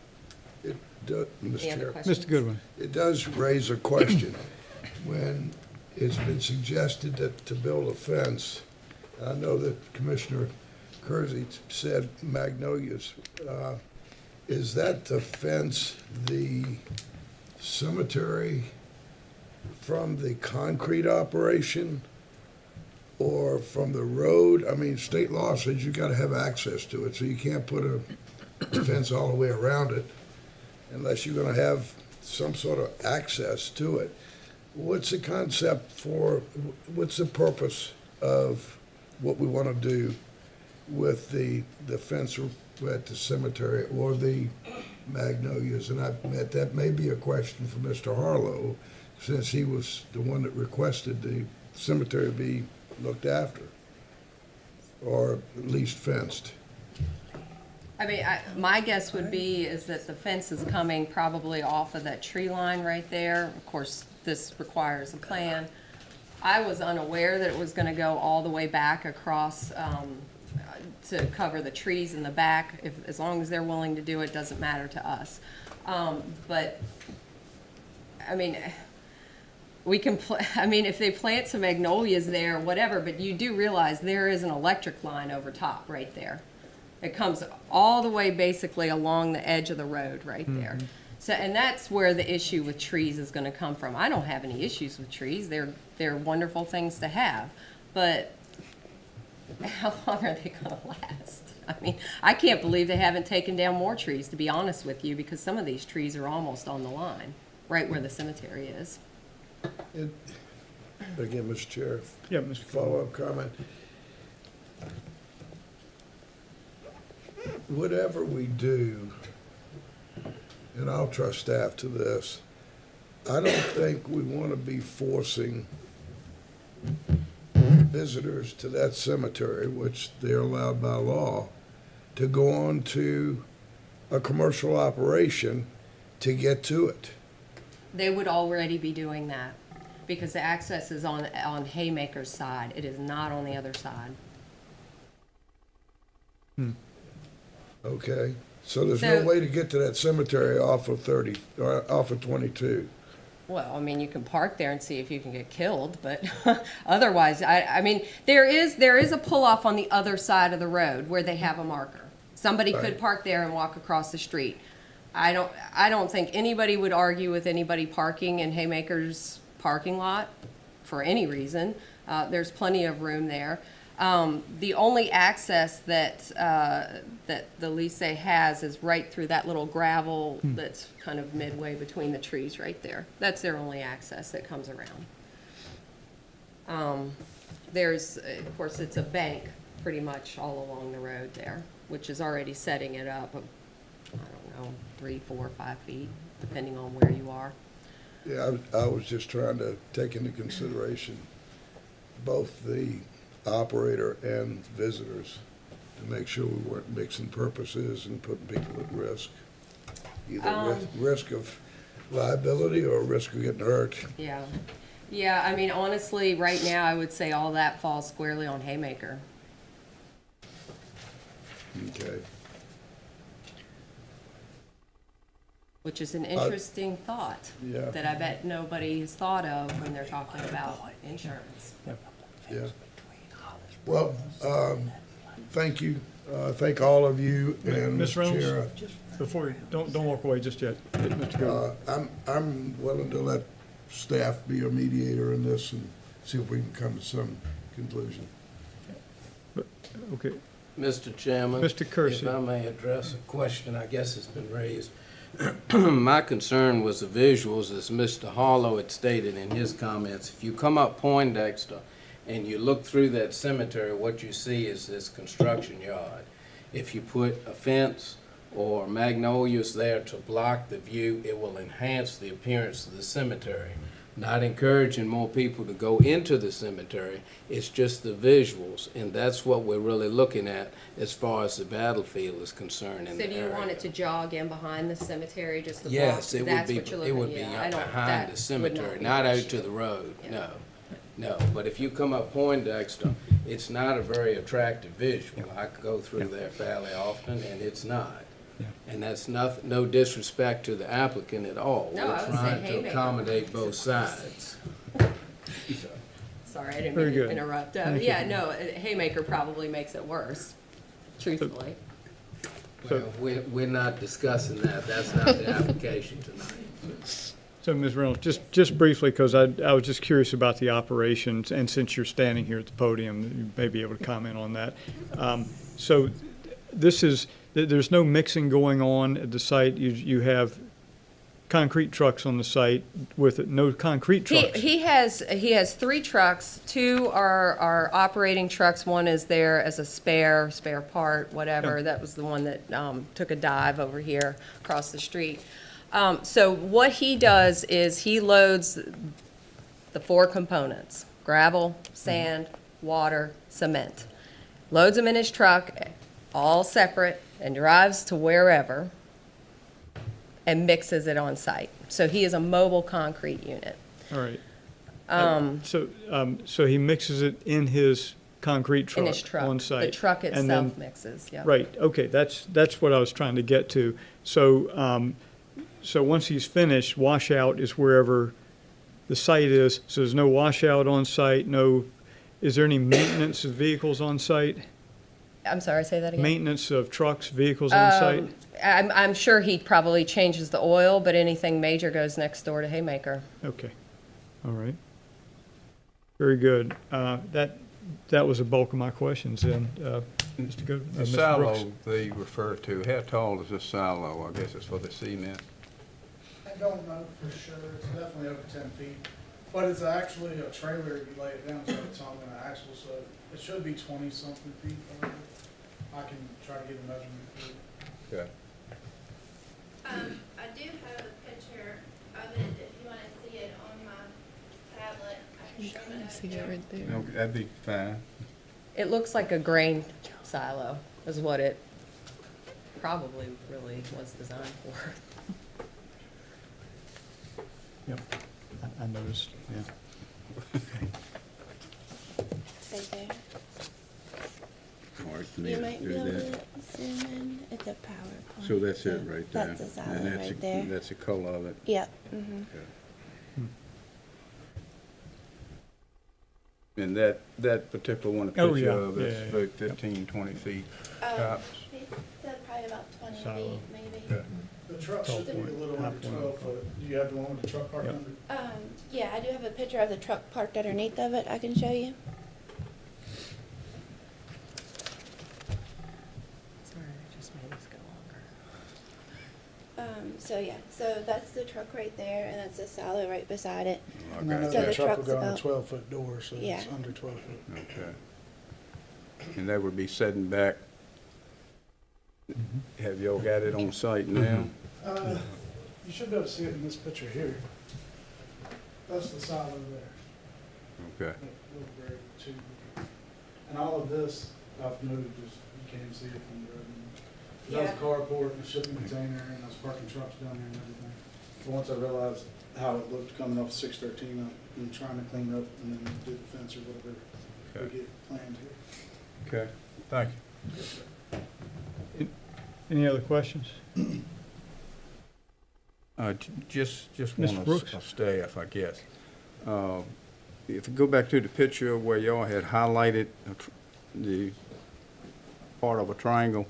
It does, Mr. Any other Chair. questions? Mr. Goodwin. It does raise a question. When it's been suggested that to build a fence, I know that Commissioner Kersey said magnolias. Is that to fence the cemetery from the concrete operation or from the road? I mean, state law says you gotta have access to it, so you can't put a fence all the way around it unless you're gonna have some sort of access to it. What's the concept for, what's the purpose of what we wanna do with the fence at the cemetery or the magnolias? And that may be a question for Mr. Harlow, since he was the one that requested the cemetery be looked after, or at least fenced. I mean, my guess would be is that the fence is coming probably off of that tree line right there. Of course, this requires a plan. I was unaware that it was gonna go all the way back across, to cover the trees in the back. As long as they're willing to do it, doesn't matter to us. But, I mean, we can, I mean, if they plant some magnolias there, whatever, but you do realize there is an electric line over top right there. It comes all the way basically along the edge of the road right there. So, and that's where the issue with trees is gonna come from. I don't have any issues with trees. They're wonderful things to have, but how long are they gonna last? I mean, I can't believe they haven't taken down more trees, to be honest with you, because some of these trees are almost on the line, right where the cemetery is. And again, Mr. Chair. Yeah, Mr. Follow-up comment. Whatever we do, and I'll trust staff to this, I don't think we want to be forcing visitors to that cemetery, which they're allowed by law, to go on to a commercial operation to get to it. They would already be doing that because the access is on Haymaker's side. It is not on the other side. Okay, so there's no So- way to get to that cemetery off of 30, or off of 22. Well, I mean, you can park there and see if you can get killed, but otherwise, I mean, there is a pull-off on the other side of the road where they have a marker. Somebody could Right. park there and walk across the street. I don't think anybody would argue with anybody parking in Haymaker's parking lot for any reason. There's plenty of room there. The only access that the Lycée has is right through that little gravel that's kind of midway between the trees right there. That's their only access that comes around. There's, of course, it's a bank pretty much all along the road there, which is already setting it up, I don't know, 3, 4, 5 feet, depending on where you are. Yeah, I was just trying to take into consideration both the operator and visitors to make sure we weren't mixing purposes and putting people at risk. Either risk of liability or risk of getting hurt. Yeah. Yeah, I mean, honestly, right now, I would say all that falls squarely on Haymaker. Okay. Which is an interesting thought Yeah. that I bet nobody has thought of when they're talking about insurance. Yeah. Well, thank you. Thank all of you and Ms. Reynolds, Chair. before you, don't walk away just yet. Mr. Goode. I'm willing to let staff be a mediator in this and see if we can come to some conclusion. Okay, Mr. Chairman. Mr. Kersey. If I may address a question, I guess it's been raised. My concern was the visuals, as Mr. Harlow had stated in his comments. If you come up Poindexter and you look through that cemetery, what you see is this construction yard. If you put a fence or magnolias there to block the view, it will enhance the appearance of the cemetery. Not encouraging more people to go into the cemetery, it's just the visuals, and that's what we're really looking at as far as the battlefield is concerned in So the do you area. want it to jog in behind the cemetery, just the block? Yes, it would That's be, what you're it would looking- be yeah, I don't- behind that the would cemetery, be not an out issue. to the road, Yeah. no. No, but if you come up Poindexter, it's not a very attractive visual. I go through there fairly often, and it's not. And that's no disrespect to the applicant at all. No, I would say We're trying to Haymaker. accommodate both sides. Sorry, I didn't Very mean to good. interrupt. Thank you. Yeah, no, Haymaker probably makes it worse, truthfully. Well, we're not discussing that. That's not the application tonight. So, Ms. Reynolds, just briefly, because I was just curious about the operations, and since you're standing here at the podium, you may be able to comment on that. So there's no mixing going on at the site. You have concrete trucks on the site with no concrete trucks. He has 3 trucks. 2 are operating trucks. One is there as a spare part, whatever. Yeah. That was the one that took a dive over here across the street. So what he does is he loads the 4 components: gravel, sand, water, cement. Loads them in his truck, all separate, and drives to wherever and mixes it on site. So he is a mobile concrete unit. All right. So he mixes it in his concrete truck In his truck. on site. The truck and then- itself mixes, yeah. Right, okay, that's what I was trying to get to. So, so once he's finished, washout is wherever the site is, so there's no washout on site, is there any maintenance of vehicles on site? I'm sorry, say that again? Maintenance of trucks, vehicles on site? I'm sure he probably changes the oil, but anything major goes next door to Haymaker. Okay, all right. Very good. That was the bulk of my questions then. Mr. Goode, The Mr. Brooks. silo they refer to, how tall is this silo? I guess it's for the cement. I don't know for sure, it's definitely over 10 feet, but it's actually a trailer if you lay it down, so it's on an axle, so it should be 20-something feet. I can try to get a measurement for you. Okay. I do have a picture of it if you want to see it on my tablet. I can show it I see it right there. No, that'd be fine. It looks like a grain silo is what it probably really was designed for. Yep, I noticed, yeah. Right there. All right, You Nita, might be do able that. to zoom in. It's a PowerPoint. So that's it right there. That's a And solid that's right there. That's the color of it. Yep. Mm-hmm. Okay. And that particular one, a Oh, picture yeah. of it's Yeah, yeah, about 15, 20 feet. Probably about 20 Solid. feet, maybe. Okay. The truck should be a little under 12 foot. Do you have the one with the truck parked Yep. under? Yeah, I do have a picture of the truck parked underneath of it. I can show you. Sorry, I just made this go longer. So yeah, so that's the truck right there, and that's the silo right beside it. And I know So that the truck will truck's go on a about- 12-foot door, so Yeah. it's under 12 foot. Okay. And that would be setting back. Have y'all got it on site now? You should be able to see it in this picture here. That's the silo there. Okay. That little gray tube. And all of this I've moved, just, you can't even see it from the road. That was a carport and a shipping container, and I was parking trucks down there and everything. But once I realized how it looked coming off 613, I've been trying to clean it up and then do the fence or whatever Okay. we get planned here. Okay, thank you. Any other questions? Just Ms. one Brooks? of staff, I guess. If you go back to the picture where y'all had highlighted the part of a triangle.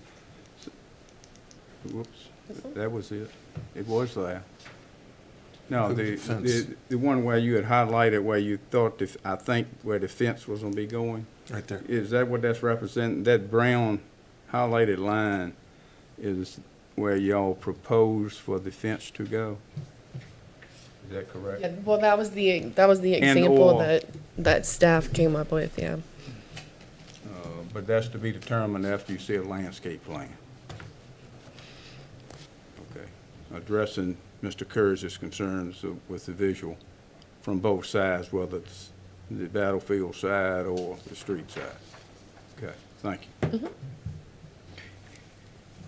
Whoops, that was it. It was there. No, the one where you had highlighted where you thought, I think where the fence was gonna be going. Right there. Is that what that's representing? That brown highlighted line is where y'all proposed for the fence to go? Is that correct? Yeah, well, that was the And example or- that staff came up with, yeah. But that's to be determined after you see a landscape plan. Okay. Addressing Mr. Curtis's concerns with the visual from both sides, whether it's the battlefield side or the street side. Okay, thank you.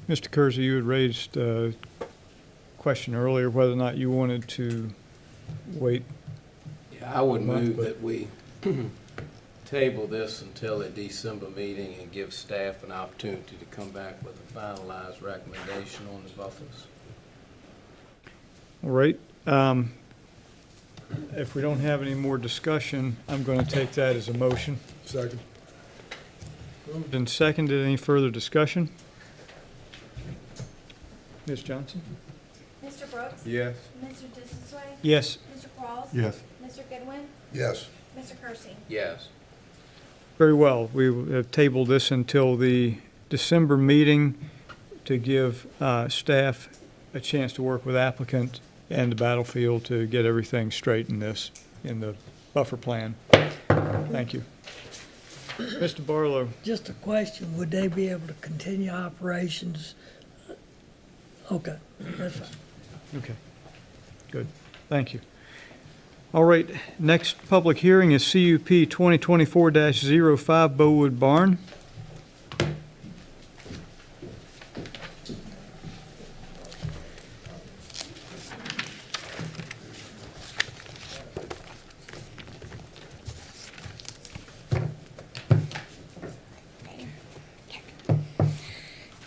Mr. Kersey, you had raised a question earlier whether or not you wanted to wait. Yeah, I would month, move but- that we table this until a December meeting and give staff an opportunity to come back with a finalized recommendation on the buffers. All right. If we don't have any more discussion, I'm going to take that as a motion. Second. Moved and seconded. Any further discussion? Ms. Johnson? Mr. Brooks? Yes. Mr. Dissensway? Yes. Mr. Cross? Yes. Mr. Goodwin? Yes. Mr. Kersey? Yes. Very well. We have tabled this until the December meeting to give staff a chance to work with applicant and the battlefield to get everything straight in this, in the buffer plan. Thank you. Mr. Barlow? Just a question, would they be able to continue operations? Okay, that's fine. Okay, good. Thank you. All right, next public hearing is CUP 2024-05 Bowood Barn.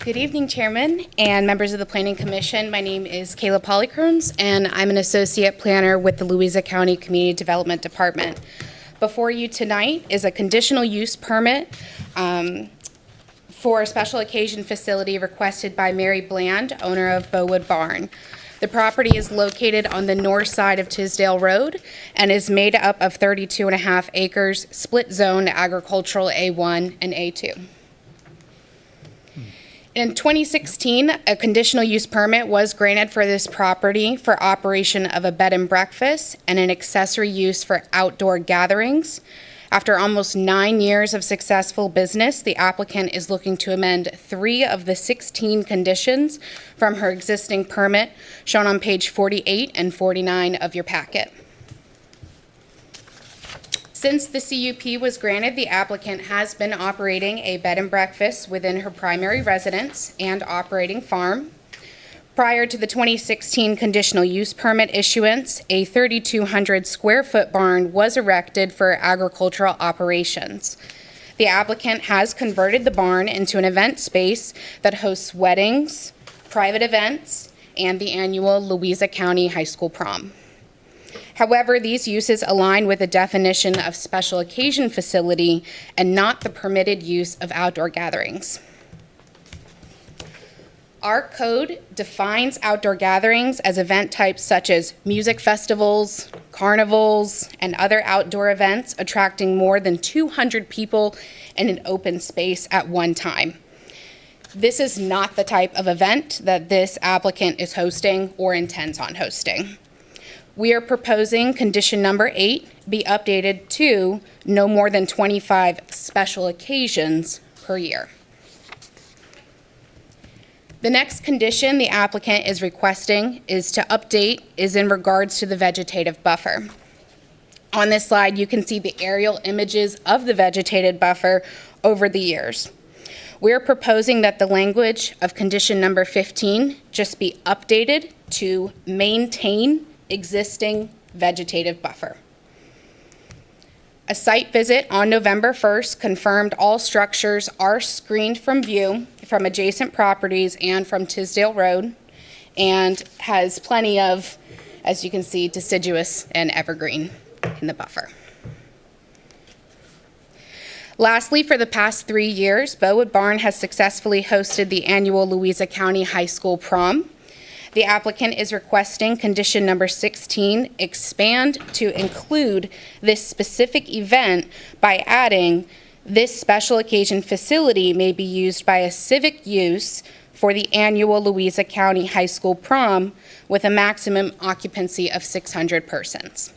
Good evening, Chairman and members of the Planning Commission. My name is Kayla Polycrones, and I'm an associate planner with the Louisa County Community Development Department. Before you tonight is a conditional use permit for a special occasion facility requested by Mary Bland, owner of Bowood Barn. The property is located on the north side of Tisdale Road and is made up of 32.5 acres, split zone agricultural A1 and A2. In 2016, a conditional use permit was granted for this property for operation of a bed and breakfast and an accessory use for outdoor gatherings. After almost 9 years of successful business, the applicant is looking to amend 3 of the 16 conditions from her existing permit, shown on page 48 and 49 of your packet. Since the CUP was granted, the applicant has been operating a bed and breakfast within her primary residence and operating farm. Prior to the 2016 conditional use permit issuance, a 3,200 square foot barn was erected for agricultural operations. The applicant has converted the barn into an event space that hosts weddings, private events, and the annual Louisa County High School prom. However, these uses align with the definition of special occasion facility and not the permitted use of outdoor gatherings. Our code defines outdoor gatherings as event types such as music festivals, carnivals, and other outdoor events attracting more than 200 people in an open space at one time. This is not the type of event that this applicant is hosting or intends on hosting. We are proposing condition number 8 be updated to no more than 25 special occasions per year. The next condition the applicant is requesting is in regards to the vegetative buffer. On this slide, you can see the aerial images of the vegetated buffer over the years. We're proposing that the language of condition number 15 just be updated to maintain existing vegetative buffer. A site visit on November 1st confirmed all structures are screened from view from adjacent properties and from Tisdale Road, and has plenty of, as you can see, deciduous and evergreen in the buffer. Lastly, for the past 3 years, Bowood Barn has successfully hosted the annual Louisa County High School prom. The applicant is requesting condition number 16 expand to include this specific event by adding this special occasion facility may be used by a civic use for the annual Louisa County High School prom with a maximum occupancy of 600 persons.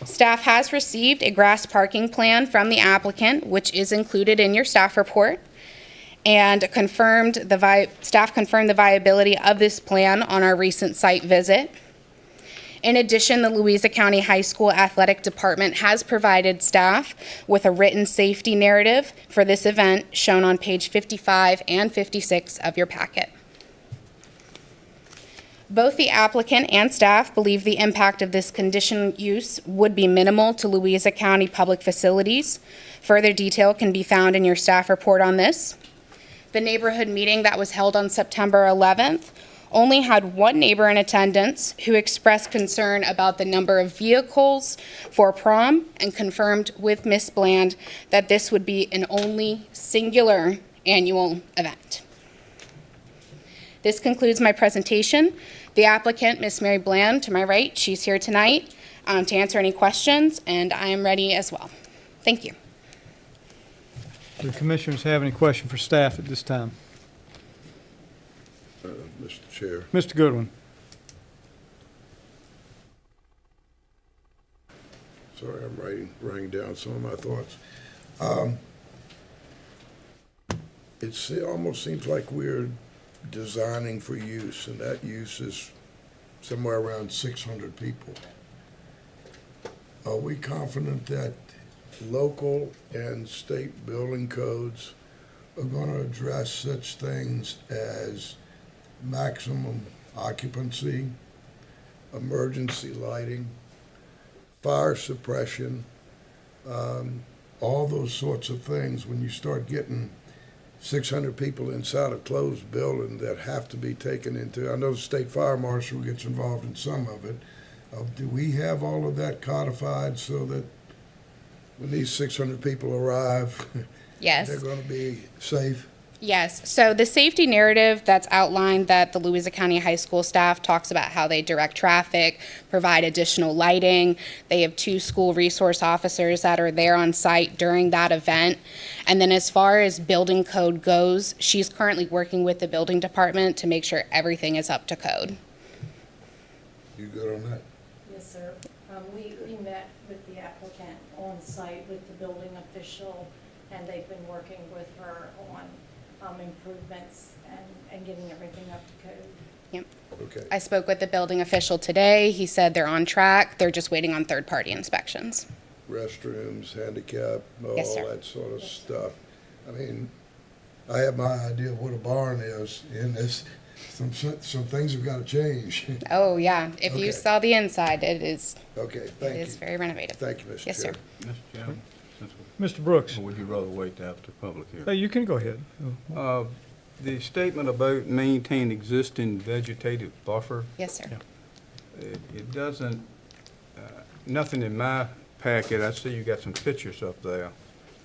Staff has received a grass parking plan from the applicant, which is included in your staff report, and staff confirmed the viability of this plan on our recent site visit. In addition, the Louisa County High School Athletic Department has provided staff with a written safety narrative for this event shown on page 55 and 56 of your packet. Both the applicant and staff believe the impact of this conditional use would be minimal to Louisa County public facilities. Further detail can be found in your staff report on this. The neighborhood meeting that was held on September 11th only had one neighbor in attendance who expressed concern about the number of vehicles for prom and confirmed with Ms. Bland that this would be an only singular annual event. This concludes my presentation. The applicant, Ms. Mary Bland, to my right, she's here tonight to answer any questions, and I am ready as well. Thank you. Do the commissioners have any question for staff at this time? Mr. Chair. Mr. Goodwin. Sorry, I'm writing down some of my thoughts. It almost seems like we're designing for use, and that use is somewhere around 600 people. Are we confident that local and state building codes are going to address such things as maximum occupancy, emergency lighting, fire suppression, all those sorts of things? When you start getting 600 people inside a closed building that have to be taken into, I know the state fire marshal gets involved in some of it. Do we have all of that codified so that when these 600 people arrive, yes, they're going to be safe? Yes. So the safety narrative that's outlined that the Louisa County High School staff talks about how they direct traffic, provide additional lighting. They have 2 school resource officers that are there on site during that event. And then as far as building code goes, she's currently working with the building department to make sure everything is up to code. You good on that? Yes, sir. We met with the applicant on site with the building official, and they've been working with her on improvements and getting everything up to code. Yep. Okay. I spoke with the building official today. He said they're on track. They're just waiting on third-party inspections. Restrooms, handicap, all Yes, sir. that sort of stuff. I mean, I have my idea of what a barn is, and it's, some things have got to change. Oh, yeah. If you Okay. saw the inside, it is Okay, thank you. very renovated. Thank you, Mr. Yes, Chair. sir. Mr. Chairman, Mr. Brooks, or would you rather wait after public hearing? you can go ahead. The statement about maintain existing vegetative buffer, Yes, sir. it doesn't, nothing in my packet, I see you got some pictures up there,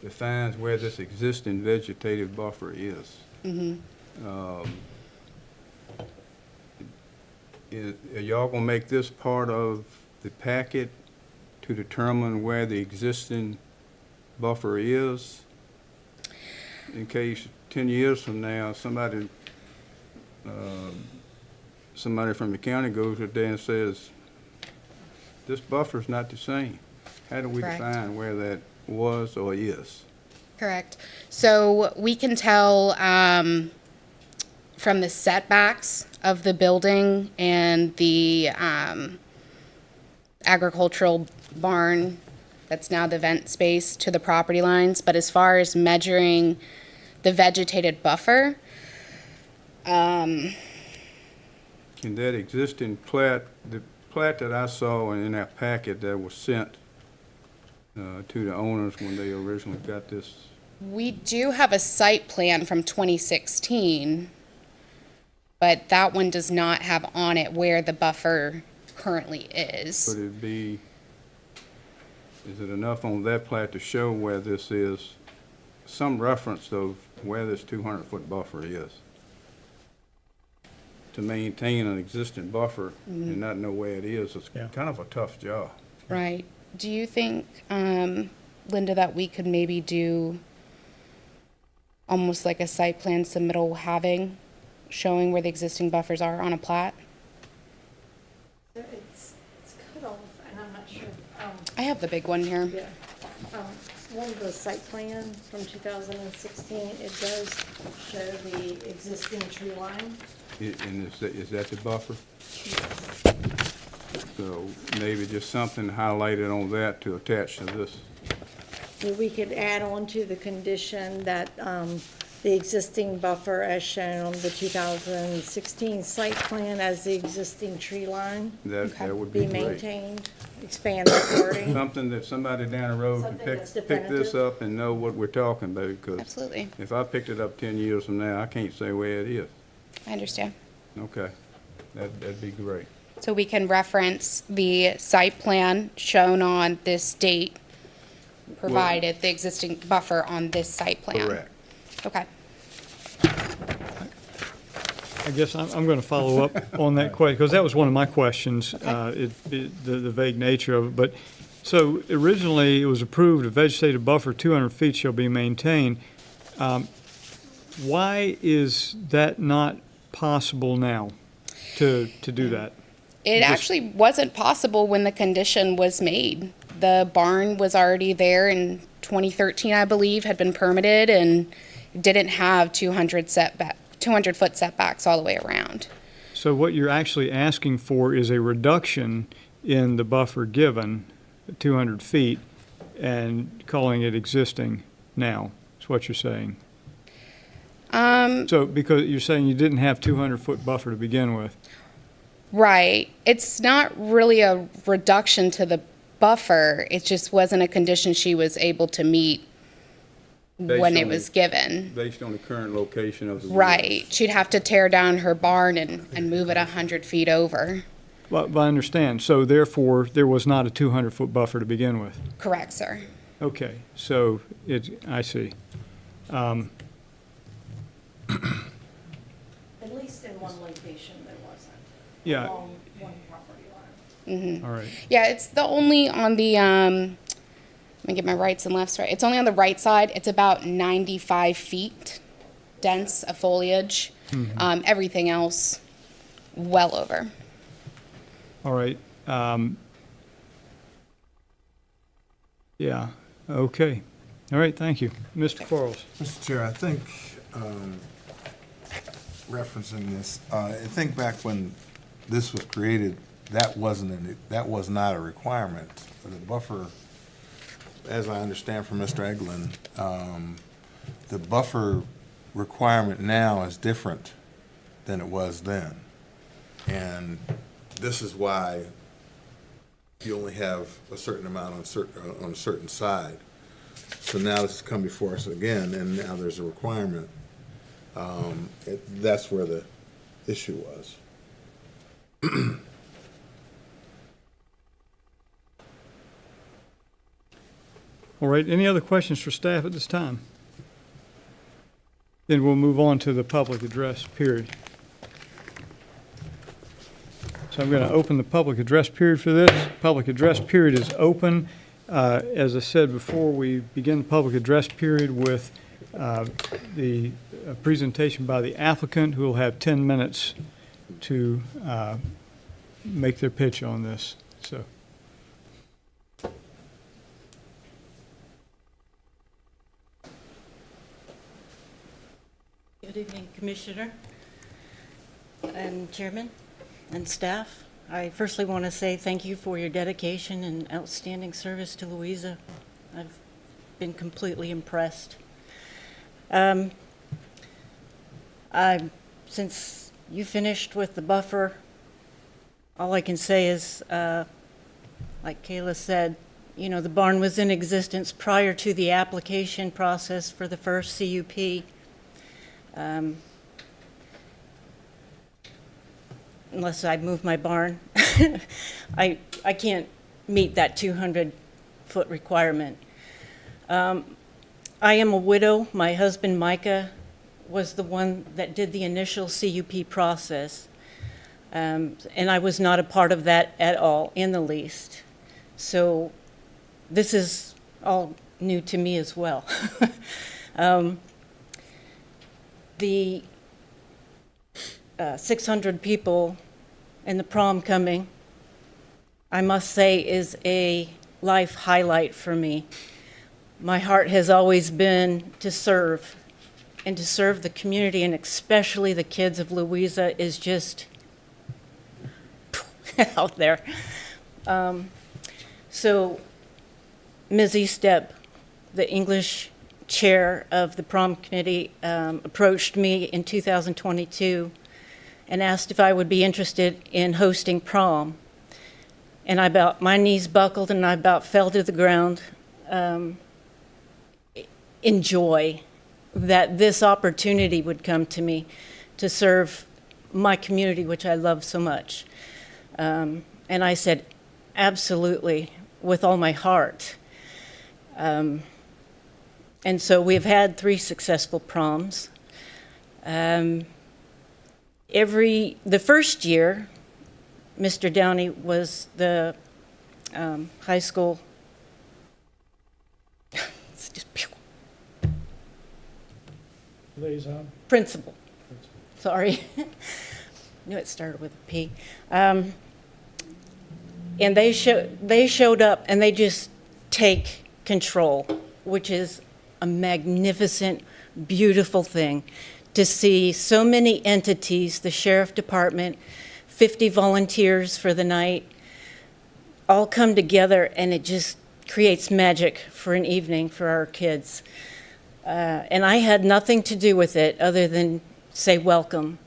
defines where this existing vegetative buffer is. Are y'all gonna make this part of the packet to determine where the existing buffer is? In case 10 years from now, somebody from the county goes up there and says, this buffer's not the same. How do we Correct. define where that was or is? Correct. So we can tell from the setbacks of the building and the agricultural barn that's now the vent space to the property lines. But as far as measuring the vegetated buffer, Can that existing plat, the plat that I saw in that packet that was sent to the owners when they originally got this, we do have a site plan from 2016, but that one does not have on it where the buffer currently is. would it be, is it enough on that plat to show where this is, some reference of where this 200-foot buffer is? To maintain an existing buffer and not know where it is, it's kind of a tough job. Right. Do you think, Linda, that we could maybe do almost like a site plan submittal showing where the existing buffers are on a plat? So it's cut off, and I'm not sure, I have the big one here. yeah. One of the site plan from 2016, it does show the existing tree line. And is that the buffer? So maybe just something highlighted on that to attach to this. We could add on to the condition that the existing buffer as shown on the 2016 site plan as the existing tree line That would be be great. maintained, expand the wording. Something that somebody down the road can Something pick that's this definitive. up and know what we're talking about, because Absolutely. if I picked it up 10 years from now, I can't say where it is. I understand. Okay, that'd be great. So we can reference the site plan shown on this date, provided the existing buffer on this site plan. Correct. Okay. I guess I'm going to follow up on that question, because that was one of my questions, the vague nature of it. But, so originally, it was approved, a vegetative buffer 200 feet shall be maintained. Why is that not possible now to do that? It actually wasn't possible when the condition was made. The barn was already there in 2013, I believe, had been permitted and didn't have 200-foot setbacks all the way around. So what you're actually asking for is a reduction in the buffer given, 200 feet, and calling it existing now, is what you're saying. So because you're saying you didn't have 200-foot buffer to begin with. Right. It's not really a reduction to the buffer. It just wasn't a condition she was able to meet when it was given. Based on the current location of the. Right. She'd have to tear down her barn and move it 100 feet over. Well, I understand. So therefore, there was not a 200-foot buffer to begin with. Correct, sir. Okay, so I see. At least in one location there wasn't. Yeah. Along one property line. All right. Yeah, it's the only on the, let me get my rights and lefts right. It's only on the right side. It's about 95 feet dense of foliage. Everything else, well over. All right. Yeah, okay. All right, thank you. Mr. Quarles. Mr. Chair, I think referencing this, I think back when this was created, that was not a requirement. The buffer, as I understand from Mr. Eglin, the buffer requirement now is different than it was then. And this is why you only have a certain amount on a certain side. So now this has come before us again, and now there's a requirement. That's where the issue was. All right, any other questions for staff at this time? Then we'll move on to the public address period. So I'm going to open the public address period for this. Public address period is open. As I said before, we begin the public address period with the presentation by the applicant, who will have 10 minutes to make their pitch on this. So. Good evening, Commissioner and Chairman and staff. I firstly want to say thank you for your dedication and outstanding service to Louisa. I've been completely impressed. Since you finished with the buffer, all I can say is, like Kayla said, you know, the barn was in existence prior to the application process for the first CUP. Unless I move my barn, I can't meet that 200-foot requirement. I am a widow. My husband, Micah, was the one that did the initial CUP process, and I was not a part of that at all, in the least. So this is all new to me as well. The 600 people and the prom coming, I must say, is a life highlight for me. My heart has always been to serve, and to serve the community, and especially the kids of Louisa, is just out there. So Ms. Estep, the English chair of the prom committee, approached me in 2022 and asked if I would be interested in hosting prom. And my knees buckled and I about fell to the ground in joy that this opportunity would come to me to serve my community, which I love so much. And I said, absolutely, with all my heart. And so we've had 3 successful proms. The first year, Mr. Downey was the high school Liaison. Principal. Sorry. Knew it started with a P. And they showed up and they just take control, which is a magnificent, beautiful thing to see so many entities, the sheriff department, 50 volunteers for the night, all come together, and it just creates magic for an evening for our kids. And I had nothing to do with it other than say welcome.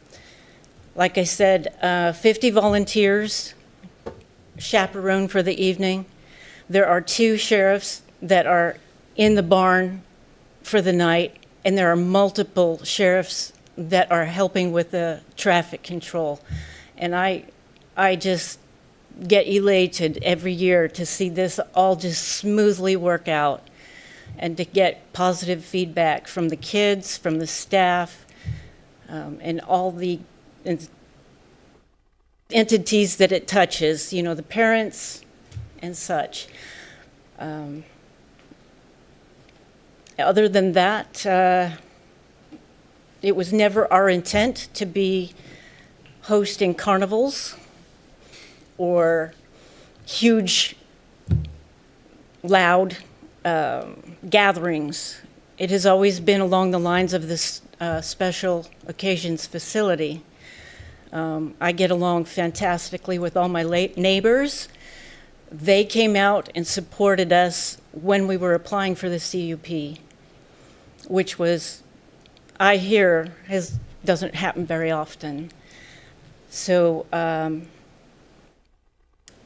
Like I said, 50 volunteers chaperone for the evening. There are 2 sheriffs that are in the barn for the night, and there are multiple sheriffs that are helping with the traffic control. And I just get elated every year to see this all just smoothly work out, and to get positive feedback from the kids, from the staff, and all the entities that it touches, you know, the parents and such. Other than that, it was never our intent to be hosting carnivals or huge, loud gatherings it has always been along the lines of this special occasions facility. I get along fantastically with all my neighbors. They came out and supported us when we were applying for the CUP, which was, I hear, doesn't happen very often. So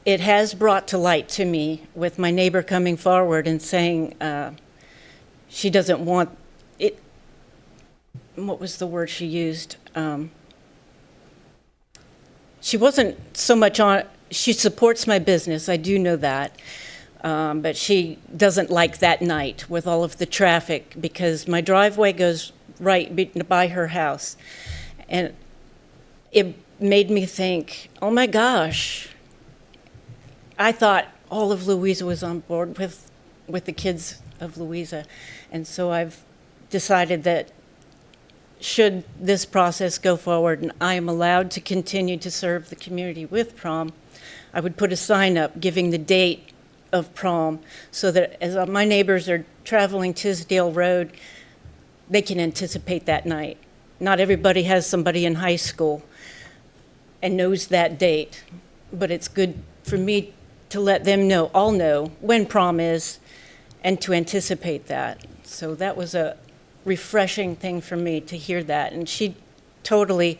it has brought to light to me with my neighbor coming forward and saying she doesn't want it. What was the word she used? She wasn't so much on, she supports my business, I do know that. But she doesn't like that night with all of the traffic because my driveway goes right by her house. And it made me think, oh my gosh, I thought all of Louisa was on board with the kids of Louisa. And so I've decided that should this process go forward and I am allowed to continue to serve the community with prom, I would put a sign up giving the date of prom so that as my neighbors are traveling Tisdale Road, they can anticipate that night. Not everybody has somebody in high school and knows that date, but it's good for me to let them know, all know when prom is and to anticipate that. So that was a refreshing thing for me to hear that. And she totally,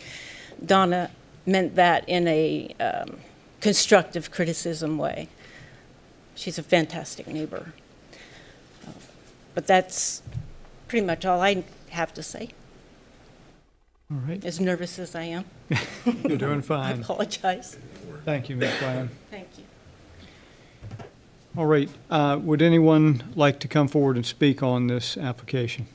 Donna, meant that in a constructive criticism way. She's a fantastic neighbor. But that's pretty much all I have to say. All right. As nervous as I am. You're doing fine. I apologize. Thank you, Ms. Bland. Thank you. All right. Would anyone like to come forward and speak on this application?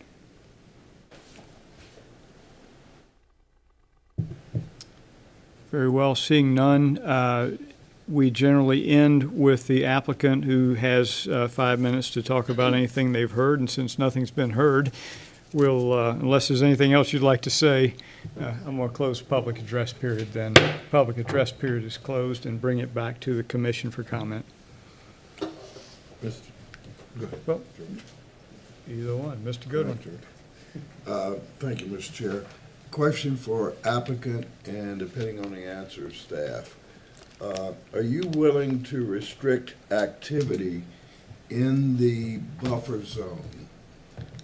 Very well. Seeing none, we generally end with the applicant who has 5 minutes to talk about anything they've heard. And since nothing's been heard, we'll, unless there's anything else you'd like to say, I'm going to close public address period then. Public address period is closed and bring it back to the commission for comment. Well, either one. Mr. Goodwin. Thank you, Mr. Chair. Question for applicant and depending on the answer, staff. Are you willing to restrict activity in the buffer zone?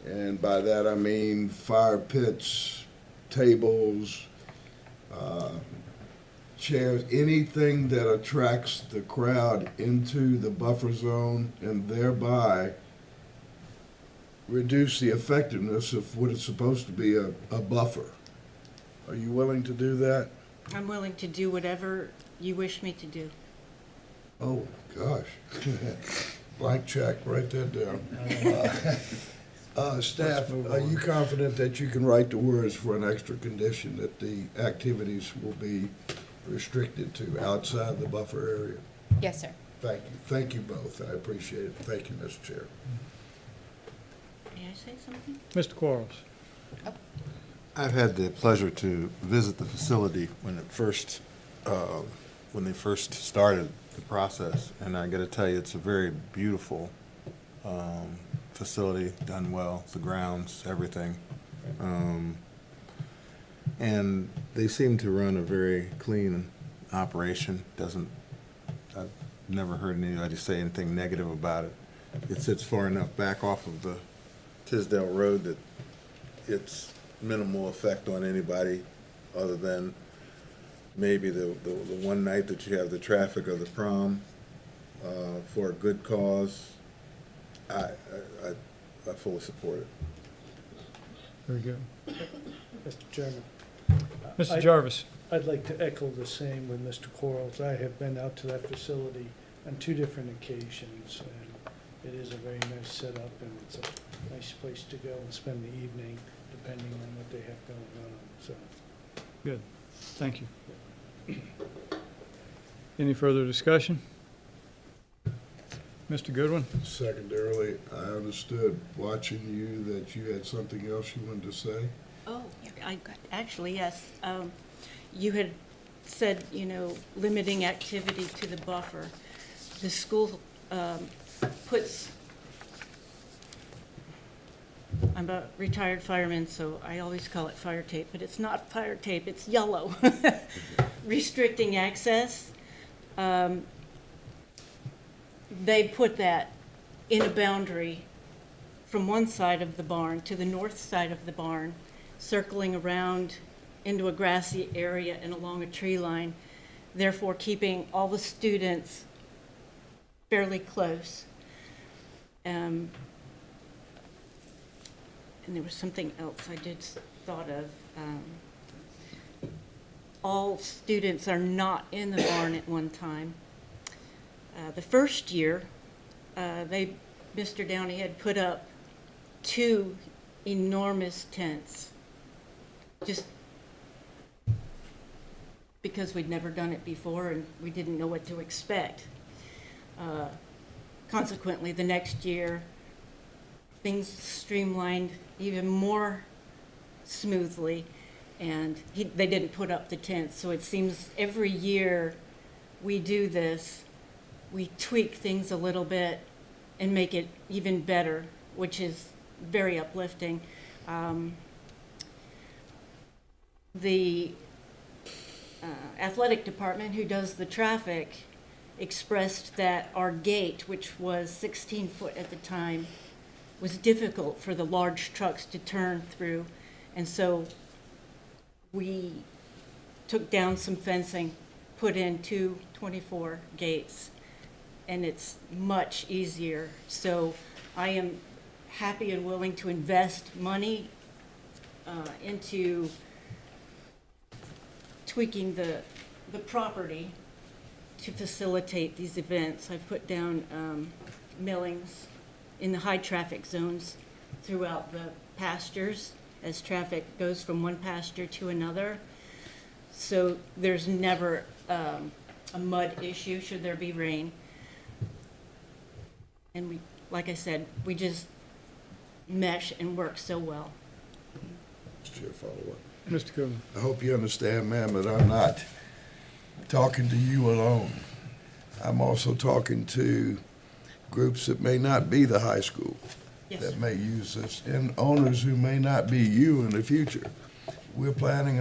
And by that I mean fire pits, tables, chairs, anything that attracts the crowd into the buffer zone and thereby reduce the effectiveness of what is supposed to be a buffer. Are you willing to do that? I'm willing to do whatever you wish me to do. Oh, gosh. Blank check, write that down. Staff, are you confident that you can write the words for an extra condition that the activities will be restricted to outside the buffer area? Yes, sir. Thank you. Thank you both. I appreciate it. Thank you, Mr. Chair. May I say something? Mr. Quarles. I've had the pleasure to visit the facility when they first started the process, and I got to tell you, it's a very beautiful facility, done well, the grounds, everything, and they seem to run a very clean operation. I've never heard anybody say anything negative about it. It sits far enough back off of the Tisdale Road that it's minimal effect on anybody other than maybe the one night that you have the traffic of the prom for a good cause. I fully support it. Very good. Mr. Chairman. Mr. Jarvis. I'd like to echo the same with Mr. Quarles. I have been out to that facility on 2 different occasions, and it is a very nice setup, and it's a nice place to go and spend the evening, depending on what they have going on, so. Good. Thank you. Any further discussion? Mr. Goodwin? Secondarily, I understood watching you that you had something else you wanted to say. Oh, actually, yes. You had said, limiting activity to the buffer. The school puts I'm a retired fireman, so I always call it fire tape, but it's not fire tape, it's yellow. Restricting access. They put that in a boundary from one side of the barn to the north side of the barn, circling around into a grassy area and along a tree line, therefore keeping all the students fairly close. And there was something else I did thought of. All students are not in the barn at one time. The first year, Mr. Downey had put up 2 enormous tents, just because we'd never done it before and we didn't know what to expect. Consequently, the next year, things streamlined even more smoothly, and they didn't put up the tents. So it seems every year we do this, we tweak things a little bit and make it even better, which is very uplifting. The athletic department, who does the traffic, expressed that our gate, which was 16 foot at the time, was difficult for the large trucks to turn through. And so we took down some fencing, put in 2 24 gates, and it's much easier. So I am happy and willing to invest money into tweaking the property to facilitate these events. I've put down millings in the high traffic zones throughout the pastures as traffic goes from one pasture to another. So there's never a mud issue should there be rain. And we, like I said, we just mesh and work so well. Mr. Chair, follow-up. Mr. Goodman. I hope you understand, ma'am, that I'm not talking to you alone. I'm also talking to groups that may not be the high school, Yes, that sir. may use this, and owners who may not be you in the future. We're planning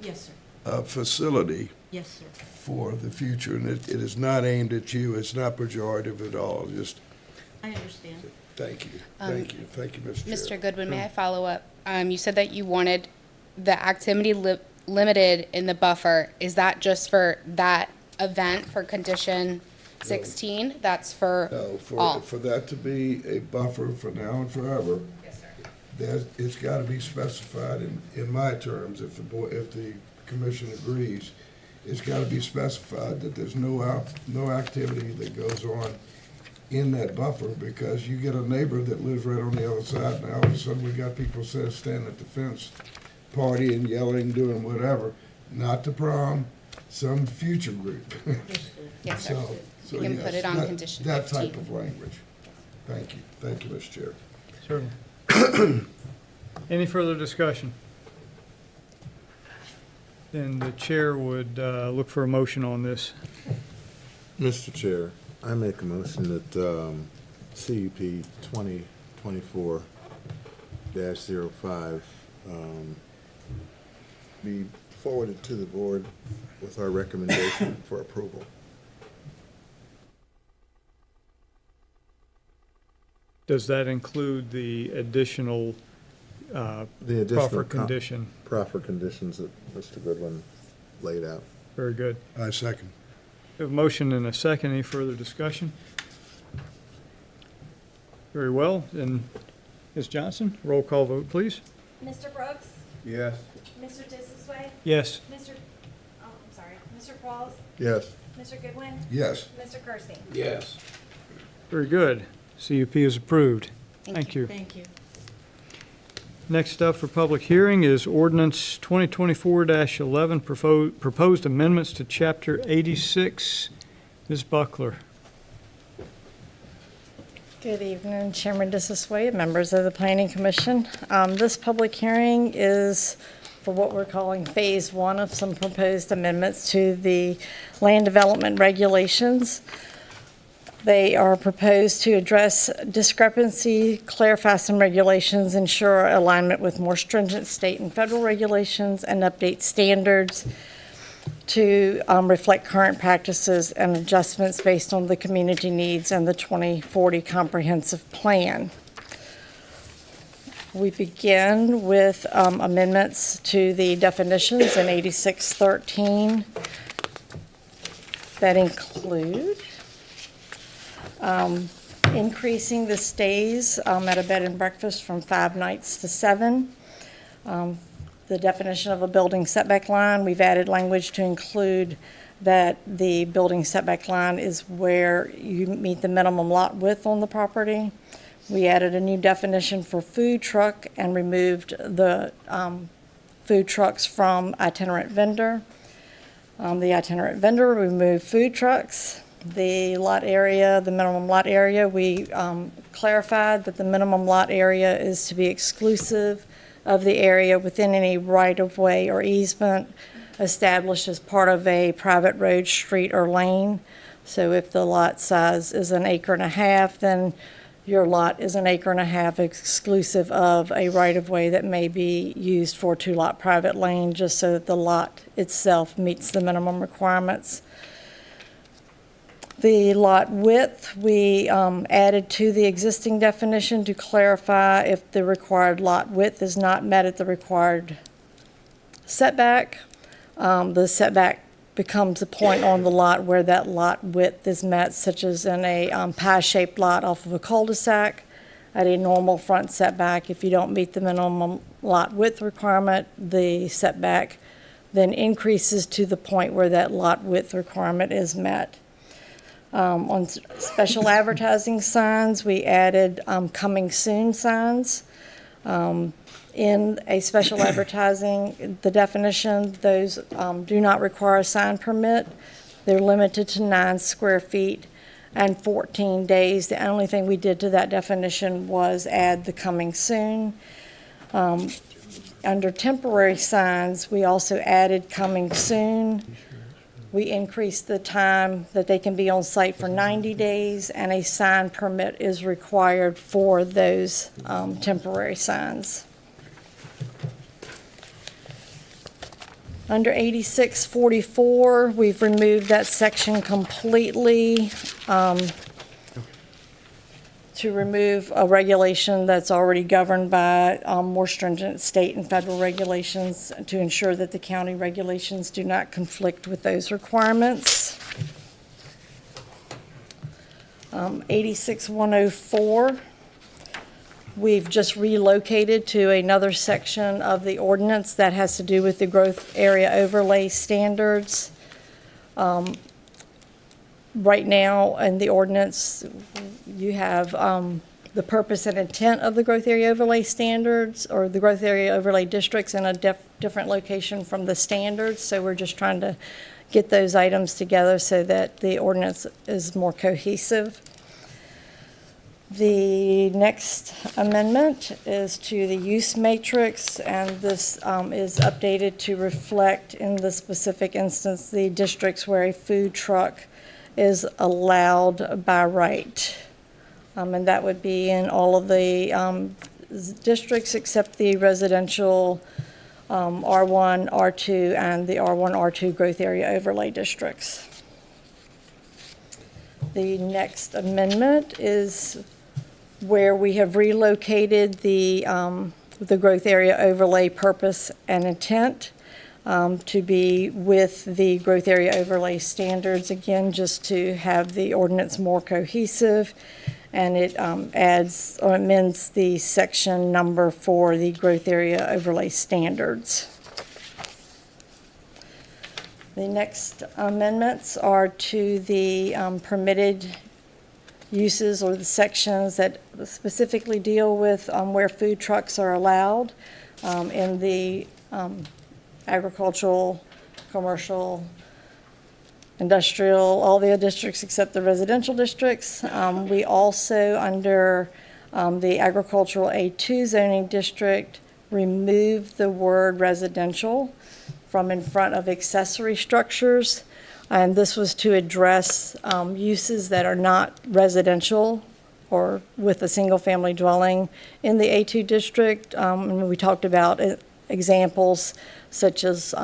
Yes, sir. a facility Yes, sir. for the future, and it is not aimed at you. It's not pejorative at all. Just I understand. thank you. Thank you, Mr. Chair. Mr. Goodwin, may I follow up? You said that you wanted the activity limited in the buffer. Is that just for that event for condition 16? That's for No, all? for that to be a buffer for now and forever. Yes, sir. It's got to be specified in my terms, if the commission agrees. It's got to be specified that there's no activity that goes on in that buffer, because you get a neighbor that lives right on the other side, and all of a sudden we got people standing at the fence, partying, yelling, doing whatever. Not the prom, some future group. Yes, sir. So You can yes, put it on that- condition That 15. type of language. Thank you, Mr. Chair. Certainly. Any further discussion? Then the chair would look for a motion on this. Mr. Chair, I make a motion that CUP 2024-05 be forwarded to the board with our recommendation for approval. Does that include the additional proffer condition? Proffer conditions that Mr. Goodwin laid out. Very good. I second. We have a motion and a second. Any further discussion? Very well. Then, Ms. Johnson, roll call vote, please. Mr. Brooks? Yes. Mr. Disasway? Yes. Mr. Oh, I'm sorry. Mr. Qualls? Yes. Mr. Goodwin? Yes. Mr. Kersey? Yes. Very good. CUP is approved. Thank you. Thank you. Next up for public hearing is Ordinance 2024-11, proposed amendments to Chapter 86. Ms. Buckler. Good evening, Chairman Disasway, members of the Planning Commission. This public hearing is for what we're calling Phase 1 of some proposed amendments to the land development regulations. They are proposed to address discrepancy, clarify some regulations, ensure alignment with more stringent state and federal regulations, and update standards to reflect current practices and adjustments based on the community needs and the 2040 comprehensive plan. We begin with amendments to the definitions in 8613 that include increasing the stays at a bed and breakfast from 5 nights to 7. The definition of a building setback line, we've added language to include that the building setback line is where you meet the minimum lot width on the property. We added a new definition for food truck and removed the food trucks from itinerant vendor. The itinerant vendor removed food trucks. The lot area, the minimum lot area, we clarified that the minimum lot area is to be exclusive of the area within any right-of-way or easement established as part of a private road, street, or lane. So if the lot size is 1.5 acres, then your lot is 1.5 acres exclusive of a right-of-way that may be used for 2-lot private lane, just so that the lot itself meets the minimum requirements. The lot width, we added to the existing definition to clarify if the required lot width is not met at the required setback. The setback becomes a point on the lot where that lot width is met, such as in a pie-shaped lot off of a cul-de-sac at a normal front setback. If you don't meet the minimum lot width requirement, the setback then increases to the point where that lot width requirement is met. On special advertising signs, we added coming soon signs. In a special advertising, the definition, those do not require a sign permit. They're limited to 9 square feet and 14 days. The only thing we did to that definition was add the coming soon. Under temporary signs, we also added coming soon. We increased the time that they can be on site for 90 days, and a sign permit is required for those temporary signs. Under 8644, we've removed that section completely to remove a regulation that's already governed by more stringent state and federal regulations to ensure that the county regulations do not conflict with those requirements. 86104, we've just relocated to another section of the ordinance that has to do with the growth area overlay standards. Right now in the ordinance, you have the purpose and intent of the growth area overlay standards or the growth area overlay districts in a different location from the standards. So we're just trying to get those items together so that the ordinance is more cohesive. The next amendment is to the use matrix, and this is updated to reflect in the specific instance the districts where a food truck is allowed by right. And that would be in all of the districts except the residential R1, R2, and the R1, R2 growth area overlay districts. The next amendment is where we have relocated the growth area overlay purpose and intent to be with the growth area overlay standards, again, just to have the ordinance more cohesive. And it adds or amends the section number for the growth area overlay standards. The next amendments are to the permitted uses or the sections that specifically deal with where food trucks are allowed in the agricultural, commercial, industrial, all the districts except the residential districts. We also, under the agricultural A2 zoning district, removed the word residential from in front of accessory structures. And this was to address uses that are not residential or with a single-family dwelling in the A2 district. And we talked about examples such as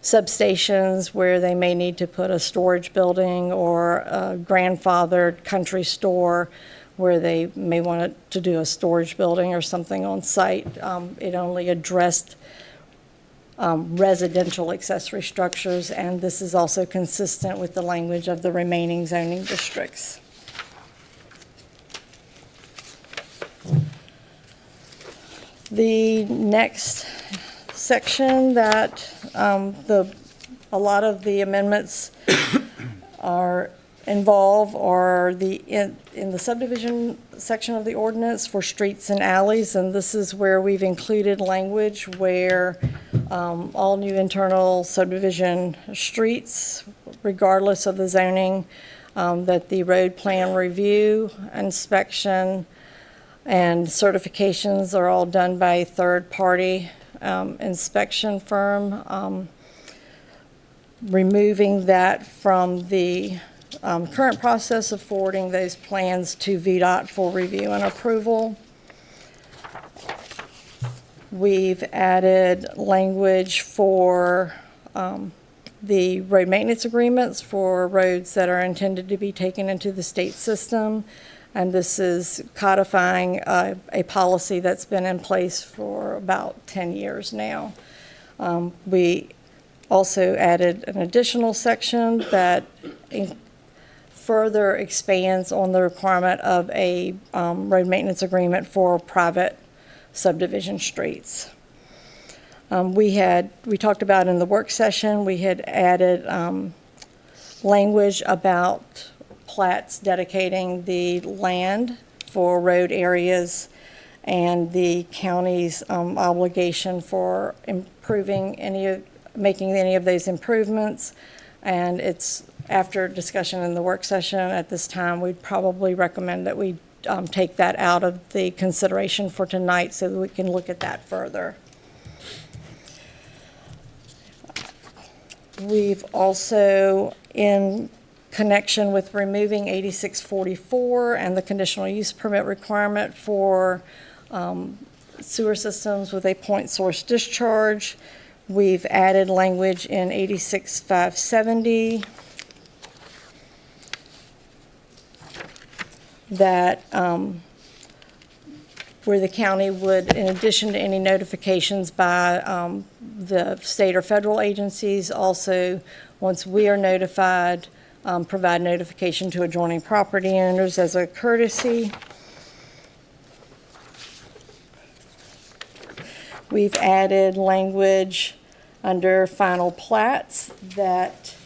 substations where they may need to put a storage building, or a grandfathered country store where they may want to do a storage building or something on site. It only addressed residential accessory structures, and this is also consistent with the language of the remaining zoning districts. The next section that a lot of the amendments involve are in the subdivision section of the ordinance for streets and alleys, and this is where we've included language where all new internal subdivision streets, regardless of the zoning, that the road plan review, inspection, and certifications are all done by a third-party inspection firm, removing that from the current process of forwarding those plans to VDOT for review and approval. We've added language for the road maintenance agreements for roads that are intended to be taken into the state system. And this is codifying a policy that's been in place for about 10 years now. We also added an additional section that further expands on the requirement of a road maintenance agreement for private subdivision streets. We talked about in the work session, we had added language about plats dedicating the land for road areas and the county's obligation for making any of those improvements. And it's after discussion in the work session at this time, we'd probably recommend that we take that out of the consideration for tonight so that we can look at that further. We've also, in connection with removing 8644 and the conditional use permit requirement for sewer systems with a point source discharge, we've added language in 86570 that where the county would, in addition to any notifications by the state or federal agencies, also, once we are notified, provide notification to adjoining property owners as a courtesy. We've added language under final plats that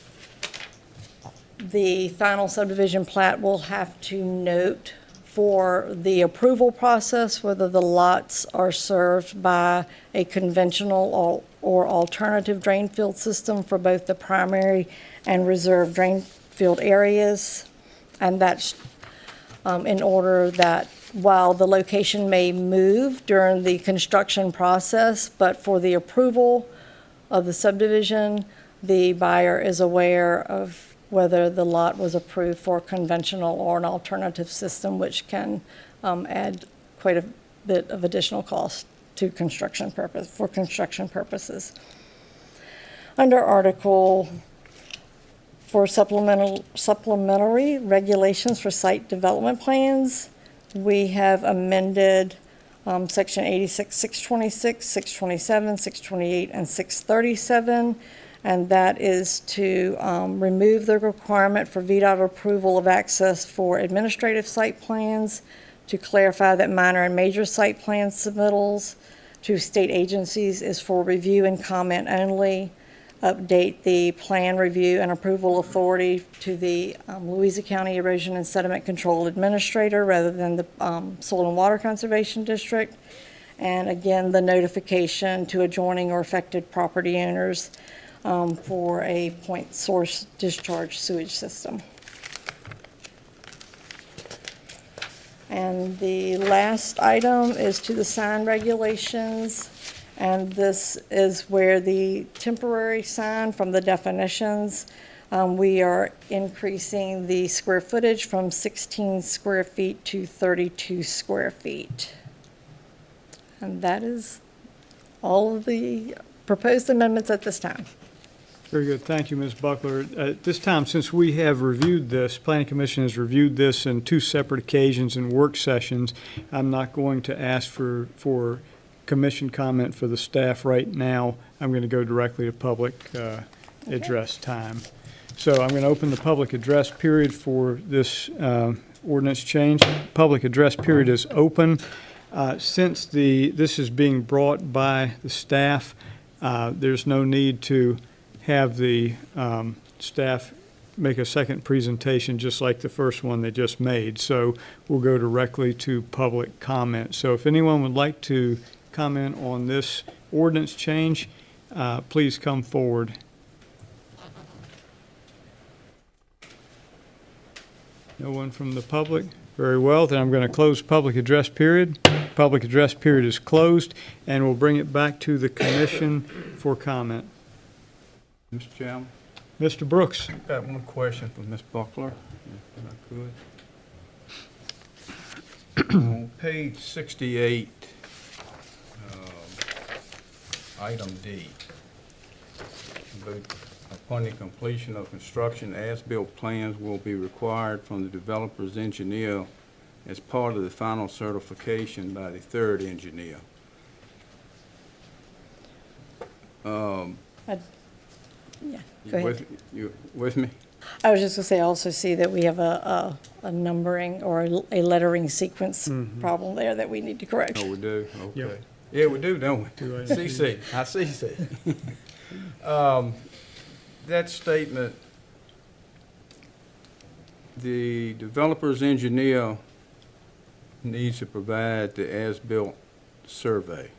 the final subdivision plat will have to note for the approval process whether the lots are served by a conventional or alternative drain field system for both the primary and reserve drain field areas. And that's in order that while the location may move during the construction process, but for the approval of the subdivision, the buyer is aware of whether the lot was approved for conventional or an alternative system, which can add quite a bit of additional cost to construction purposes. Under Article for supplementary regulations for site development plans, we have amended Section 86, 626, 627, 628, and 637. And that is to remove the requirement for VDOT approval of access for administrative site plans, to clarify that minor and major site plan submittals to state agencies is for review and comment only, update the plan review and approval authority to the Louisa County Erosion and Sediment Control Administrator rather than the Soil and Water Conservation District, and again, the notification to adjoining or affected property owners for a point source discharge sewage system. And the last item is to the sign regulations, and this is where the temporary sign from the definitions We are increasing the square footage from 16 square feet to 32 square feet. And that is all of the proposed amendments at this time. Very good. Thank you, Ms. Buckler. At this time, since we have reviewed this, Planning Commission has reviewed this in 2 separate occasions in work sessions, I'm not going to ask for commission comment for the staff right now. I'm going to go directly to public address time. So I'm going to open the public address period for this ordinance change. Public address period is open. Since this is being brought by the staff, there's no need to have the staff make a second presentation just like the first one they just made. So we'll go directly to public comment. So if anyone would like to comment on this ordinance change, please come forward. No one from the public? Very well, then I'm going to close public address period. Public address period is closed, and we'll bring it back to the commission for comment. Mr. Chairman? Mr. Brooks. I've got one question for Ms. Buckler, if I could. On page 68, item D, upon the completion of construction, as-built plans will be required from the developer's engineer as part of the final certification by the third engineer. Yeah, go ahead. You with me? I was just going to say, I also see that we have a numbering or a lettering sequence problem there that we need to correct. Oh, we do? Okay. Yep. Yeah, we do, don't we? Do I- CC, I CC. That statement, the developer's engineer needs to provide the as-built survey,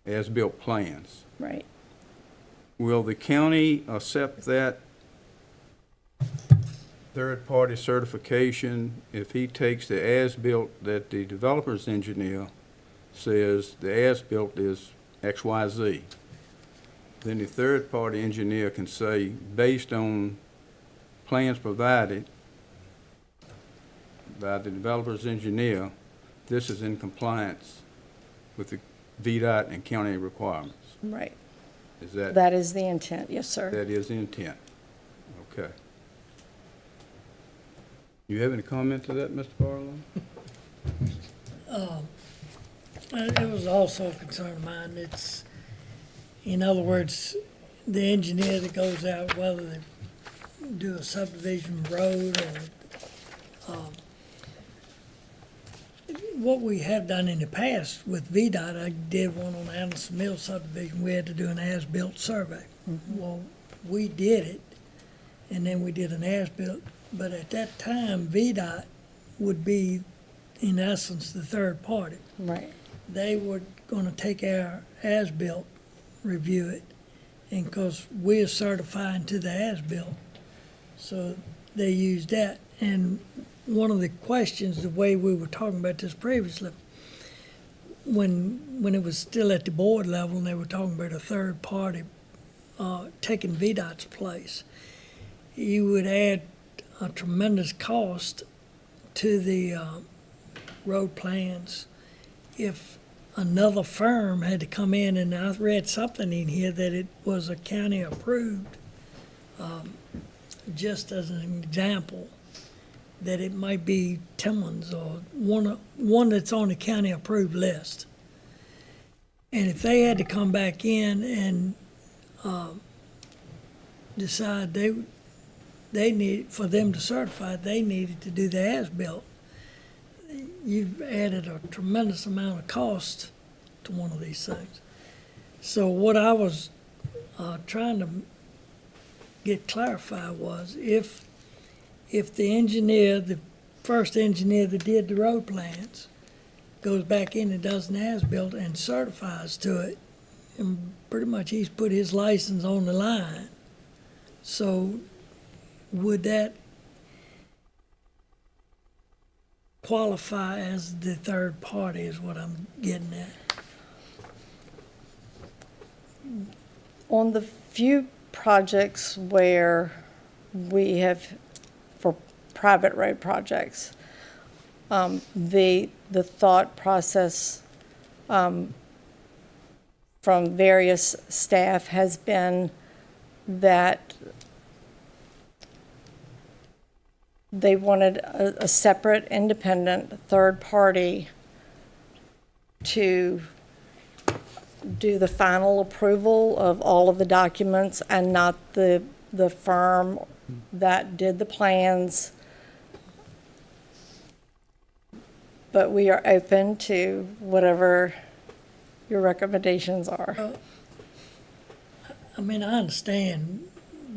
as-built plans. Right. Will the county accept that third-party certification if he takes the as-built that the developer's engineer says the as-built is XYZ? Then the third-party engineer can say, based on plans provided by the developer's engineer, this is in compliance with the VDOT and county requirements. Right. Is that? That is the intent, yes, sir. That is the intent. Okay. You have any comment to that, Mr. Barlow? It was also a concern of mine. It's, in other words, the engineer that goes out, whether they do a subdivision road or, what we have done in the past with VDOT, I did one on Anderson Mills subdivision, we had to do an as-built survey. Well, we did it, and then we did an as-built, but at that time, VDOT would be, in essence, the third party. Right. They were gonna take our as-built, review it, and because we're certifying to the as-built, so they used that. And one of the questions, the way we were talking about this previously, when it was still at the board level and they were talking about a third party taking VDOT's place, you would add a tremendous cost to the road plans if another firm had to come in, and I read something in here that it was a county approved, just as an example, that it might be Timmons or one that's on the county approved list. And if they had to come back in and decide they need, for them to certify, they needed to do the as-built, you've added a tremendous amount of cost to one of these things. So what I was trying to get clarified was if the engineer, the first engineer that did the road plans, goes back in and does an as-built and certifies to it, and pretty much he's put his license on the line. So would that qualify as the third party is what I'm getting at? On the few projects where we have, for private road projects, the thought process from various staff has been that they wanted a separate, independent, third party to do the final approval of all of the documents and not the firm that did the plans. But we are open to whatever your recommendations are. I mean, I understand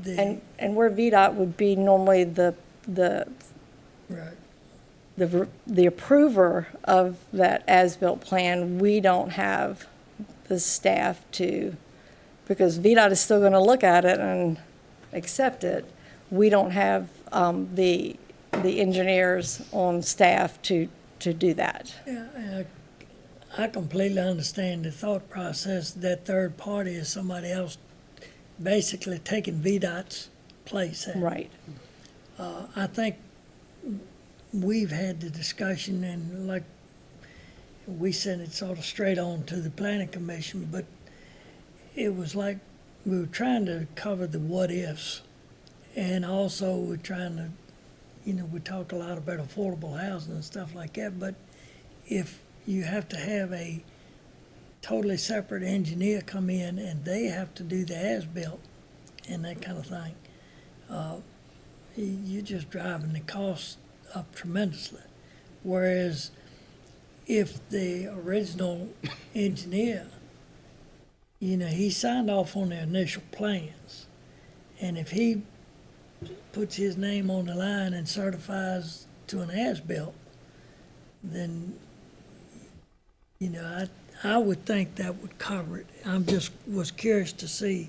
the. And where VDOT would be normally Right. the approver of that as-built plan, we don't have the staff to, because VDOT is still gonna look at it and accept it. We don't have the engineers on staff to do that. Yeah, I completely understand the thought process. That third party is somebody else basically taking VDOT's place. Right. I think we've had the discussion, and like we sent it sort of straight on to the planning commission, but it was like we were trying to cover the what ifs, and also we're trying to, we talk a lot about affordable housing and stuff like that, but if you have to have a totally separate engineer come in and they have to do the as-built and that kind of thing, you're just driving the cost up tremendously. Whereas if the original engineer, he signed off on the initial plans, and if he puts his name on the line and certifies to an as-built, then, I would think that would cover it. Was curious to see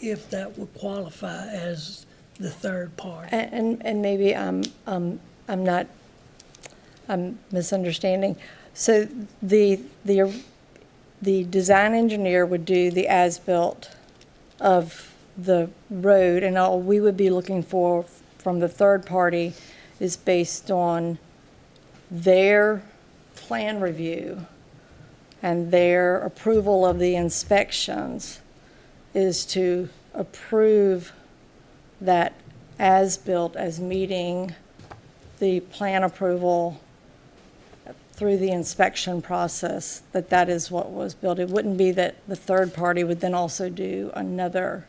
if that would qualify as the third party. And maybe I'm misunderstanding. So the design engineer would do the as-built of the road, and all we would be looking for from the third party is based on their plan review and their approval of the inspections, is to approve that as-built as meeting the plan approval through the inspection process, that is what was built. It wouldn't be that the third party would then also do another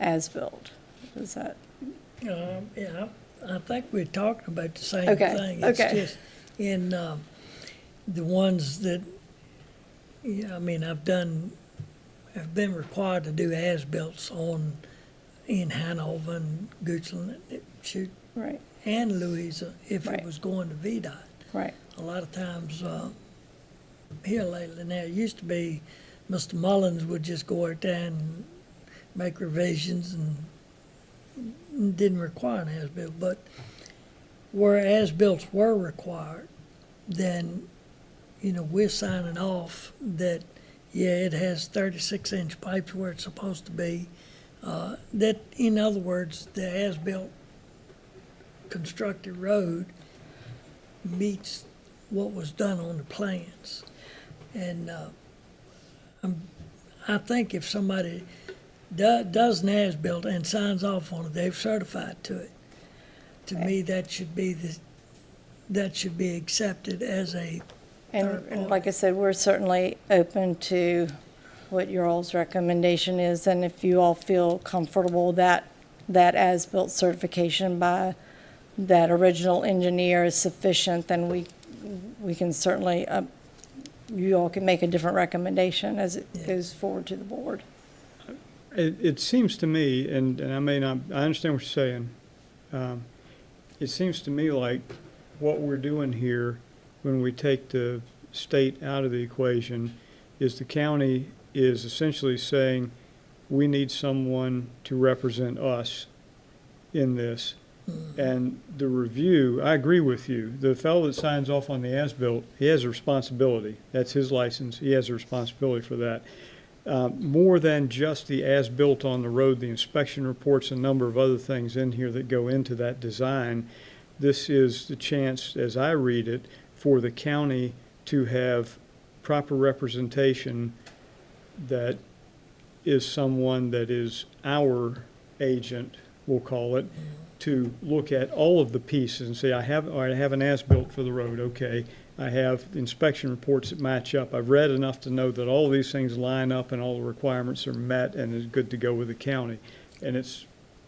as-built. Is that? Yeah, I think we're talking about the same Okay, thing. It's okay. just in the ones that, I've been required to do as-builts in Hanover and Goochland, Right. and Louisa, if Right. it was going to VDOT. Right. A lot of times, here lately, now, it used to be Mr. Mullins would just go out there and make revisions and didn't require an as-built, but where as-builts were required, then, we're signing off that, it has 36-inch pipes where it's supposed to be. That, in other words, the as-built constructed road meets what was done on the plans. And I think if somebody does an as-built and signs off on it, they've certified to it. To me, that should be accepted as a third And party. like I said, we're certainly open to what your all's recommendation is, and if you all feel comfortable that as-built certification by that original engineer is sufficient, then we can certainly, you all can make a different recommendation as it goes forward to the board. It seems to me, and I may not, I understand what you're saying. It seems to me like what we're doing here, when we take the state out of the equation, is the county is essentially saying, we need someone to represent us in this. And the review, I agree with you. The fellow that signs off on the as-built, he has a responsibility. That's his license. He has a responsibility for that. more than just the as-built on the road, the inspection reports, a number of other things in here that go into that design. This is the chance, as I read it, for the county to have proper representation that is someone that is our agent, we'll call it, to look at all of the pieces and say, I have an as-built for the road, okay. I have inspection reports that match up. I've read enough to know that all these things line up and all the requirements are met and is good to go with the county. And it's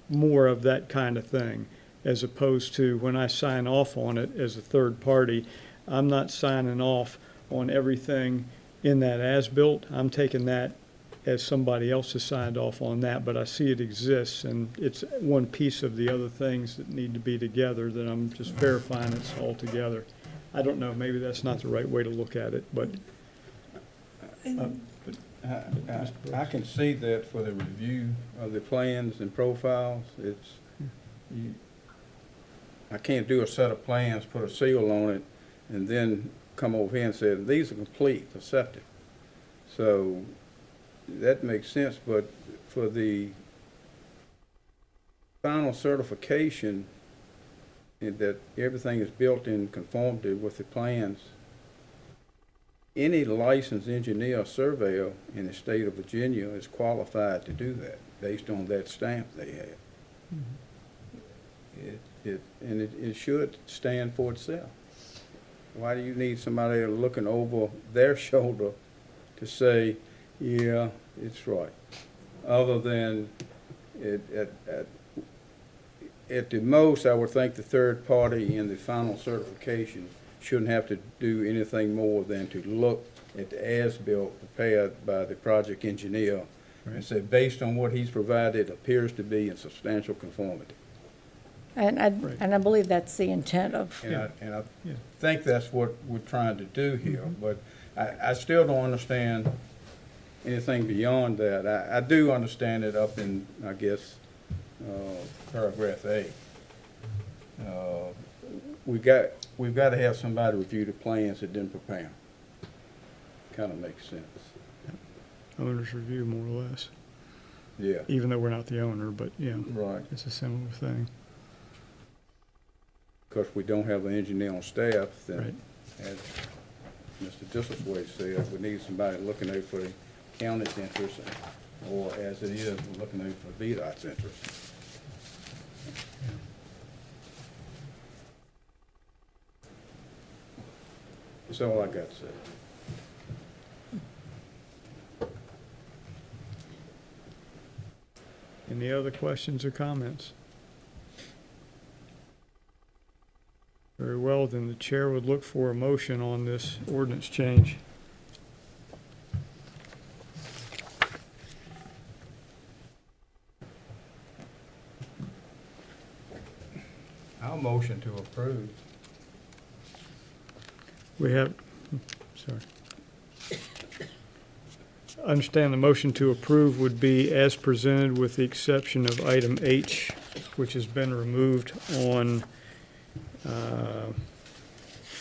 more of that kind of thing, as opposed to when I sign off on it as a third party, I'm not signing off on everything in that as-built. I'm taking that as somebody else has signed off on that, but I see it exists, and it's one piece of the other things that need to be together that I'm just verifying it's all together. I don't know, maybe that's not the right way to look at it, but. I can see that for the review of the plans and profiles, I can't do a set of plans, put a seal on it, and then come over here and say, these are complete, accepted. So that makes sense, but for the final certification, that everything is built in conformity with the plans, any licensed engineer or surveyor in the state of Virginia is qualified to do that based on that stamp they have. It should stand for itself. Why do you need somebody looking over their shoulder to say, yeah, it's right? Other than at the most, I would think the third party in the final certification shouldn't have to do anything more than to look at the as-built prepared by the project engineer and say, based on what he's provided, appears to be in substantial conformity. And I believe that's the intent of. And I think that's what we're trying to do here, but I still don't understand anything beyond that. I do understand it up in, I guess, paragraph A. We've got to have somebody review the plans that didn't prepare them. Kind of makes sense. Owner's review, more or less. Yeah. Even though we're not the owner, but yeah. Right. It's a similar thing. Because we don't have an engineer on staff, then, Right. as Mr. Disselsway said, we need somebody looking out for the county's interest, or as it is, we're looking out for VDOT's interest. That's all I got to say. Any other questions or comments? Very well, then the chair would look for a motion on this ordinance change. I'll motion to approve. We have, sorry. Understand the motion to approve would be as presented with the exception of item H, which has been removed on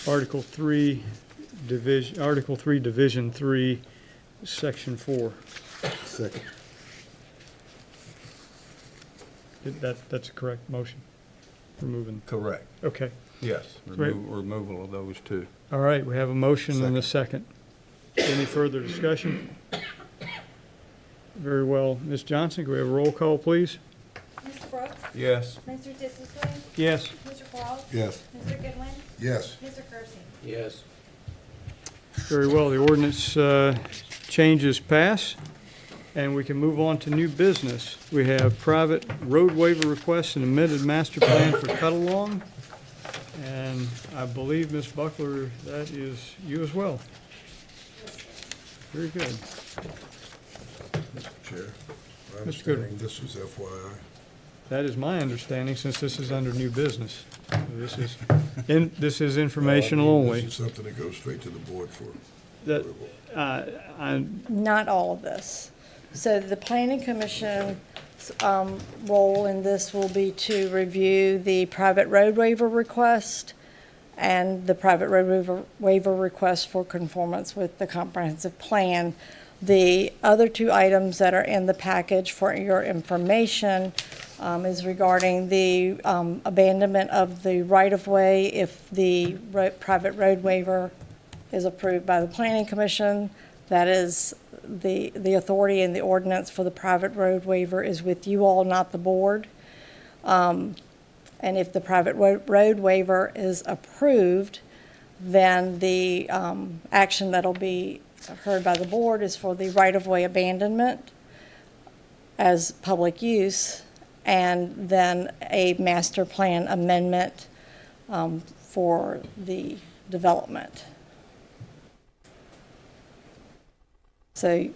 Article 3, Division 3, Section 4. Second. That's a correct motion? Removing. Correct. Okay. Yes, Great. removal of those two. All right, we have a motion and a second. Any further discussion? Very well. Ms. Johnson, can we have a roll call, please? Mr. Brooks? Yes. Mr. Disselsway? Yes. Mr. Quarles? Yes. Mr. Goodwin? Yes. Mr. Kersey? Yes. Very well. The ordinance changes pass, and we can move on to new business. We have private road waiver requests and amended master plan for cut-along. And I believe, Ms. Buckler, that is you as well. Very good. Mr. Chair, my Mr. Goodwin. understanding, this was FYI. That is my understanding, since this is under new business. This is informational Well, I mean, only. This is something that goes straight to the board for That, approval. Not all of this. So the planning commission role in this will be to review the private road waiver request and the private road waiver request for conformance with the comprehensive plan. The other two items that are in the package for your information is regarding the abandonment of the right-of-way if the private road waiver is approved by the Planning Commission. That is, the authority and the ordinance for the private road waiver is with you all, not the board. And if the private road waiver is approved, then the action that'll be heard by the board is for the right-of-way abandonment as public use, and then a master plan amendment for the development. So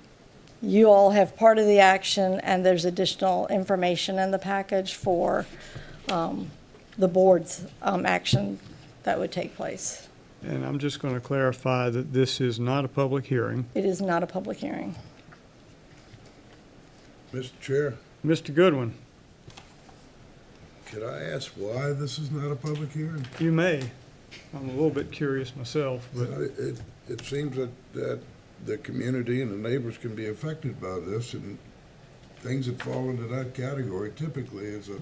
you all have part of the action, and there's additional information in the package for the board's action that would take place. And I'm just going to clarify that this is not a public hearing. It is not a public hearing. Mr. Chair, Mr. Goodwin, could I ask why this is not a public hearing? you may. I'm a little bit curious myself, but It seems that the community and the neighbors can be affected by this, and things that fall into that category typically is a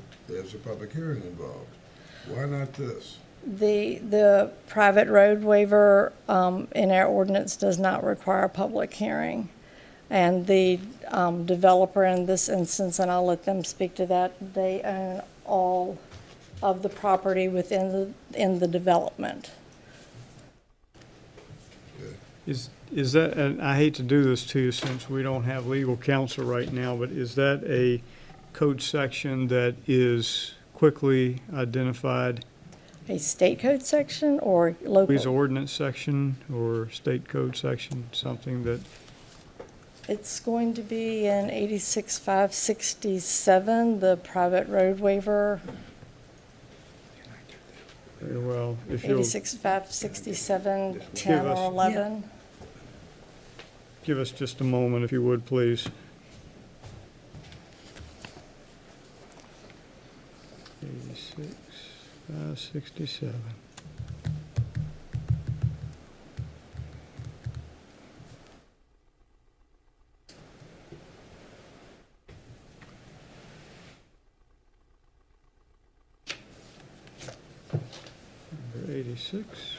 public hearing involved. Why not this? The private road waiver in our ordinance does not require a public hearing. And the developer in this instance, and I'll let them speak to that, they own all of the property within the development. is that, and I hate to do this to you since we don't have legal counsel right now, but is that a code section that is quickly identified? A state code section or local? Is ordinance section or state code section, something that, It's going to be in 86-567, the private road waiver. very well, if you'll 86-567, 10 or 11. give us just a moment, if you would, please. 86-567. Number 86.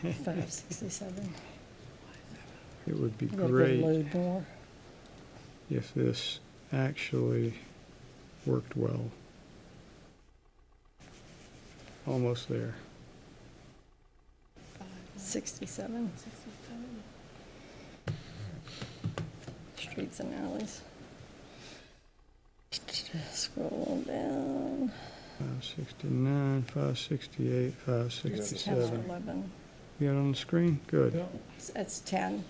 $567. It would be Gotta go great load more. if this actually worked well. Almost there. 67. Streets and alleys. Scroll on down. 569, 568, 567. 11. You got it on the screen? Good. That's 10.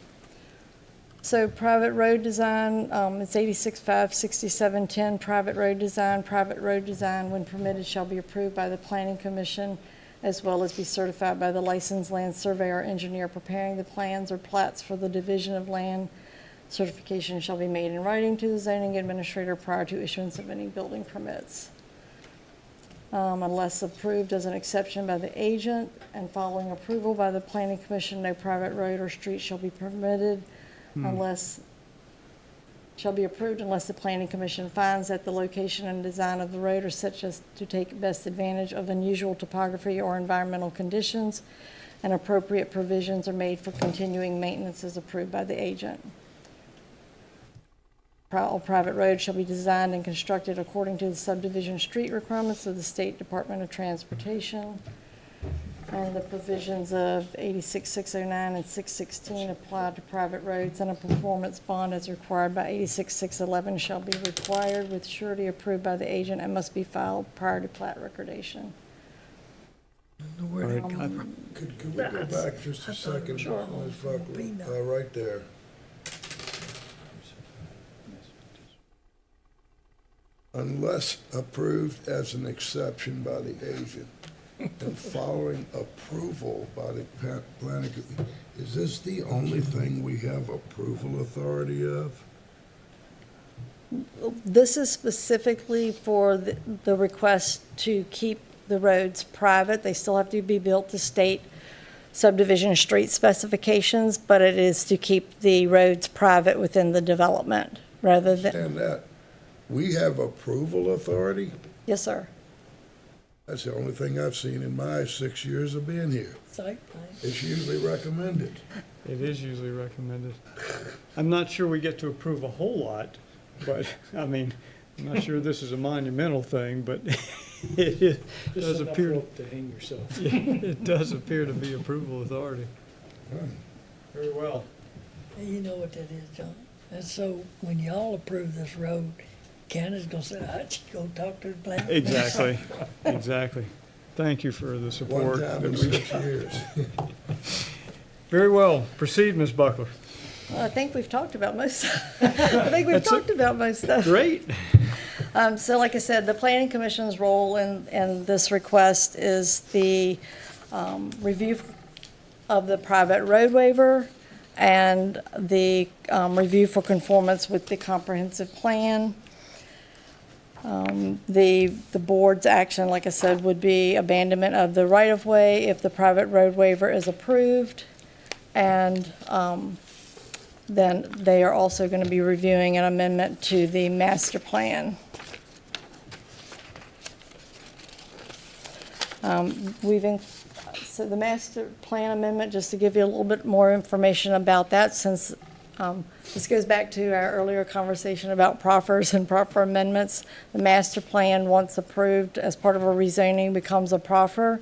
So private road design, it's 86-567-10, private road design. Private road design, when permitted, shall be approved by the Planning Commission as well as be certified by the licensed land surveyor or engineer preparing the plans or plats for the division of land. Certification shall be made in writing to the zoning administrator prior to issuance of any building permits. Unless approved as an exception by the agent and following approval by the Planning Commission, no private road or street shall be permitted shall be approved unless the Planning Commission finds that the location and design of the road are such as to take best advantage of unusual topography or environmental conditions, and appropriate provisions are made for continuing maintenance as approved by the agent. All private roads shall be designed and constructed according to the subdivision street requirements of the State Department of Transportation. And the provisions of 86-609 and 616 apply to private roads, and a performance bond as required by 86-611 shall be required with surety approved by the agent and must be filed prior to plat recordation. Could we go back just a second, Ms. Buckley? Right there. Unless approved as an exception by the agent. And following approval by the planning, is this the only thing we have approval authority of? This is specifically for the request to keep the roads private. They still have to be built to state subdivision street specifications, but it is to keep the roads private within the development rather than. And that, we have approval authority? Yes, sir. That's the only thing I've seen in my 6 years of being here. Site It's usually recommended. It is usually recommended. I'm not sure we get to approve a whole lot, but, I mean, I'm not sure this is a monumental thing, but it does Just enough appear, rope to hang yourself. it does appear to be approval authority. Very well. You know what that is, John? And so when y'all approve this road, Canada's gonna say, I should go talk to the planning. Exactly, exactly. Thank you for the support. One time that in we- 6 years. Very well. Proceed, Ms. Buckler. I think we've talked about most, I think we've talked about most stuff. Great. So like I said, the Planning Commission's role in this request is the review of the private road waiver and the review for conformance with the comprehensive plan. The board's action, like I said, would be abandonment of the right-of-way if the private road waiver is approved. And then they are also going to be reviewing an amendment to the master plan. So the master plan amendment, just to give you a little bit more information about that, since this goes back to our earlier conversation about proffers and proffer amendments. The master plan, once approved as part of a rezoning, becomes a proffer.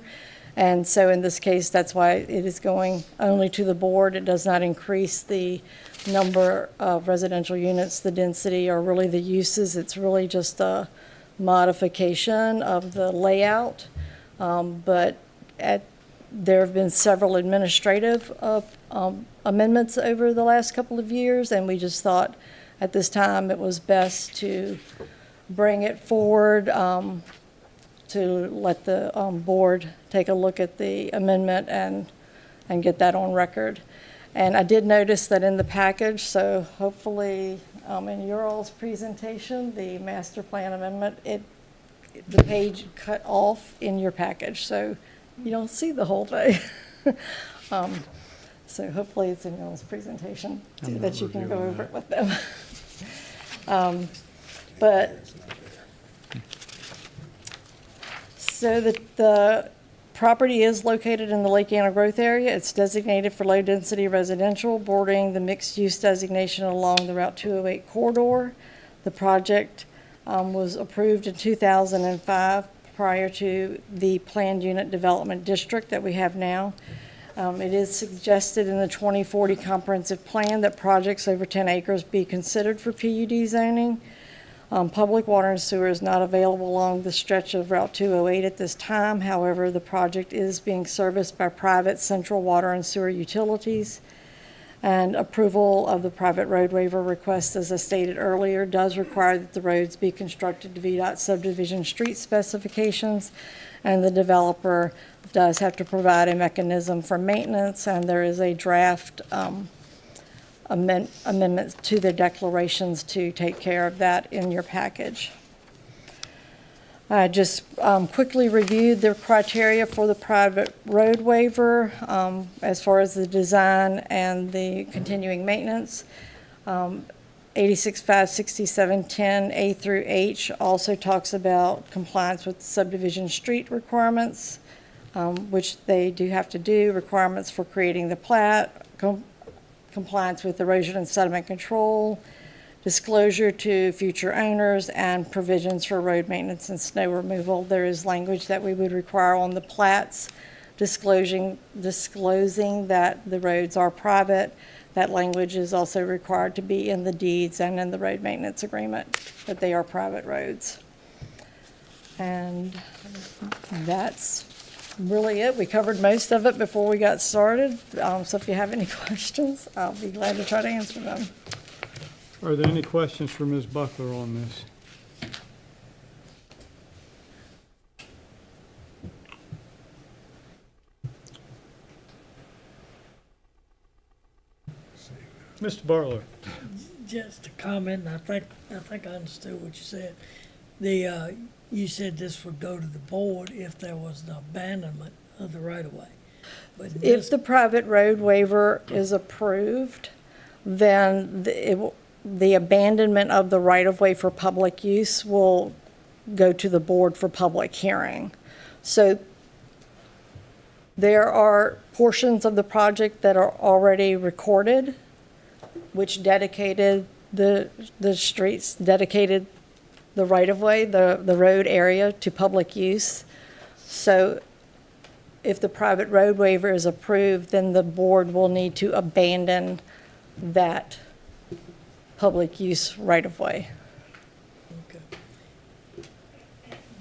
And so in this case, that's why it is going only to the board. It does not increase the number of residential units, the density, or really the uses. It's really just a modification of the layout. But there have been several administrative amendments over the last couple of years, and we just thought at this time it was best to bring it forward to let the board take a look at the amendment and get that on record. And I did notice that in the package, so hopefully in your all's presentation, the master plan amendment, the page cut off in your package, so you don't see the whole thing. So hopefully it's in your all's presentation so that you can go over it with them. So the property is located in the Lake Anna growth area. It's designated for low-density residential, bordering the mixed-use designation along the Route 208 corridor. The project was approved in 2005 prior to the planned unit development district that we have now. It is suggested in the 2040 comprehensive plan that projects over 10 acres be considered for PUD zoning. Public water and sewer is not available along the stretch of Route 208 at this time. However, the project is being serviced by private central water and sewer utilities. And approval of the private road waiver request, as I stated earlier, does require that the roads be constructed to VDOT subdivision street specifications. And the developer does have to provide a mechanism for maintenance, and there is a draft amendments to the declarations to take care of that in your package. I just quickly reviewed the criteria for the private road waiver as far as the design and the continuing maintenance. 86.56710 A through H also talks about compliance with subdivision street requirements, which they do have to do, requirements for creating the plat, compliance with erosion and sediment control, disclosure to future owners, and provisions for road maintenance and snow removal. There is language that we would require on the plats disclosing that the roads are private. That language is also required to be in the deeds and in the road maintenance agreement, that they are private roads. And that's really it. We covered most of it before we got started. So if you have any questions, I'll be glad to try to answer them. Are there any questions for Ms. Buckler on this? Mr. Barlow. Just a comment, and I think I understood what you said. You said this would go to the board if there was an abandonment of the right-of-way. But If the private road waiver is approved, then the abandonment of the right-of-way for public use will go to the board for public hearing. So there are portions of the project that are already recorded, which dedicated the streets, dedicated the right-of-way, the road area to public use. So if the private road waiver is approved, then the board will need to abandon that public use right-of-way. Okay.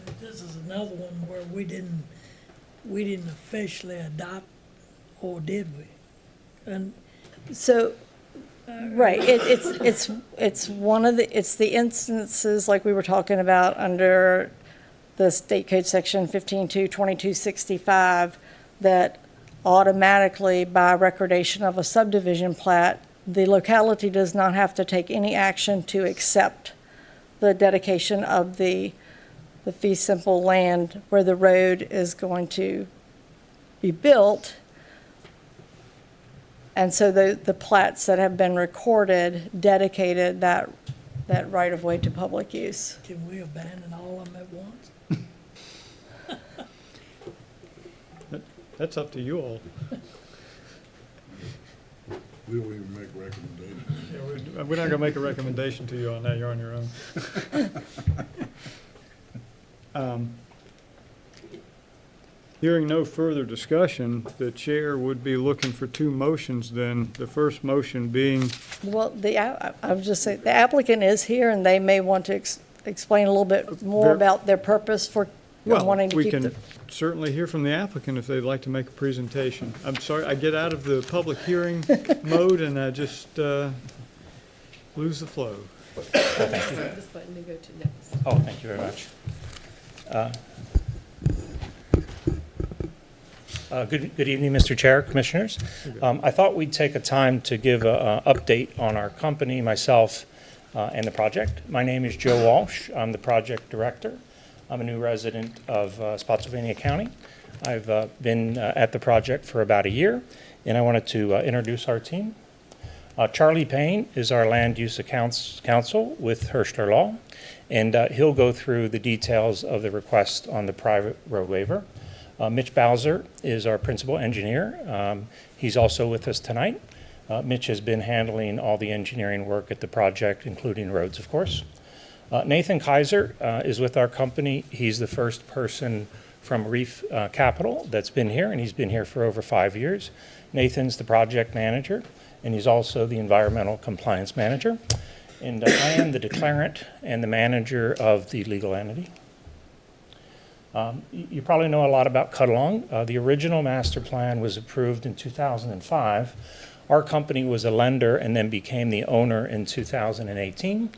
But this is another one where we didn't officially adopt, or did we? And So, right, it's one of it's the instances like we were talking about under the State Code Section 15.2.2265 that automatically, by recordation of a subdivision plat, the locality does not have to take any action to accept the dedication of the fee simple land where the road is going to be built. And so the plats that have been recorded dedicated that right-of-way to public use. can we abandon all of them at once? That's up to you all. We don't even make recommendations. Yeah, we're not gonna make a recommendation to you on that, you're on your own. Hearing no further discussion, the chair would be looking for two motions then. The first motion being, Well, I would just say, the applicant is here, and they may want to explain a little bit more about their purpose for well, wanting to we keep can the... certainly hear from the applicant if they'd like to make a presentation. I'm sorry, I get out of the public hearing mode and I just lose the flow. This button to go to next. Oh, thank you very much. Good evening, Mr. Chair, Commissioners. I thought we'd take a time to give an update on our company, myself, and the project. My name is Joe Walsh. I'm the project director. I'm a new resident of Spotsylvania County. I've been at the project for about a year, and I wanted to introduce our team. Charlie Payne is our land use counsel with Hirschler Law, and he'll go through the details of the request on the private road waiver. Mitch Bowser is our principal engineer. He's also with us tonight. Mitch has been handling all the engineering work at the project, including roads, of course. Nathan Kaiser is with our company. He's the first person from Reef Capital that's been here, and he's been here for over 5 years. Nathan's the project manager, and he's also the environmental compliance manager. And I am the declarant and the manager of the legal entity. You probably know a lot about Cut-Along. The original master plan was approved in 2005. Our company was a lender and then became the owner in 2018.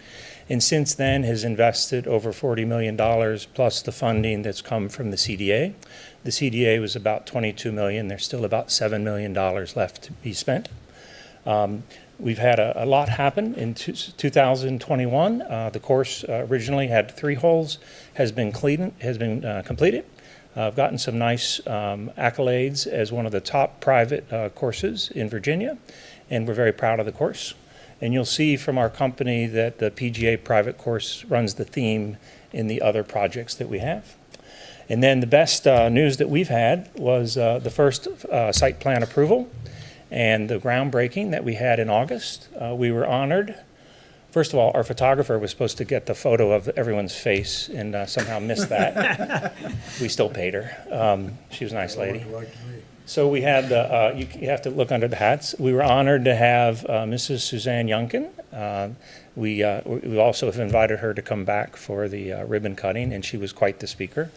And since then has invested over $40 million plus the funding that's come from the CDA. The CDA was about $22 million. There's still about $7 million left to be spent. We've had a lot happen in 2021. The course originally had 3 holes, has been completed. I've gotten some nice accolades as one of the top private courses in Virginia, and we're very proud of the course. And you'll see from our company that the PGA private course runs the theme in the other projects that we have. And then the best news that we've had was the first site plan approval and the groundbreaking that we had in August. We were honored. First of all, our photographer was supposed to get the photo of everyone's face and somehow missed that. We still paid her. She was a nice lady. So we had, you have to look under the hats. We were honored to have Mrs. Suzanne Yunkin. We also have invited her to come back for the ribbon cutting, and she was quite the speaker.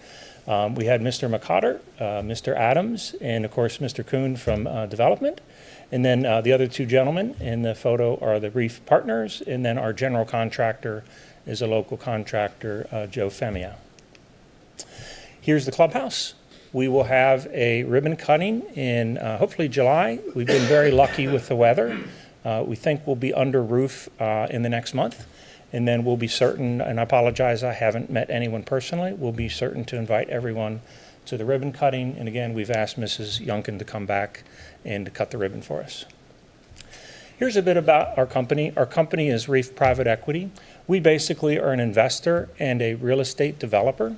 We had Mr. McCotter, Mr. Adams, and of course Mr. Kuhn from Development. And then the other 2 gentlemen in the photo are the Reef partners, and then our general contractor is a local contractor, Joe Femia. Here's the clubhouse. We will have a ribbon cutting in hopefully July. We've been very lucky with the weather. We think we'll be under roof in the next month. And then we'll be certain, and I apologize, I haven't met anyone personally, we'll be certain to invite everyone to the ribbon cutting. And again, we've asked Mrs. Yunkin to come back and to cut the ribbon for us. Here's a bit about our company. Our company is Reef Private Equity. We basically are an investor and a real estate developer.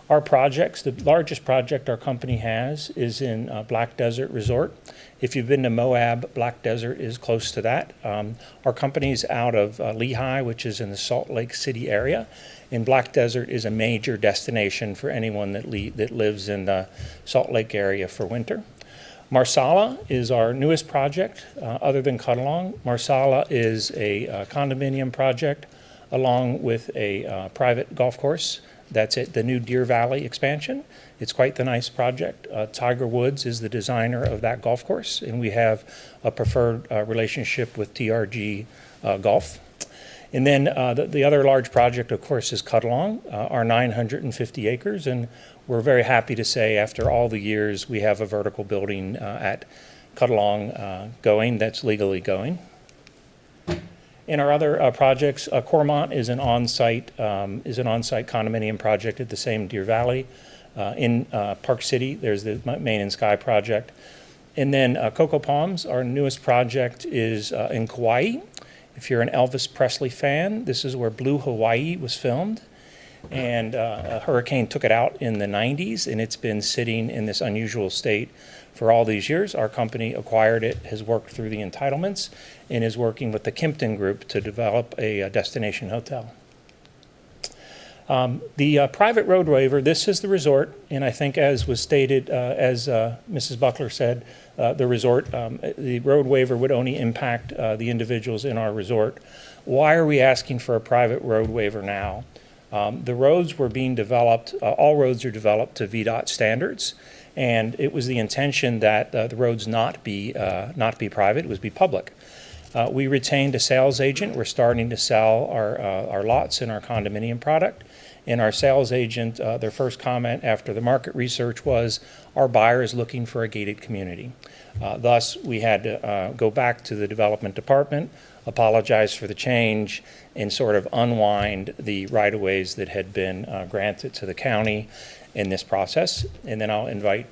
Our projects, the largest project our company has is in Black Desert Resort. If you've been to Moab, Black Desert is close to that. Our company is out of Lehigh, which is in the Salt Lake City area. And Black Desert is a major destination for anyone that lives in the Salt Lake area for winter. Marsala is our newest project, other than Cutalong. Marsala is a condominium project along with a private golf course. That's it, the new Deer Valley expansion. It's quite the nice project. Tiger Woods is the designer of that golf course, and we have a preferred relationship with TRG Golf. And then the other large project, of course, is Cutalong, our 950 acres, and we're very happy to say after all the years we have a vertical building at Cutalong going, that's legally going. In our other projects, Cormont is an on-site condominium project at the same Deer Valley. In Park City, there's the Main and Sky project. And then Cocoa Palms, our newest project, is in Kauai. If you're an Elvis Presley fan, this is where Blue Hawaii was filmed. And a hurricane took it out in the 90s, and it's been sitting in this unusual state for all these years. Our company acquired it, has worked through the entitlements, and is working with the Kimpton Group to develop a destination hotel. The private road waiver, this is the resort, and I think as was stated, as Mrs. Buckler said, the road waiver would only impact the individuals in our resort. Why are we asking for a private road waiver now? The roads were being developed, all roads are developed to VDOT standards, and it was the intention that the roads not be private, it was be public. We retained a sales agent. We're starting to sell our lots in our condominium product. And our sales agent, their first comment after the market research was, our buyer is looking for a gated community. Thus, we had to go back to the development department, apologize for the change, and sort of unwind the right-of-ways that had been granted to the county in this process. And then I'll invite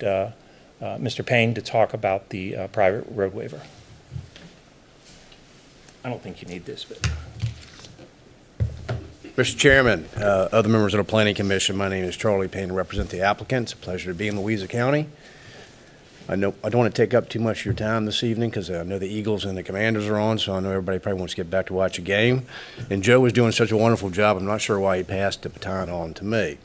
Mr. Payne to talk about the private road waiver. I don't think you need this, but. Mr. Chairman, other members of the Planning Commission, my name is Charlie Payne, I represent the applicant. It's a pleasure to be in Louisa County. I don't want to take up too much of your time this evening because I know the Eagles and the Commanders are on, so I know everybody probably wants to get back to watch a game. And Joe was doing such a wonderful job, I'm not sure why he passed the baton on to me.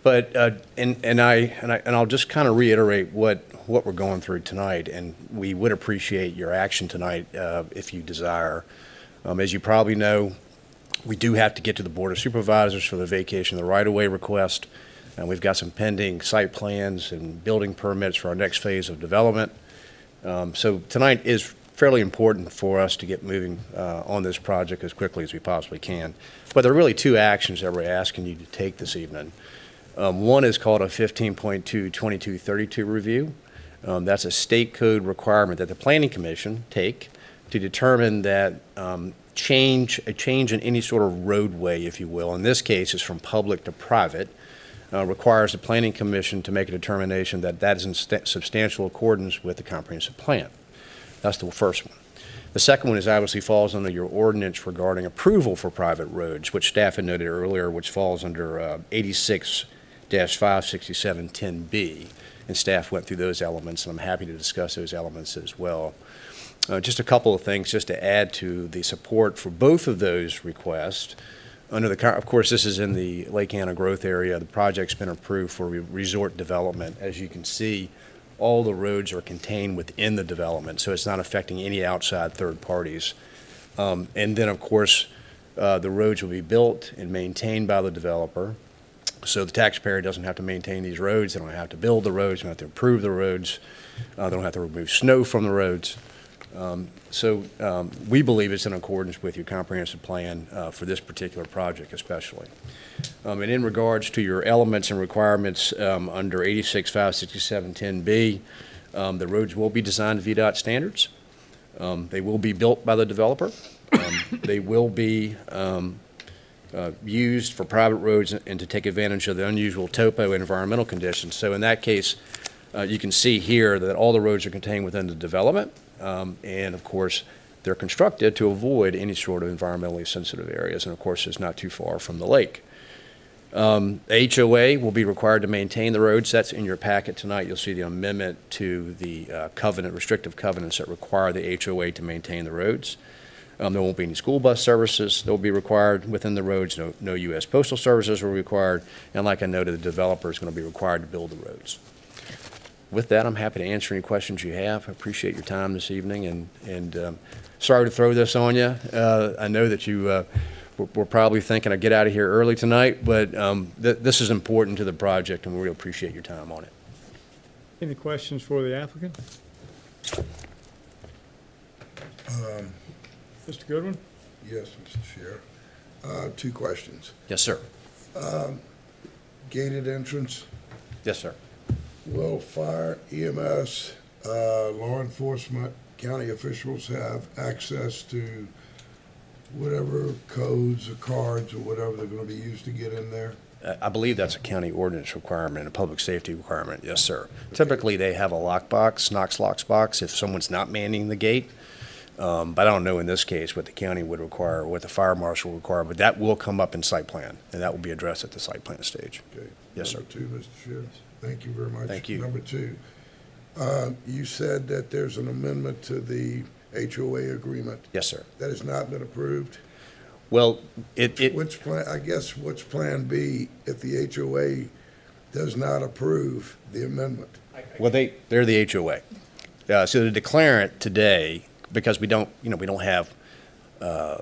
But, I'll just kind of reiterate what we're going through tonight, and we would appreciate your action tonight if you desire. As you probably know, we do have to get to the Board of Supervisors for the vacation of the right-of-way request, and we've got some pending site plans and building permits for our next phase of development. So tonight is fairly important for us to get moving on this project as quickly as we possibly can. But there are really two actions that we're asking you to take this evening. One is called a 15.2-2232 review. That's a state code requirement that the Planning Commission take to determine that a change in any sort of roadway, if you will, in this case is from public to private, requires the Planning Commission to make a determination that that is in substantial accordance with the comprehensive plan. That's the first one. The second one is obviously falls under your ordinance regarding approval for private roads, which staff had noted earlier, which falls under 86-567-10B, and staff went through those elements, and I'm happy to discuss those elements as well. Just a couple of things just to add to the support for both of those requests. Of course, this is in the Lake Anna growth area. The project's been approved for resort development. As you can see, all the roads are contained within the development, so it's not affecting any outside third parties. And then, of course, the roads will be built and maintained by the developer. So the taxpayer doesn't have to maintain these roads. They don't have to build the roads. They don't have to improve the roads. They don't have to remove snow from the roads. So we believe it's in accordance with your comprehensive plan for this particular project especially. And in regards to your elements and requirements under 86-567-10B, the roads will be designed to VDOT standards. They will be built by the developer. They will be used for private roads and to take advantage of the unusual topo and environmental conditions. So in that case, you can see here that all the roads are contained within the development, and of course, they're constructed to avoid any sort of environmentally sensitive areas, and of course, it's not too far from the lake. HOA will be required to maintain the roads. That's in your packet tonight. You'll see the amendment to the restrictive covenants that require the HOA to maintain the roads. There won't be any school bus services that will be required within the roads. No U.S. Postal Services will be required. And like I noted, the developer is going to be required to build the roads. With that, I'm happy to answer any questions you have. I appreciate your time this evening, and sorry to throw this on you. I know that you were probably thinking I'd get out of here early tonight, but this is important to the project, and we really appreciate your time on it. Any questions for the applicant? Mr. Goodwin? Yes, Mr. Chair. 2 questions. Yes, sir. Gated entrance, Yes, sir. will fire, EMS, law enforcement, county officials have access to whatever codes or cards or whatever they're gonna be used to get in there? I believe that's a county ordinance requirement, a public safety requirement. Yes, sir. Typically, they have a lockbox, Knox locks box, if someone's not manning the gate. But I don't know in this case what the county would require, what the fire marshal would require, but that will come up in site plan, and that will be addressed at the site plan stage. Okay. Yes, sir. Number 2, Mr. Chair. Thank you very much. Thank you. Number 2, you said that there's an amendment to the HOA agreement. Yes, sir. That has not been approved. Well, Which plan, I guess, what's Plan B if the HOA does not approve the amendment? well, they're the HOA. So the declarant today, because we don't have, the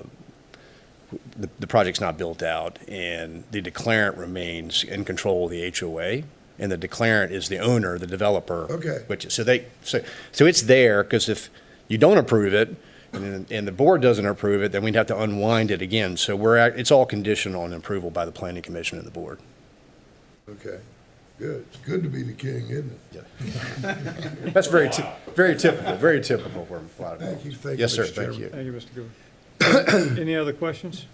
project's not built out, and the declarant remains in control of the HOA, and the declarant is the owner, the developer. Okay. So it's there, because if you don't approve it, and the board doesn't approve it, then we'd have to unwind it again. So it's all conditional on approval by the planning commission and the board. Okay, good. It's good to be the king, isn't it? Yeah. That's very typical for a lot of Thank you, thank you, Yes, sir, Mr. thank Chairman. you. Thank you, Mr. Goodwin. Any other questions?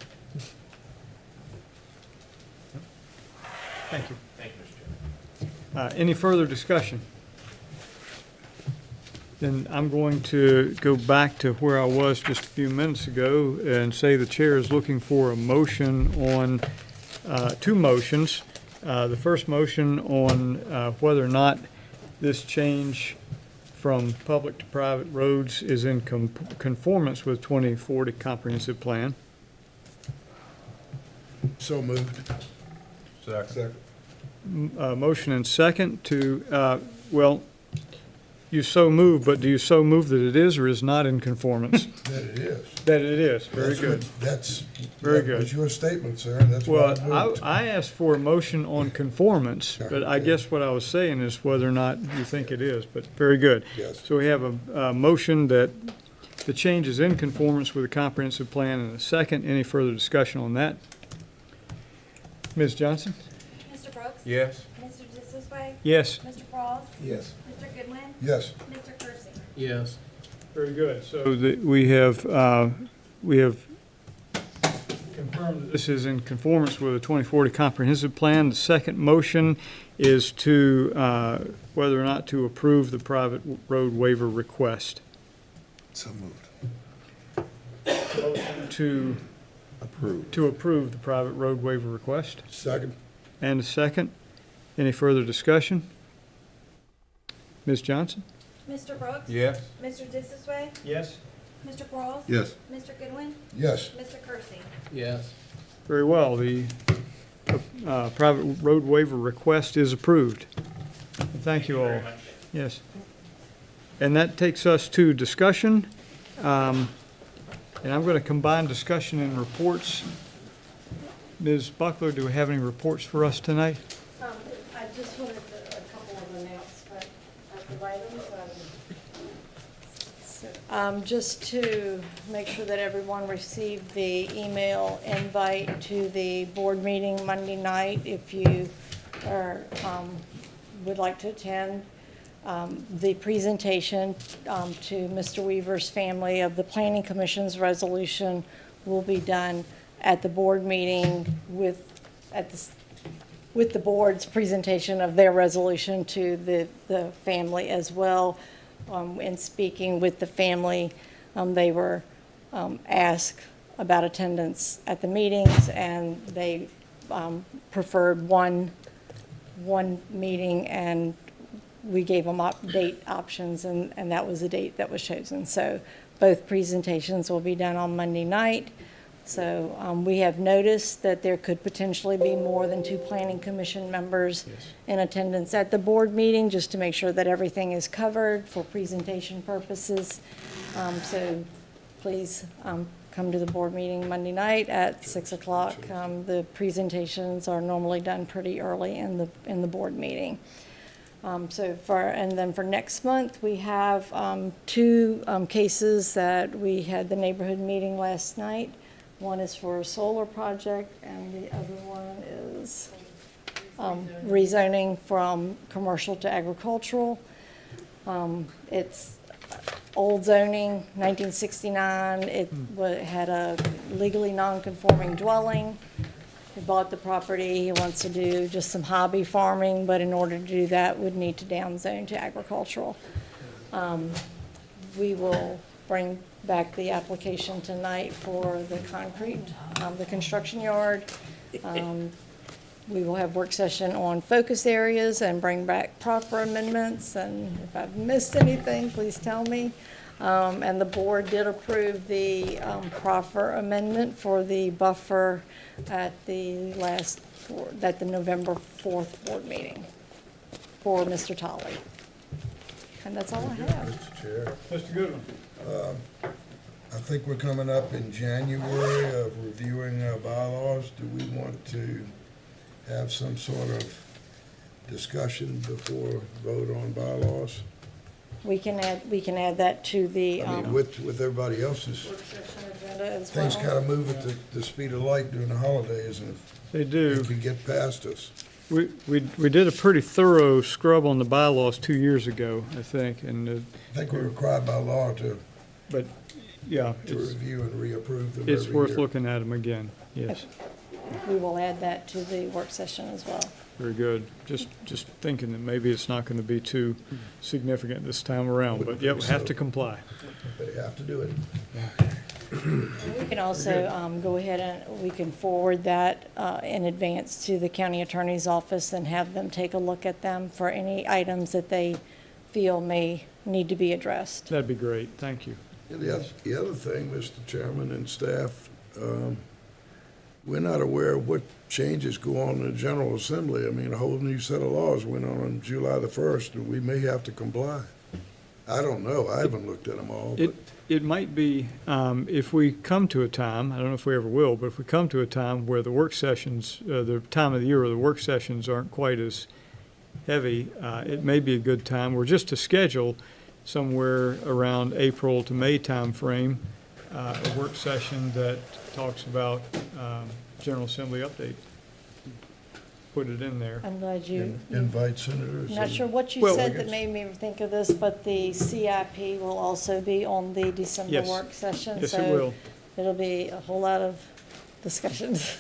Thank you. Thank you, Mr. Chairman. Any further discussion? Then I'm going to go back to where I was just a few minutes ago and say the chair is looking for a motion on, 2 motions. The first motion on whether or not this change from public to private roads is in conformance with 2040 comprehensive plan. So moved. Second. Motion and second to, you so move, but do you so move that it is or is not in conformance? That it is. That it is, very good. That's, Very that was good. your statement, sir, and that's why I Well, moved. I asked for a motion on conformance, but I guess what I was saying is whether or not you think it is, but very good. Yes. So we have a motion that the change is in conformance with the comprehensive plan, and a second. Any further discussion on that? Ms. Johnson? Mr. Brooks? Yes. Mr. Disisway? Yes. Mr. Cross? Yes. Mr. Goodwin? Yes. Mr. Kersey? Yes. Very good. So we have confirmed that this is in conformance with the 2040 comprehensive plan. The second motion is to whether or not to approve the private road waiver request. So moved. Motion to approve the private road waiver request. Second. And a second. Any further discussion? Ms. Johnson? Mr. Brooks? Yes. Mr. Disisway? Yes. Mr. Cross? Yes. Mr. Goodwin? Yes. Mr. Kersey? Yes. Very well. The private road waiver request is approved. Thank you all. Yes. And that takes us to discussion. And I'm going to combine discussion and reports. Ms. Buckler, do we have any reports for us tonight? I just wanted a couple of announcements of items. Just to make sure that everyone received the email invite to the board meeting Monday night, if you are, would like to attend. The presentation to Mr. Weaver's family of the Planning Commission's resolution will be done at the board meeting with the board's presentation of their resolution to the family as well. In speaking with the family, they were asked about attendance at the meetings, and they preferred one meeting, and we gave them date options, and that was the date that was chosen. So both presentations will be done on Monday night. So we have noticed that there could potentially be more than 2 planning commission members in attendance at the board meeting, just to make sure that everything is covered for presentation purposes. So please come to the board meeting Monday night at 6 o'clock. The presentations are normally done pretty early in the board meeting. And then for next month, we have 2 cases that we had the neighborhood meeting last night. One is for a solar project, and the other one is rezoning from commercial to agricultural. It's old zoning, 1969. It had a legally non-conforming dwelling. He bought the property. He wants to do just some hobby farming, but in order to do that, would need to downzone to agricultural. We will bring back the application tonight for the concrete, the construction yard. We will have work session on focus areas and bring back proffer amendments. And if I've missed anything, please tell me. And the board did approve the proffer amendment for the buffer at the November 4th board meeting for Mr. Tolley. And that's all I have. Mr. Chair, Mr. Goodwin. I think we're coming up in January of reviewing our bylaws. Do we want to have some sort of discussion before vote on bylaws? We can add that to the I mean, with everybody else's, work session agenda as things well. kind of move at the speed of light during the holidays, and They do. it can get past us. We did a pretty thorough scrub on the bylaws 2 years ago, I think, and I think we're required by law to review and reapprove them every year. it's worth looking at them again, yes. We will add that to the work session as well. Very good. Just thinking that maybe it's not going to be too significant this time around, but yeah, we have to comply. They have to do it. We can also go ahead and we can forward that in advance to the county attorney's office and have them take a look at them for any items that they feel may need to be addressed. That'd be great. Thank you. The other thing, Mr. Chairman and staff, we're not aware of what changes go on in the General Assembly. I mean, a whole new set of laws went on July the 1st, and we may have to comply. I don't know. I haven't looked at them all. But It might be, if we come to a time, I don't know if we ever will, but if we come to a time where the work sessions, the time of the year where the work sessions aren't quite as heavy, it may be a good time, or just to schedule somewhere around April to May timeframe, a work session that talks about General Assembly update. Put it in there. I'm glad you. invite senators. I'm not sure what you said that made me think of this, but the CIP will also be on the December Yes. work session. Yes, it so will. It'll be a whole lot of discussions.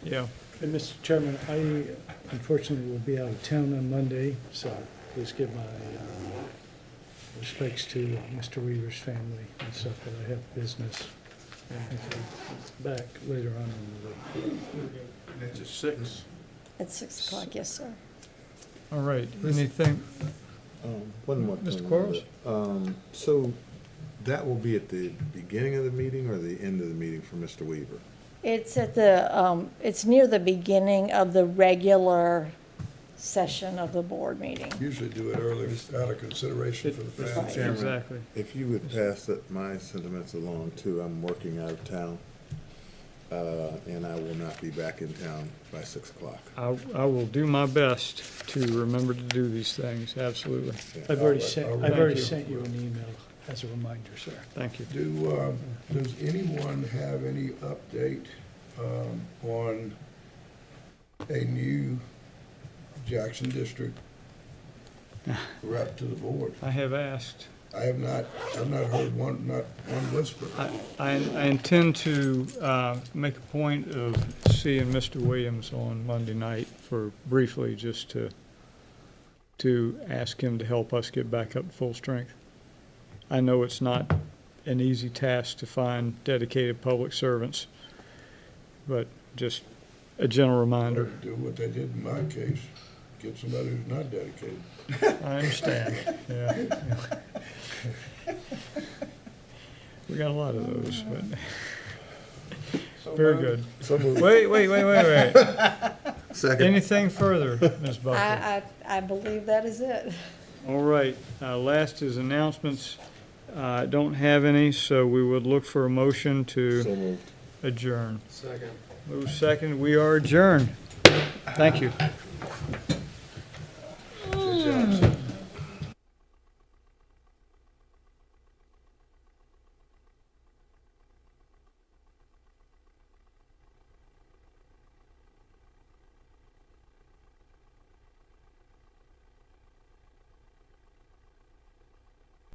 Yeah. And Mr. Chairman, I unfortunately will be out of town on Monday, so please give my respects to Mr. Weaver's family and stuff, but I have business. Back later on in the week. It's at 6. At 6 o'clock, yes, sir. All right. Anything? One more Mr. thing. Quarles? So that will be at the beginning of the meeting or the end of the meeting for Mr. Weaver? It's at the, it's near the beginning of the regular session of the board meeting. Usually do it early out of consideration for the family. Mr. Chairman, Exactly. if you would pass my sentiments along too, I'm working out of town, and I will not be back in town by 6 o'clock. I will do my best to remember to do these things, absolutely. I've already Thank you. sent you an email as a reminder, sir. Thank you. Does anyone have any update on a new Jackson District rep to the board. I have asked. I've not heard not one whisper. I intend to make a point of seeing Mr. Williams on Monday night for briefly, just to ask him to help us get back up to full strength. I know it's not an easy task to find dedicated public servants, but just a general reminder. Do what they did in my case, get somebody who's not dedicated. I understand, yeah. We got a lot of those, but very good. Wait. Second. Anything further, Ms. Buckler? I believe that is it. All right, last is announcements. Don't have any, so we would look for a motion to adjourn. Second. Move second, we are adjourned. Thank you.